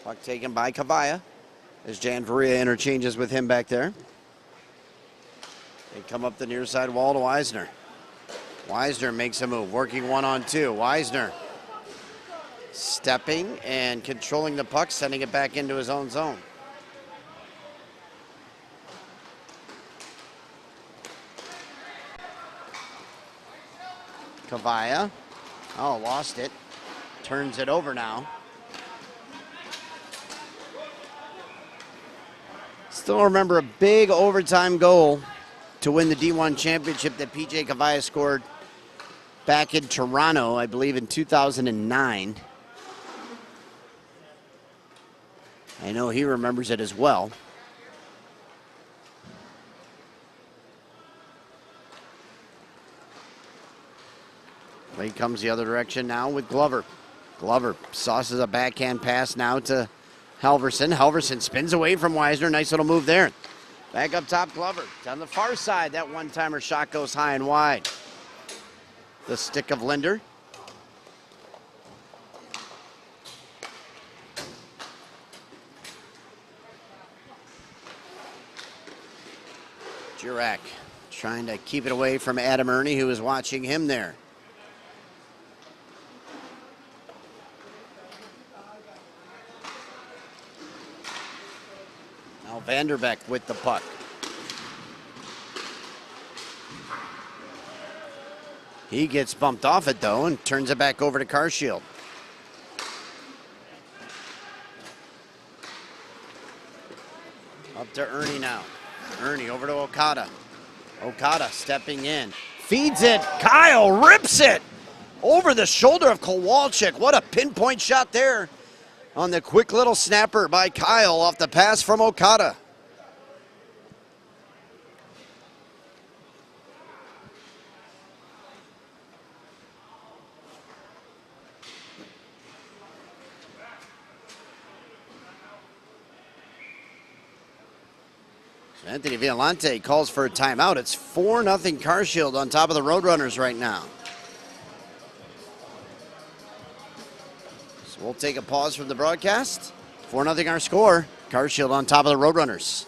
Puck taken by Cavalla. As Jan Varia interchanges with him back there. They come up the near side wall to Weisner. Weisner makes a move, working 1-on-2. Weisner stepping and controlling the puck, sending it back into his own zone. Kavaya. Oh, lost it. Turns it over now. Still remember a big overtime goal to win the D1 championship that PJ Kavaya scored back in Toronto, I believe in 2009. I know he remembers it as well. He comes the other direction now with Glover. Glover sauces a backhand pass now to Halverson. Halverson spins away from Weisner. Nice little move there. Back up top, Glover. Down the far side, that one-timer shot goes high and wide. The stick of Linder. Jurek trying to keep it away from Adam Ernie, who is watching him there. Now Vanderbeck with the puck. He gets bumped off it though and turns it back over to Carshiels. Up to Ernie now. Ernie over to Okada. Okada stepping in. Feeds it. Kyle rips it over the shoulder of Kowalczyk. What a pinpoint shot there on the quick little snapper by Kyle off the pass from Okada. Anthony Violante calls for a timeout. It's 4-0 Carshiels on top of the Roadrunners right now. So we'll take a pause from the broadcast. 4-0 our score. Carshiels on top of the Roadrunners.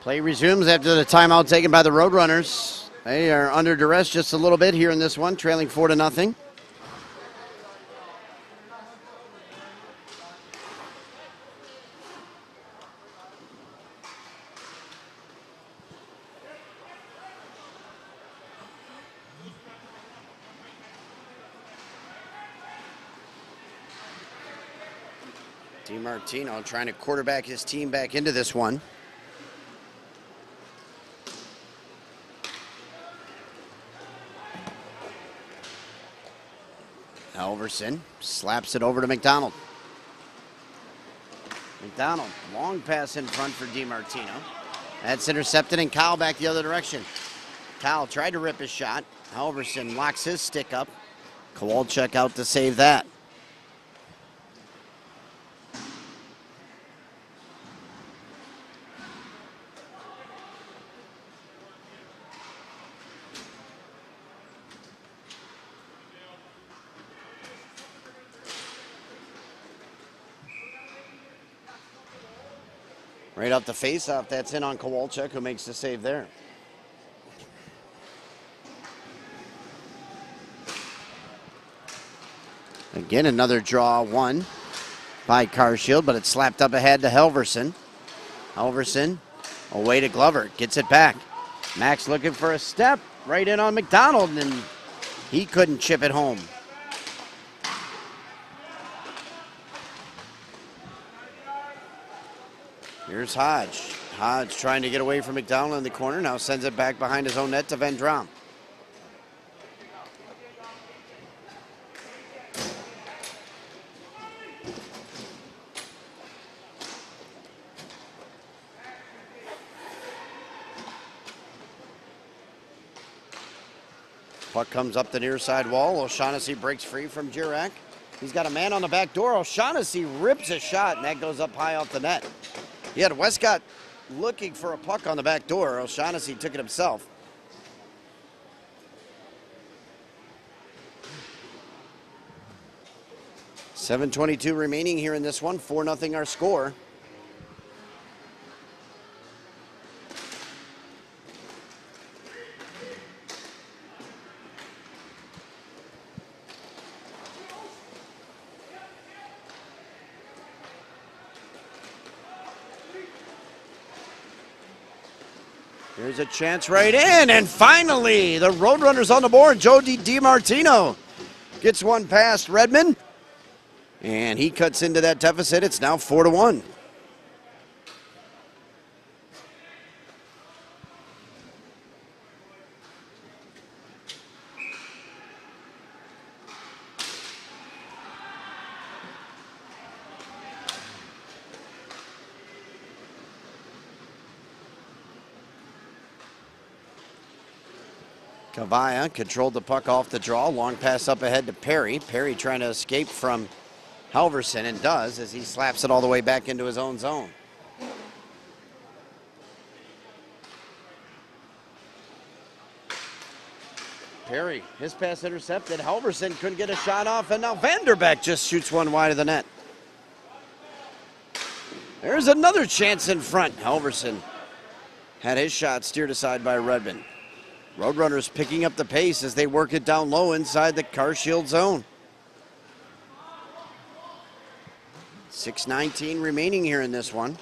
Play resumes after the timeout taken by the Roadrunners. They are under duress just a little bit here in this one, trailing 4-0. DiMartino trying to quarterback his team back into this one. Halverson slaps it over to McDonald. McDonald, long pass in front for DiMartino. That's intercepted, and Kyle back the other direction. Kyle tried to rip his shot. Halverson locks his stick up. Kowalczyk out to save that. Right off the face-off, that's in on Kowalczyk, who makes the save there. Again, another draw won by Carshiels, but it's slapped up ahead to Helverson. Helverson away to Glover, gets it back. Max looking for a step, right in on McDonald, and he couldn't chip it home. Here's Hodge. Hodge trying to get away from McDonald in the corner, now sends it back behind his own net to Van Drom. Puck comes up the near side wall. O'Shaughnessy breaks free from Jurek. He's got a man on the back door. O'Shaughnessy rips a shot, and that goes up high off the net. He had Westcott looking for a puck on the back door. O'Shaughnessy took it himself. .7:22 remaining here in this one. 4-0 our score. Here's a chance right in, and finally the Roadrunners on the board. Joe DiMartino gets one past Redmond, and he cuts into that deficit. It's now 4-1. Kavaya controlled the puck off the draw. Long pass up ahead to Perry. Perry trying to escape from Halverson, and does as he slaps it all the way back into his own zone. Perry, his pass intercepted. Halverson couldn't get a shot off, and now Vanderbeck just shoots one wide of the net. There's another chance in front. Halverson had his shot steered aside by Redmond. Roadrunners picking up the pace as they work it down low inside the Carshiels zone. 6:19 remaining here in this one.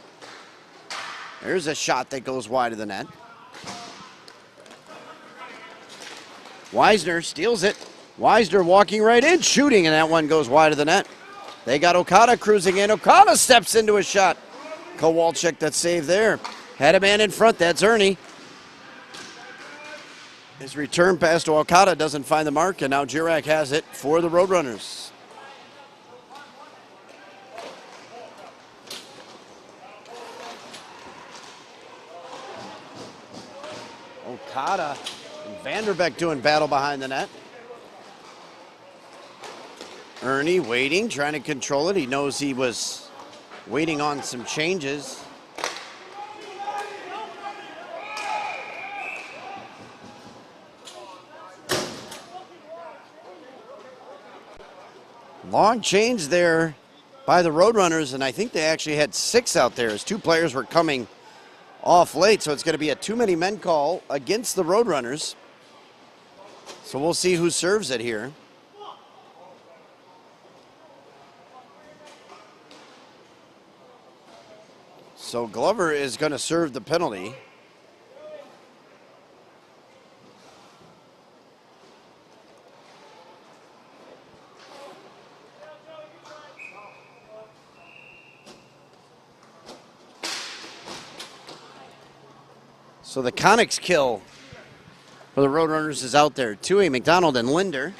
There's a shot that goes wide of the net. Weisner steals it. Weisner walking right in, shooting, and that one goes wide of the net. They got Okada cruising in. Okada steps into a shot. Kowalczyk that save there. Had a man in front, that's Ernie. His return pass to Okada doesn't find the mark, and now Jurek has it for the Roadrunners. Okada and Vanderbeck doing battle behind the net. Ernie waiting, trying to control it. He knows he was waiting on some changes. Long change there by the Roadrunners, and I think they actually had 6 out there as 2 players were coming off late, so it's going to be a too many men call against the Roadrunners. So we'll see who serves it here. So Glover is going to serve the penalty. So the Connick's kill for the Roadrunners is out there. Tui, McDonald, and Linder.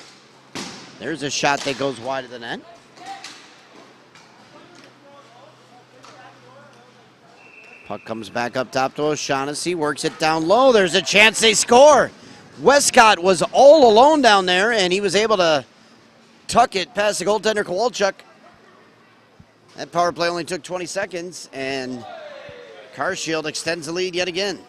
There's a shot that goes wide of the net. Puck comes back up top to O'Shaughnessy, works it down low. There's a chance they score. Westcott was all alone down there, and he was able to tuck it past the goaltender Kowalczyk. That power play only took 20 seconds, and Carshiels extends the lead yet again.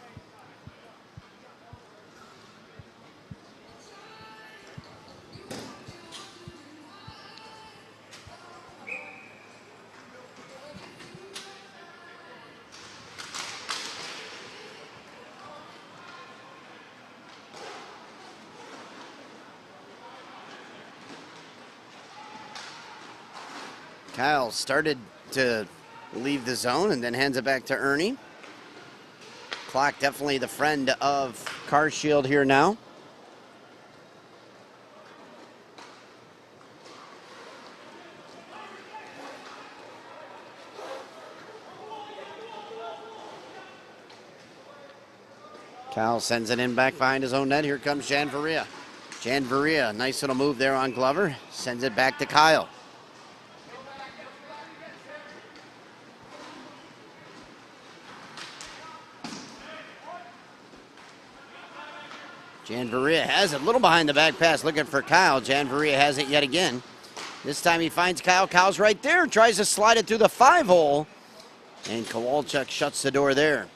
Kyle started to leave the zone and then hands it back to Ernie. Clock definitely the friend of Carshiels here now. Kyle sends it in back behind his own net. Here comes Jan Varia. Jan Varia, nice little move there on Glover. Sends it back to Kyle. Jan Varia has it. A little behind the back pass looking for Kyle. Jan Varia has it yet again. This time he finds Kyle. Kyle's right there. Tries to slide it through the 5-hole. And Kowalczyk shuts the door there.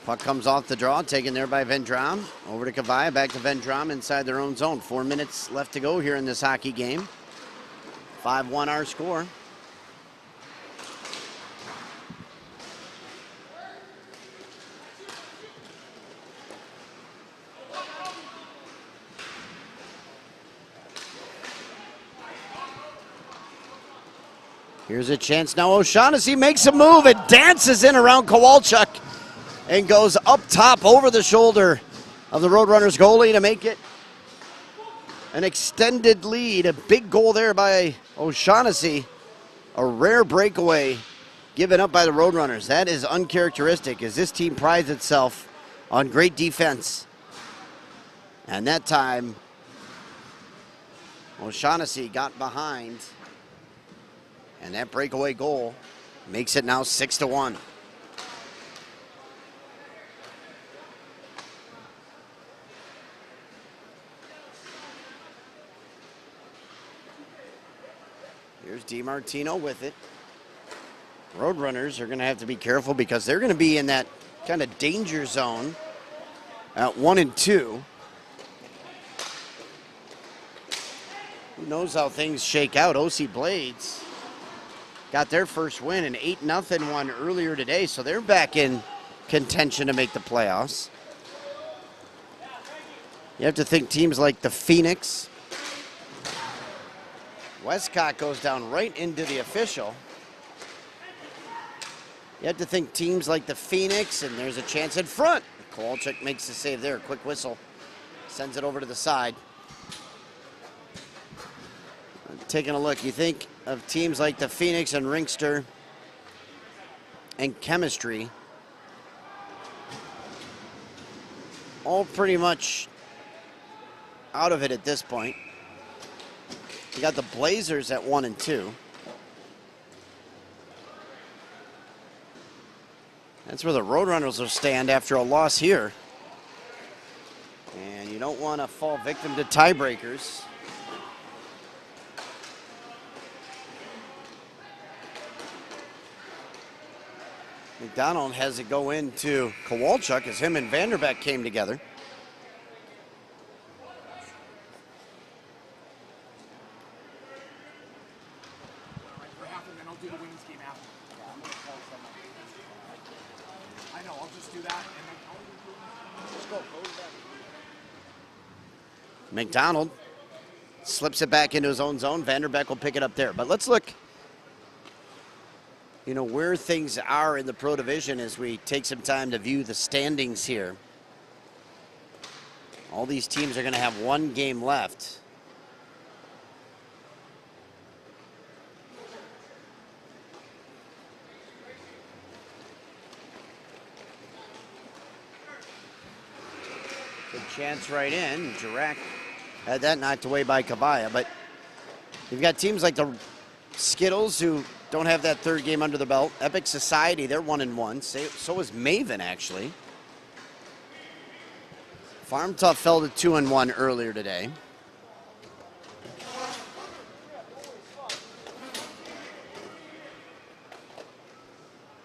Puck comes off the draw, taken there by Vendram. Over to Kavaya, back to Vendram inside their own zone. 4 minutes left to go here in this hockey game. 5-1 our score. Here's a chance now. O'Shaughnessy makes a move and dances in around Kowalczyk and goes up top over the shoulder of the Roadrunners goalie to make it an extended lead. A big goal there by O'Shaughnessy. A rare breakaway given up by the Roadrunners. That is uncharacteristic as this team prides itself on great defense. And that time, O'Shaughnessy got behind. And that breakaway goal makes it now 6-1. Here's DiMartino with it. Roadrunners are going to have to be careful because they're going to be in that kind of danger zone at 1 and 2. Who knows how things shake out? OC Blades got their first win, an 8-0 one earlier today, so they're back in contention to make the playoffs. You have to think teams like the Phoenix. Westcott goes down right into the official. You have to think teams like the Phoenix, and there's a chance in front. Kowalczyk makes the save there. Quick whistle. Sends it over to the side. Taking a look, you think of teams like the Phoenix and Rinkster and Kemistry. All pretty much out of it at this point. You got the Blazers at 1 and 2. That's where the Roadrunners will stand after a loss here. And you don't want to fall victim to tiebreakers. McDonald has it go into Kowalczyk as him and Vanderbeck came together. McDonald slips it back into his own zone. Vanderbeck will pick it up there. But let's look, you know, where things are in the Pro Division as we take some time to view the standings here. All these teams are going to have 1 game left. Good chance right in. Jurek had that knocked away by Kabaya, but you've got teams like the Skittles who don't have that 3rd game under the belt. Epic Society, they're 1 and 1. So is Maven, actually. Farm Tough fell to 2 and 1 earlier today.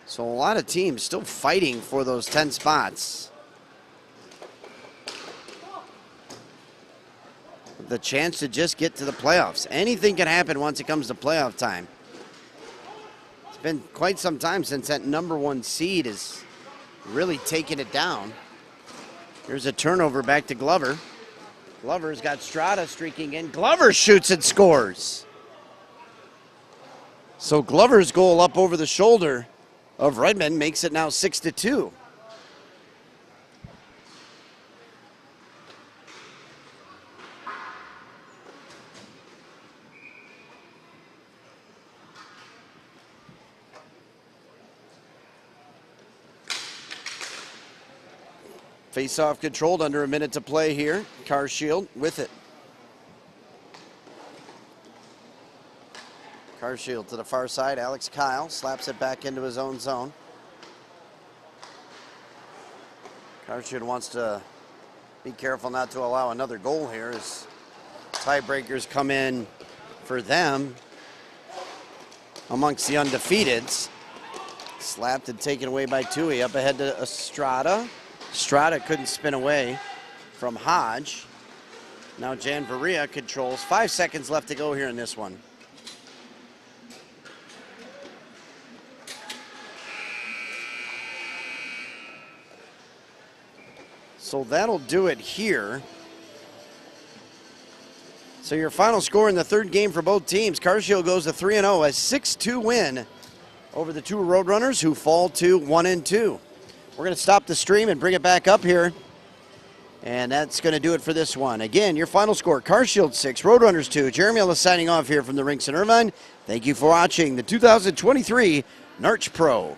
So a lot of teams still fighting for those 10 spots. the chance to just get to the playoffs. Anything can happen once it comes to playoff time. It's been quite some time since that #1 seed has really taken it down. Here's a turnover back to Glover. Glover's got Strada streaking in. Glover shoots and scores. So Glover's goal up over the shoulder of Redmond makes it now 6-2. Face-off controlled, under a minute to play here. Carshiels with it. Carshiels to the far side. Alex Kyle slaps it back into his own zone. Carshiels wants to be careful not to allow another goal here as tiebreakers come in for them amongst the undefeateds. Slapped and taken away by Tui. Up ahead to Estrada. Estrada couldn't spin away from Hodge. Now Jan Varia controls. 5 seconds left to go here in this one. So that'll do it here. So your final score in the third game for both teams. Carshiels goes to 3-0, a 6-2 win over the two Roadrunners, who fall to 1-2. We're going to stop the stream and bring it back up here. And that's going to do it for this one. Again, your final score, Carshiels 6, Roadrunners 2. Jeremy Ellis signing off here from the Rinks in Irvine. Thank you for watching the 2023 NARCH Pro.